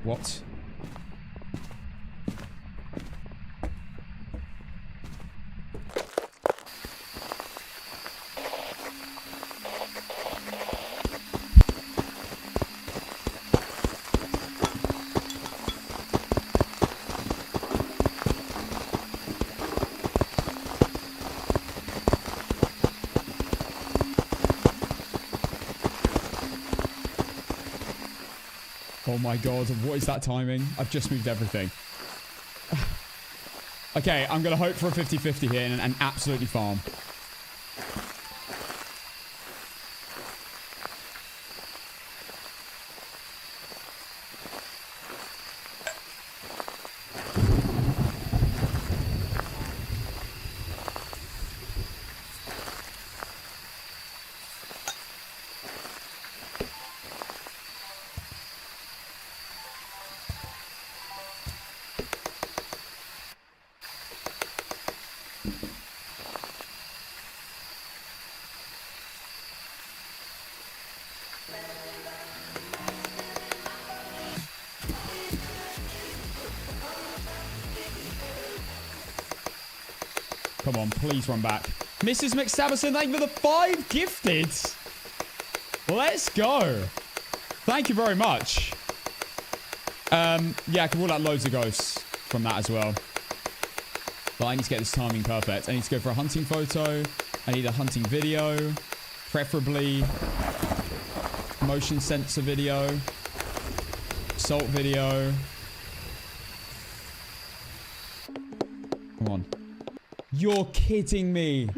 What? Oh my god, what is that timing? I've just moved everything. Okay, I'm going to hope for a 50-50 here and absolutely farm. Come on, please run back. Mrs. McStabberson, thank you for the 5 gifted. Let's go. Thank you very much. Yeah, I can rule out loads of ghosts from that as well. But I need to get this timing perfect. I need to go for a hunting photo. I need a hunting video. Preferably motion sensor video. Salt video. Come on. You're kidding me.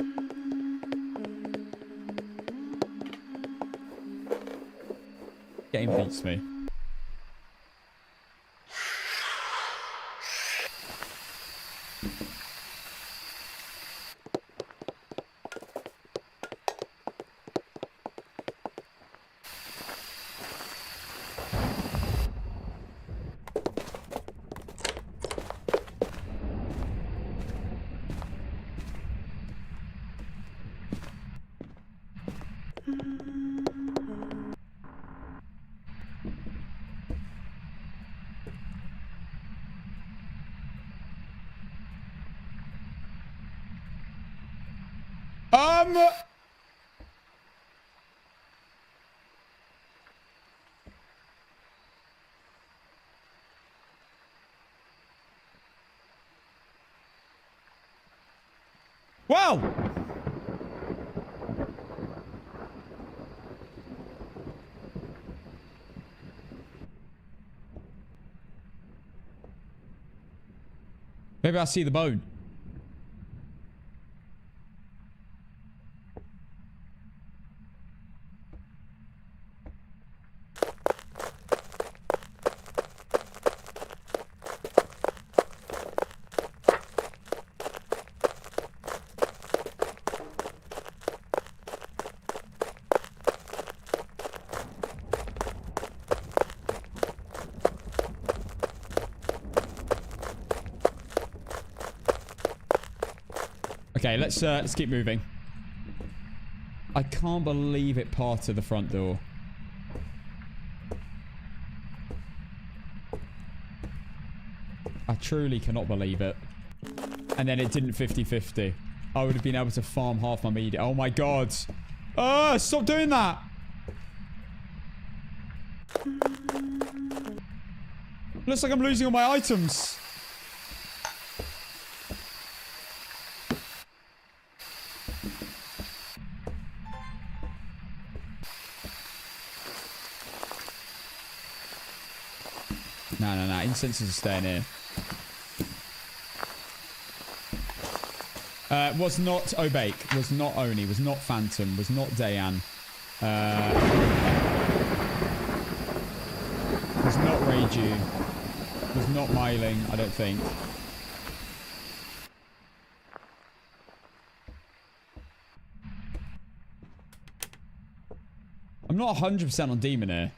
Game beats me. Wow! Maybe I see the bone. Okay, let's keep moving. I can't believe it parted the front door. I truly cannot believe it. And then it didn't 50-50. I would have been able to farm half my media. Oh my god. Oh, stop doing that. Looks like I'm losing all my items. No. Incenses are staying here. Was not Obake. Was not Oni. Was not Phantom. Was not Dayan. Was not Reiju. Was not Myling, I don't think. I'm not 100% on Demon here.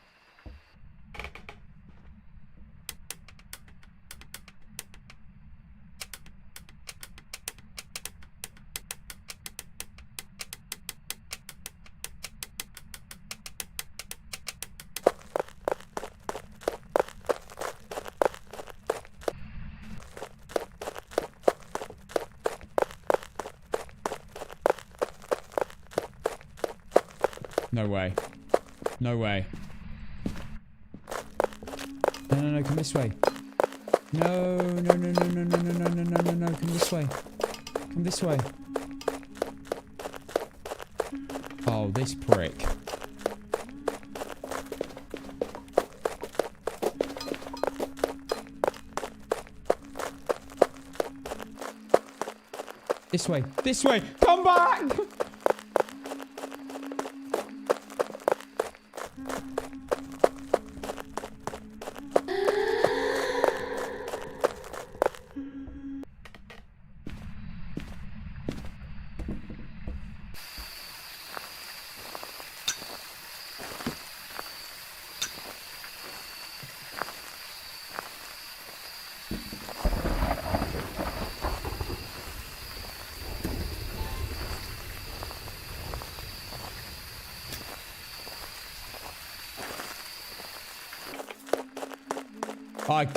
No way. No way. No, come this way. No, come this way. Come this way. Oh, this prick. This way. This way. Come back!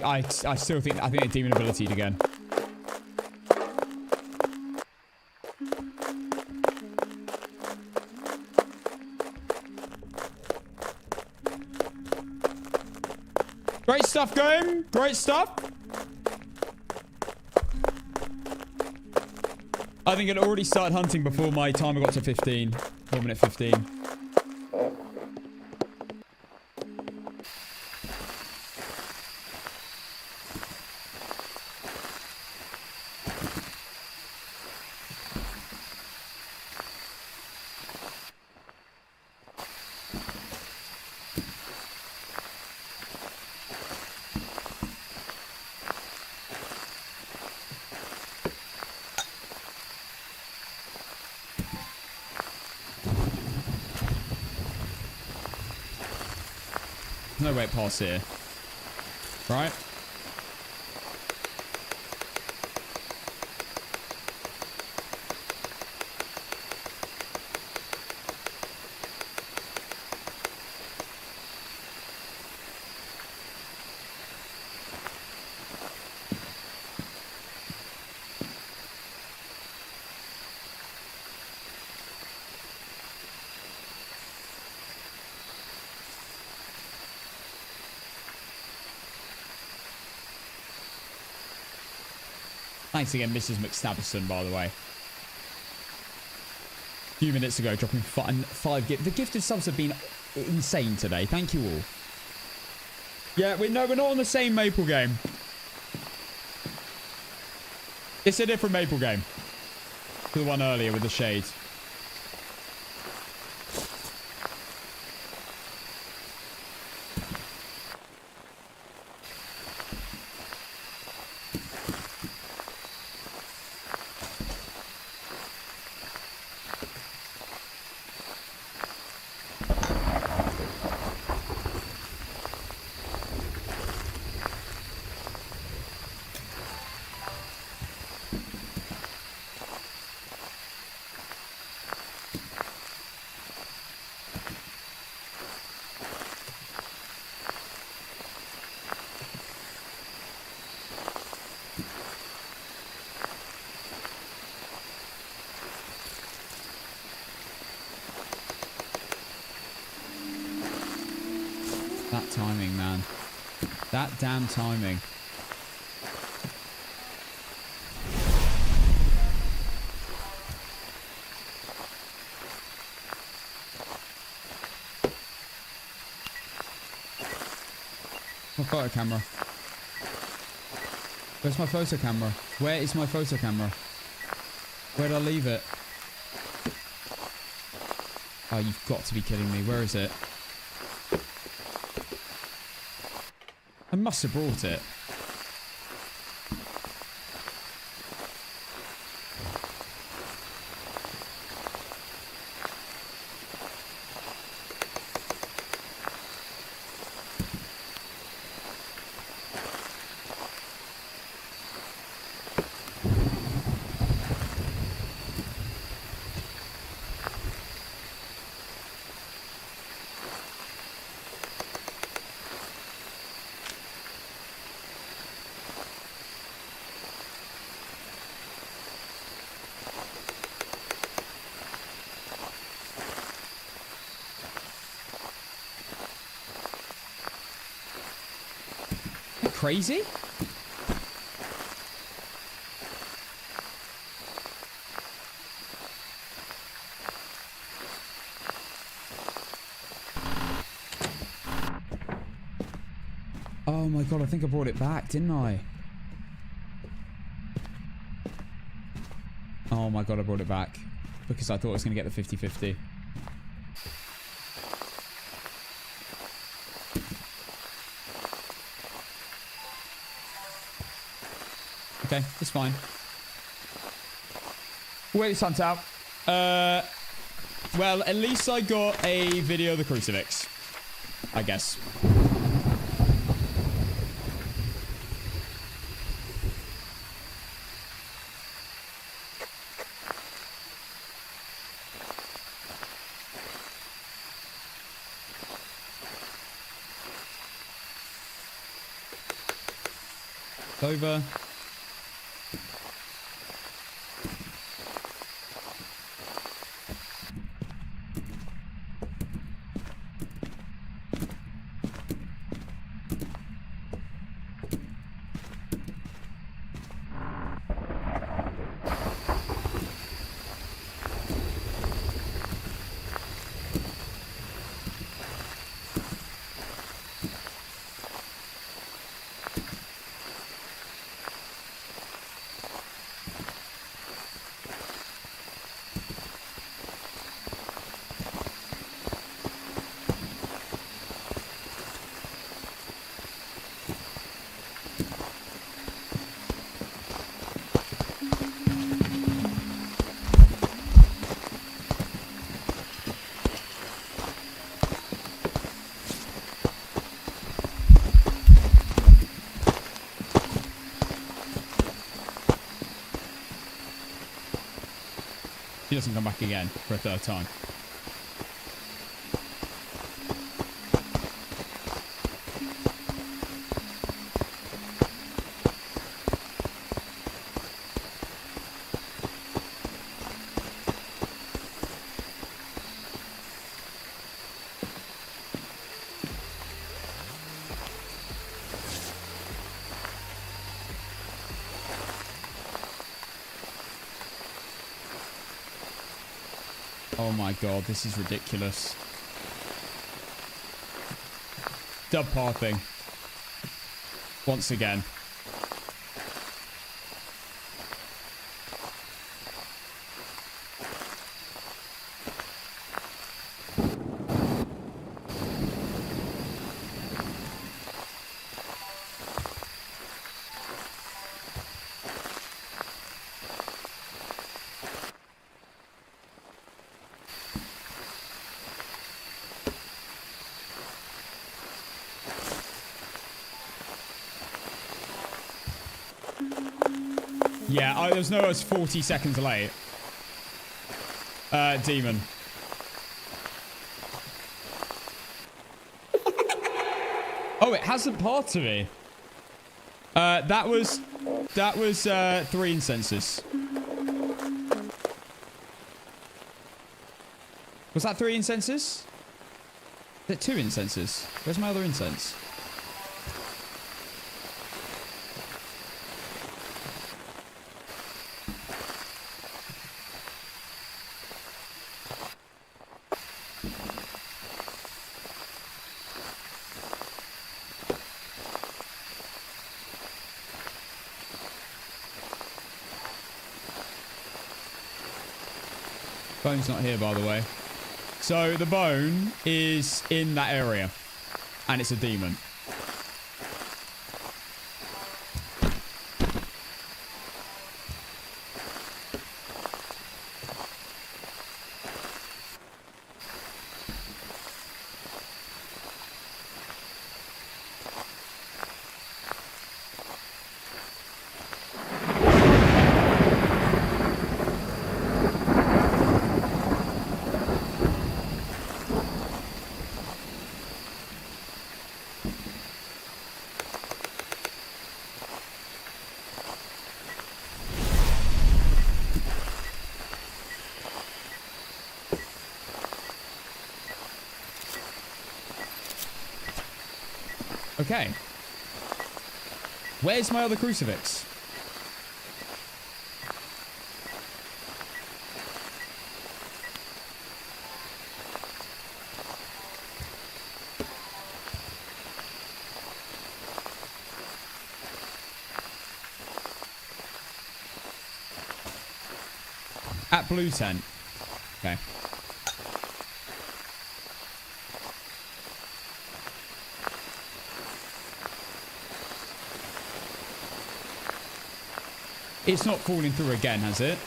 I still think they're demon ability again. Great stuff, game. Great stuff. I think it already started hunting before my timer got to 15. 4 minute 15. No way past here. Right? Thanks again, Mrs. McStabberson, by the way. A few minutes ago, dropping five gifts. The gifted subs have been insane today. Thank you all. Yeah, we're not on the same Maple game. It's a different Maple game to the one earlier with the shades. That timing, man. That damn timing. My photo camera. Where's my photo camera? Where is my photo camera? Where did I leave it? Oh, you've got to be kidding me. Where is it? I must have brought it. Crazy? Oh my god, I think I brought it back, didn't I? Oh my god, I brought it back. Because I thought I was going to get the 50-50. Okay, it's fine. Wait this hunt out. Well, at least I got a video of the crucifix. I guess. Over. He doesn't come back again for a third time. Oh my god, this is ridiculous. Dub pathing. Once again. Yeah, there's no, I was 40 seconds late. Demon. Oh, it hasn't parted to me. That was 3 incenses. Was that 3 incenses? Is it 2 incenses? Where's my other incense? Bone's not here, by the way. So the bone is in that area. And it's a demon. Okay. Where's my other crucifix? At blue tent. Okay. It's not falling through again, has it?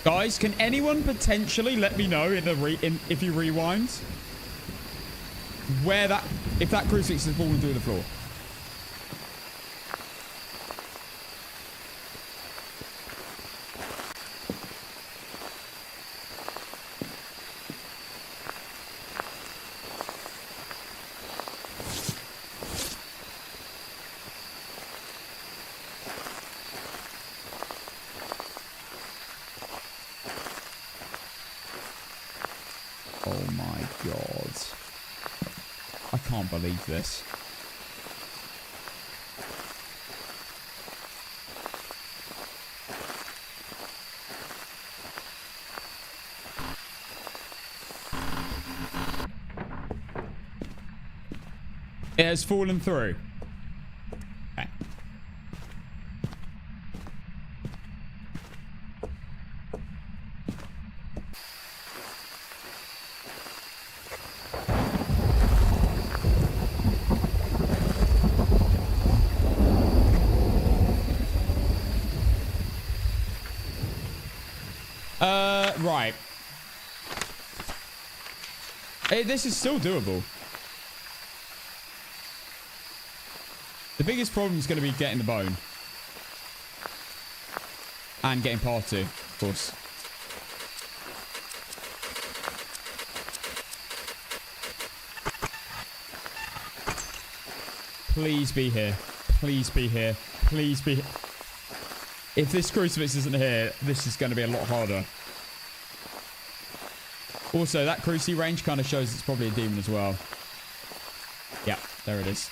Guys, can anyone potentially let me know if you rewind where if that crucifix is falling through the floor? Oh my god. I can't believe this. It has fallen through. Okay. Right. This is still doable. The biggest problem is going to be getting the bone. And getting part 2, of course. Please be here. Please be here. Please be here. If this crucifix isn't here, this is going to be a lot harder. Also, that cruci range kind of shows it's probably a demon as well. Yeah, there it is.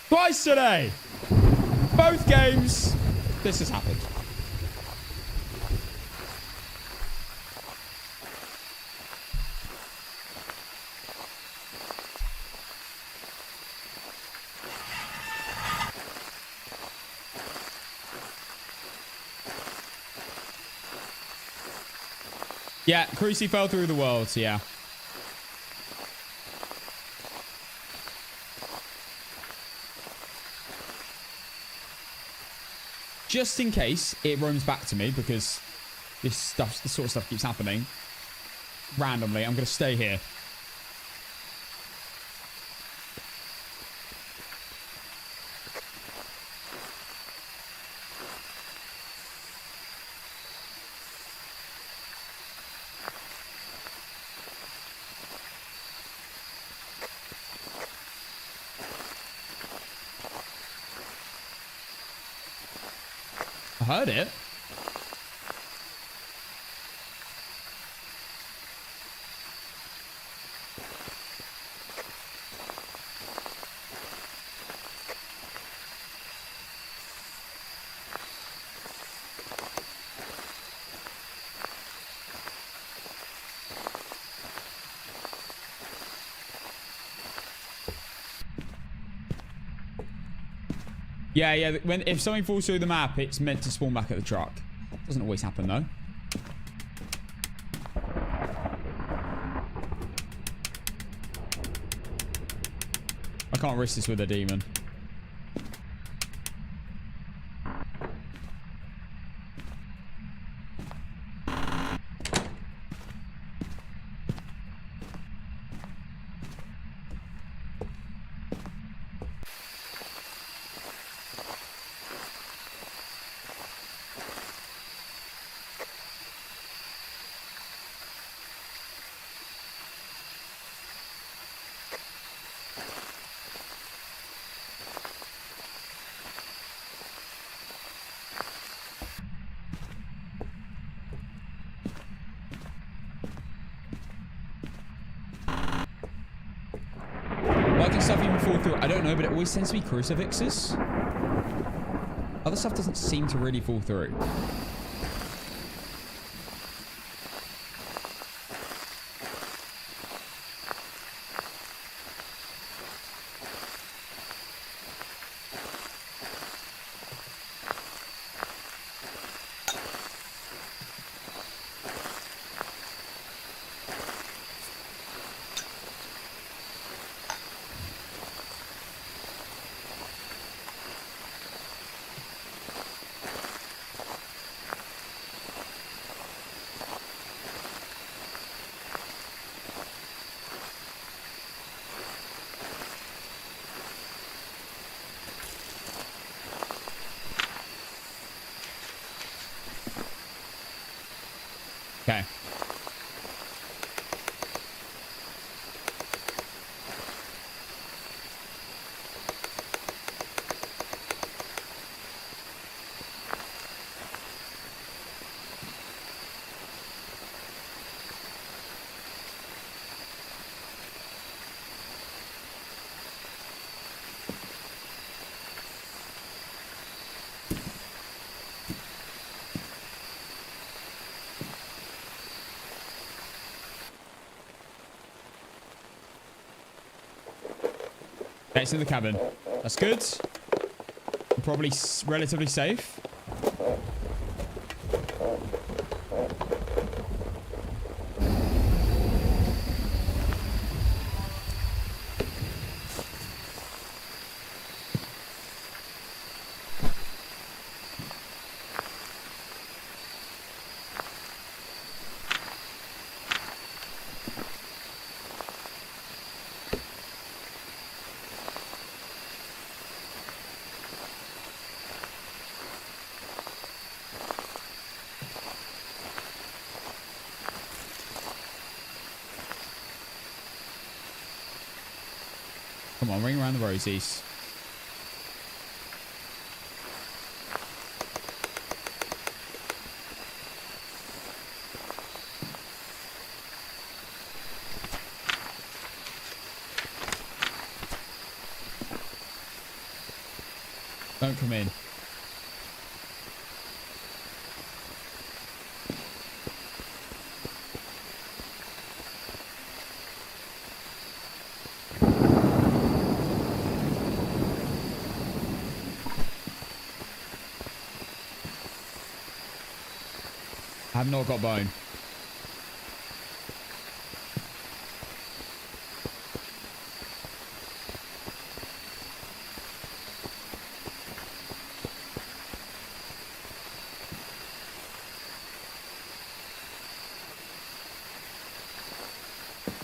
Twice today! Both games, this has happened. Yeah, Cruci fell through the world, yeah. Just in case it roams back to me, because this sort of stuff keeps happening randomly, I'm going to stay here. I heard it. Yeah, if something falls through the map, it's meant to spawn back at the truck. Doesn't always happen, though. I can't risk this with a demon. stuff even fall through? I don't know, but it always tends to be crucifixes. Other stuff doesn't seem to really fall through. Okay. Okay, it's in the cabin. That's good. Probably relatively safe. Come on, ring around the rosies. Don't come in. I have not got bone.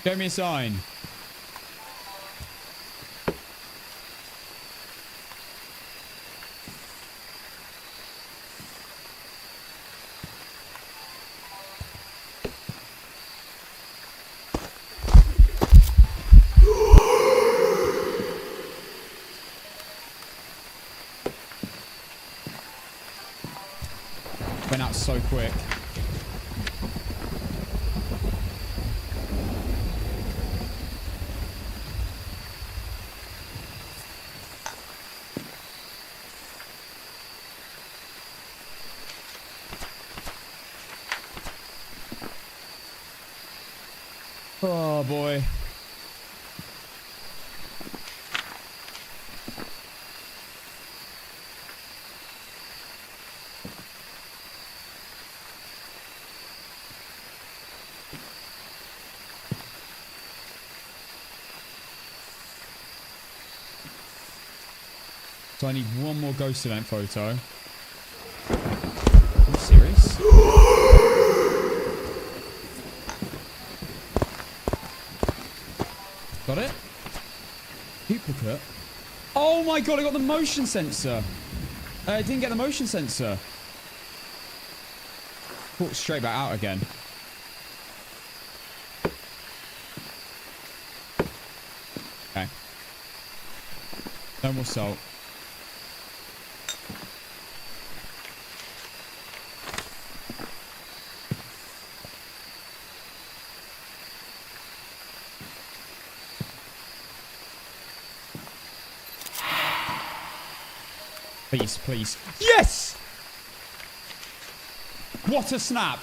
Show me a sign. Went out so quick. Oh boy. So I need one more ghost event photo. Are you serious? Got it? Duplicate. Oh my god, I got the motion sensor. I didn't get the motion sensor. Walked straight back out again. Okay. No more salt. Please, please. Yes! What a snap.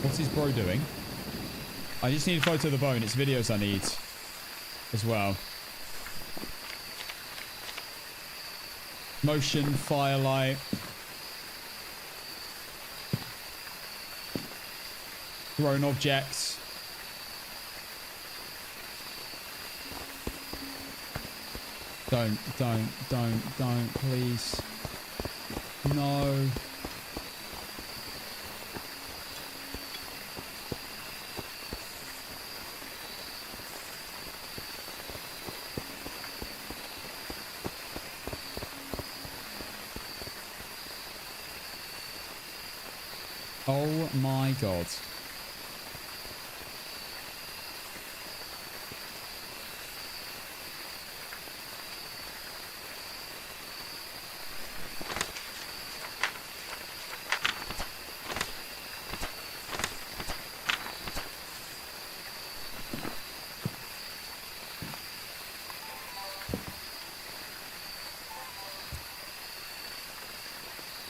What's his bro doing? I just need a photo of the bone. It's videos I need as well. Motion, firelight. Thrown objects. Don't, please. No. Oh my god.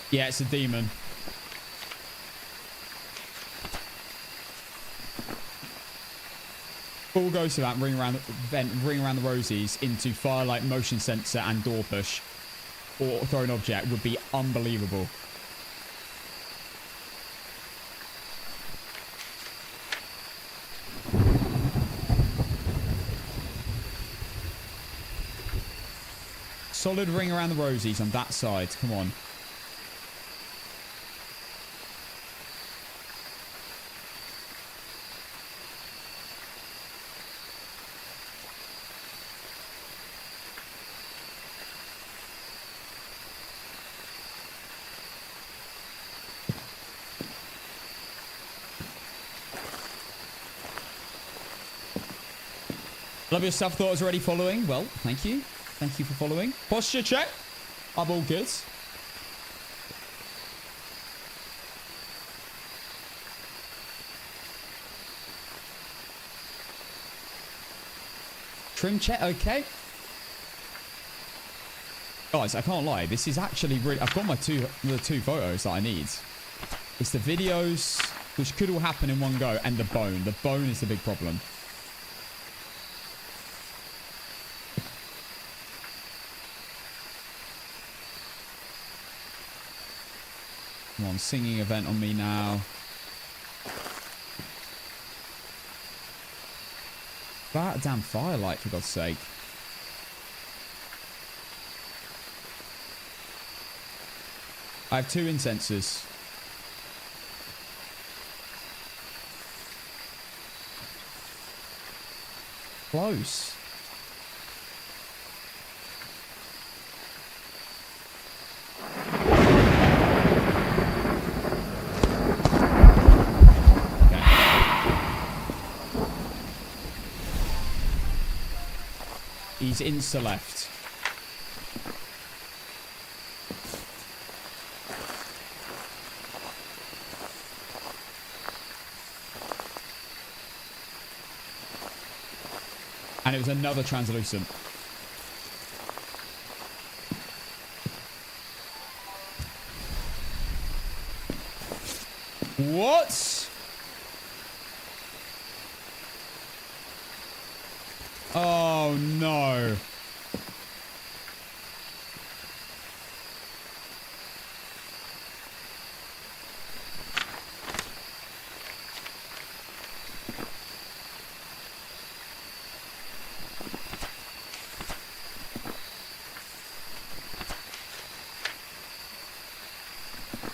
Yeah, it's a demon. Full ghost event, ring around the rosies into firelight, motion sensor, and door push, or thrown object would be unbelievable. Solid ring around the rosies on that side. Come on. Love your stuff. Thought I was already following. Well, thank you. Thank you for following. Posture check. I'm all good. Trim check. Okay. Guys, I can't lie. This is actually really... I've got the two photos that I need. It's the videos, which could all happen in one go, and the bone. The bone is the big problem. Come on, singing event on me now. That damn firelight, for God's sake. I have 2 incensors. Close. He's insta left. And it was another translucent. What? Oh no.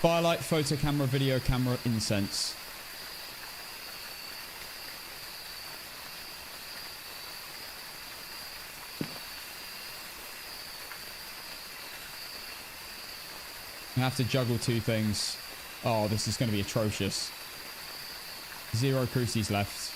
Firelight, photo camera, video camera, incense. gonna have to juggle two things. Oh, this is gonna be atrocious. 0 crucies left.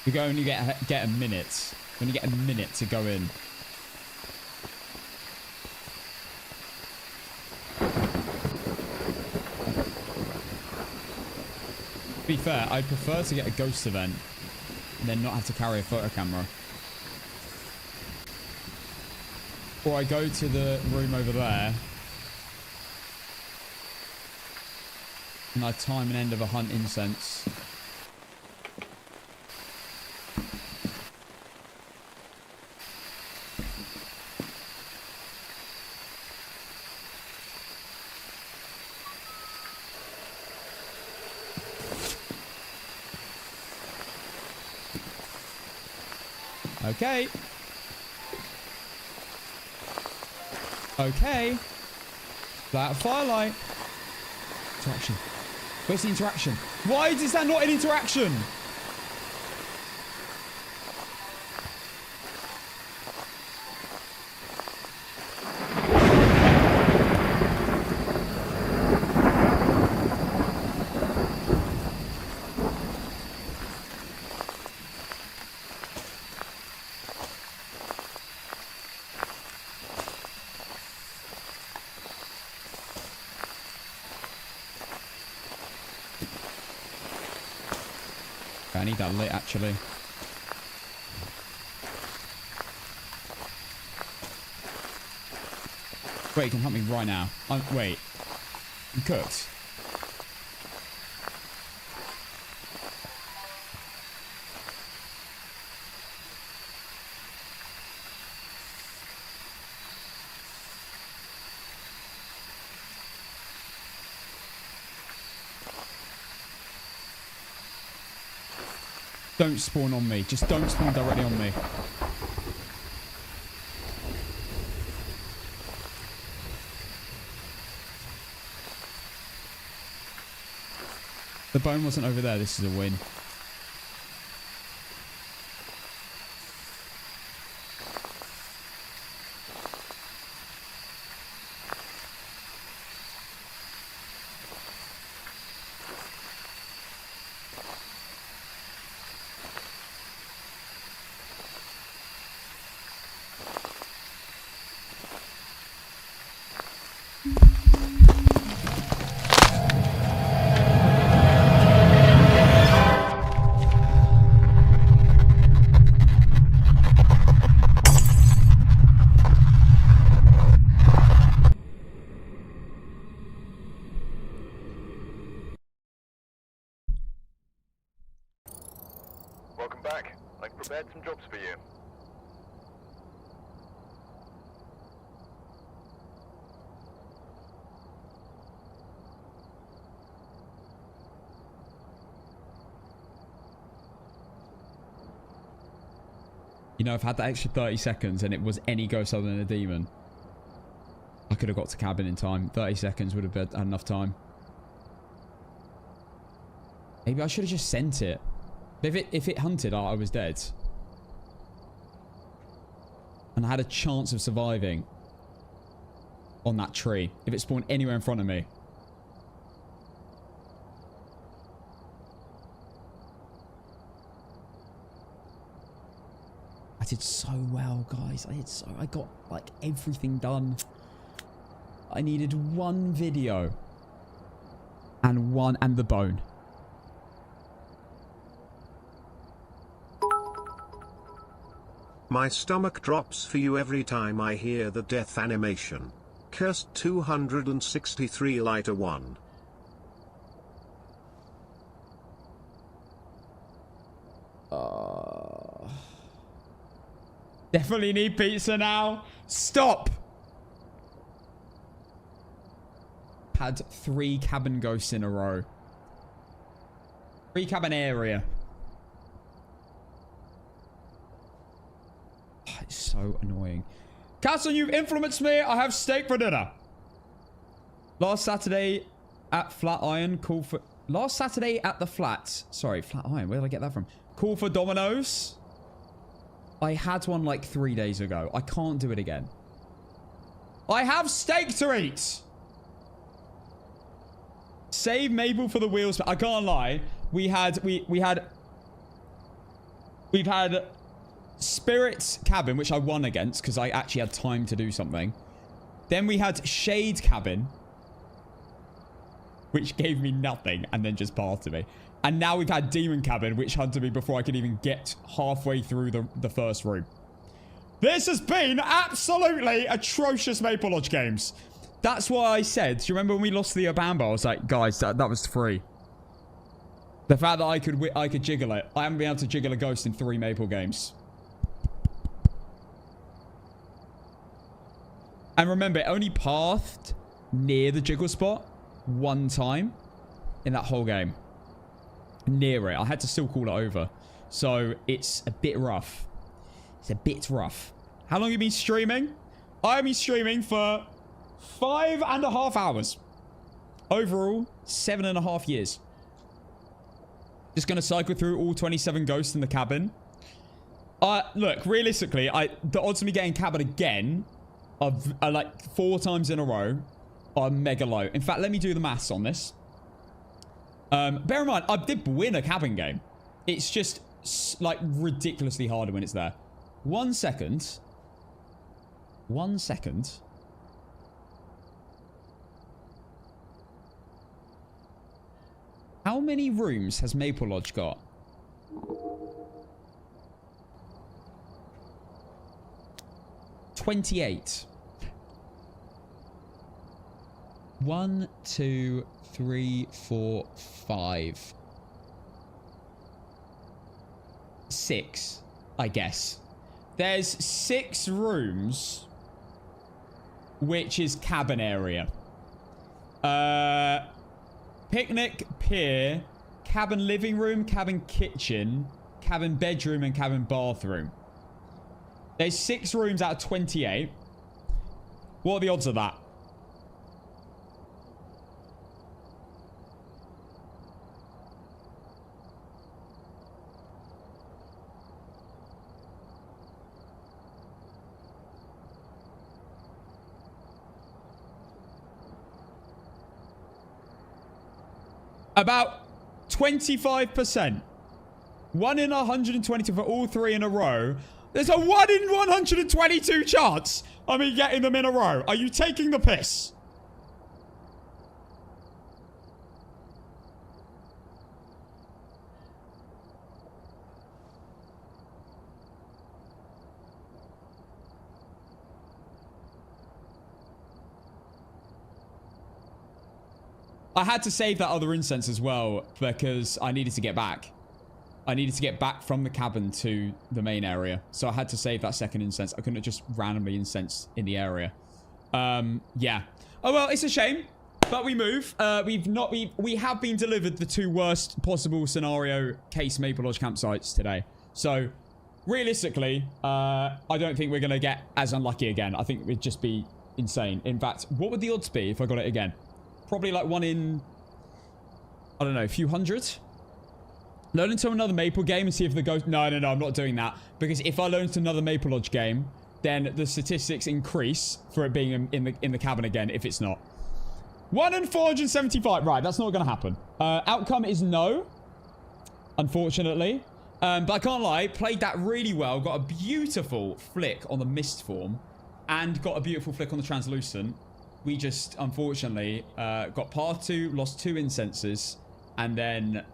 You only get a minute. You only get a minute to go in. To be fair, I'd prefer to get a ghost event and then not have to carry a photo camera. Or I go to the room over there and I time an end of a hunt incense. Okay. Okay. That firelight. Interaction. Where's the interaction? Why is that not an interaction? I need that lit, actually. Wait, you can help me right now. Wait. I'm cooked. Don't spawn on me. Just don't spawn directly on me. The bone wasn't over there. This is a win. Welcome back. I've prepared some jobs for you. You know, I've had that extra 30 seconds and it was any ghost other than a demon. I could have got to cabin in time. 30 seconds would have had enough time. Maybe I should have just sent it. If it hunted, I was dead. And I had a chance of surviving on that tree. If it spawned anywhere in front of me. I did so well, guys. I got like everything done. I needed one video and the bone. My stomach drops for you every time I hear the death animation. Cursed 263 lighter 1. Definitely need pizza now. Stop. Had 3 cabin ghosts in a row. 3 cabin area. Oh, it's so annoying. Castle, you've influenced me. I have steak for dinner. Last Saturday at Flatiron, call for... Last Saturday at the flats. Sorry, Flatiron. Where did I get that from? Call for Domino's. I had one like 3 days ago. I can't do it again. I have steak to eat. Save Mabel for the wheels. I can't lie. We've had Spirit's cabin, which I won against because I actually had time to do something. Then we had Shade cabin, which gave me nothing and then just parted me. And now we've had Demon cabin, which hunted me before I could even get halfway through the first room. This has been absolutely atrocious Maple Lodge games. That's why I said, do you remember when we lost the Abamba? I was like, guys, that was free. The fact that I could jiggle it. I haven't been able to jiggle a ghost in 3 Maple games. And remember, it only pathed near the jiggle spot 1 time in that whole game. Near it. I had to still call it over. So it's a bit rough. It's a bit rough. How long have you been streaming? I've been streaming for 5.5 hours. Overall, 7.5 years. Just going to cycle through all 27 ghosts in the cabin. Look, realistically, the odds of me getting cabin again are like 4 times in a row are mega low. In fact, let me do the maths on this. Bear in mind, I did win a cabin game. It's just like ridiculously harder when it's there. 1 second. 1 second. How many rooms has Maple Lodge got? $28. 1, 2, 3, 4, 5. 6, I guess. There's 6 rooms, which is cabin area. Picnic, pier, cabin living room, cabin kitchen, cabin bedroom, and cabin bathroom. There's 6 rooms out of 28. What are the odds of that? About 25%. 1 in 122 for all 3 in a row. There's a 1 in 122 chance of me getting them in a row. Are you taking the piss? I had to save that other incense as well because I needed to get back. I needed to get back from the cabin to the main area. So I had to save that second incense. I couldn't have just randomly incensed in the area. Yeah. Oh, well, it's a shame. But we move. We have been delivered the 2 worst possible scenario case Maple Lodge campsites today. So, realistically, I don't think we're going to get as unlucky again. I think it'd just be insane. In fact, what would the odds be if I got it again? Probably like 1 in, I don't know, a few hundred. Load into another Maple game and see if the ghost... No, I'm not doing that. Because if I load into another Maple Lodge game, then the statistics increase for it being in the cabin again if it's not. 1 in 475. Right, that's not going to happen. Outcome is no, unfortunately. But I can't lie, played that really well. Got a beautiful flick on the mist form. And got a beautiful flick on the translucent. We just, unfortunately, got part 2, lost 2 incenses, and then,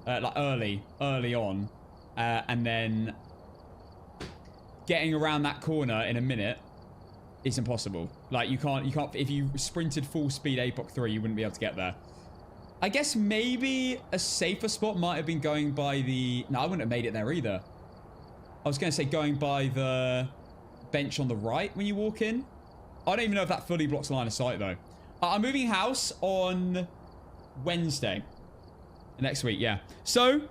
like, early on, and then getting around that corner in a minute is impossible. Like, you can't, if you sprinted full speed APOC 3, you wouldn't be able to get there. I guess maybe a safer spot might have been going by the, no, I wouldn't have made it there either. I was going to say going by the bench on the right when you walk in. I don't even know if that fully blocks line of sight, though. I'm moving house on Wednesday. Next week, yeah. So,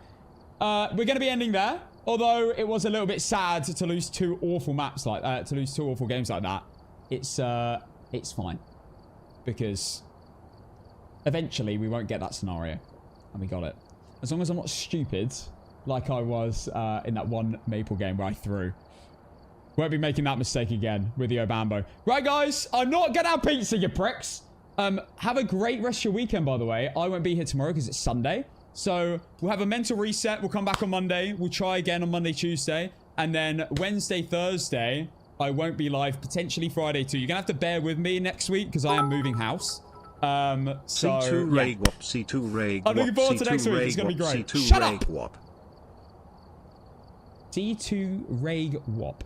we're going to be ending there. Although it was a little bit sad to lose 2 awful maps like that, to lose 2 awful games like that. It's fine. Because eventually we won't get that scenario. And we got it. As long as I'm not stupid, like I was in that one Maple game where I threw. Won't be making that mistake again with the Obambo. Right, guys, I'm not going to have pizza, you pricks. Have a great rest of your weekend, by the way. I won't be here tomorrow because it's Sunday. So we'll have a mental reset. We'll come back on Monday. We'll try again on Monday, Tuesday. And then Wednesday, Thursday, I won't be live. Potentially Friday too. You're going to have to bear with me next week because I am moving house. So, C2 yeah. Ray Wop, C2 Ray I'm looking forward to next week. It's going to be great. Shut up! C2 Ray Wop.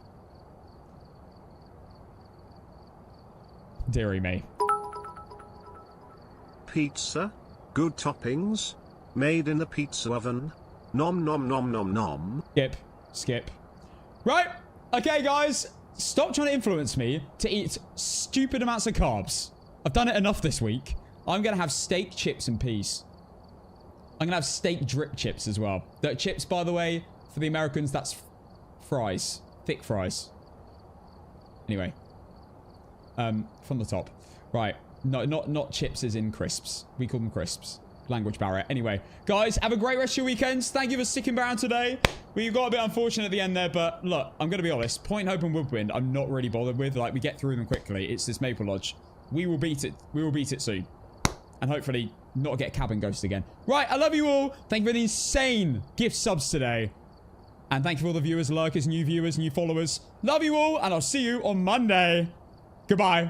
Deary me. Pizza? Good toppings? Made in the pizza oven? Nom nom nom nom nom. Skip. Right. Okay, guys. Stop trying to influence me to eat stupid amounts of carbs. I've done it enough this week. I'm going to have steak, chips, and peas. I'm going to have steak drip chips as well. The chips, by the way, for the Americans, that's fries. Thick fries. Anyway. From the top. Right. No, not chips as in crisps. We call them crisps. Language barrier. Anyway, guys, have a great rest of your weekends. Thank you for sticking around today. We got a bit unfortunate at the end there, but look, I'm going to be honest. Point, Hope, and Woodwind, I'm not really bothered with. Like, we get through them quickly. It's this Maple Lodge. We will beat it. We will beat it soon. And hopefully not get Cabin Ghost again. Right, I love you all. Thank you for the insane gift subs today. And thank you for all the viewers, lurkers, new viewers, new followers. Love you all, and I'll see you on Monday. Goodbye.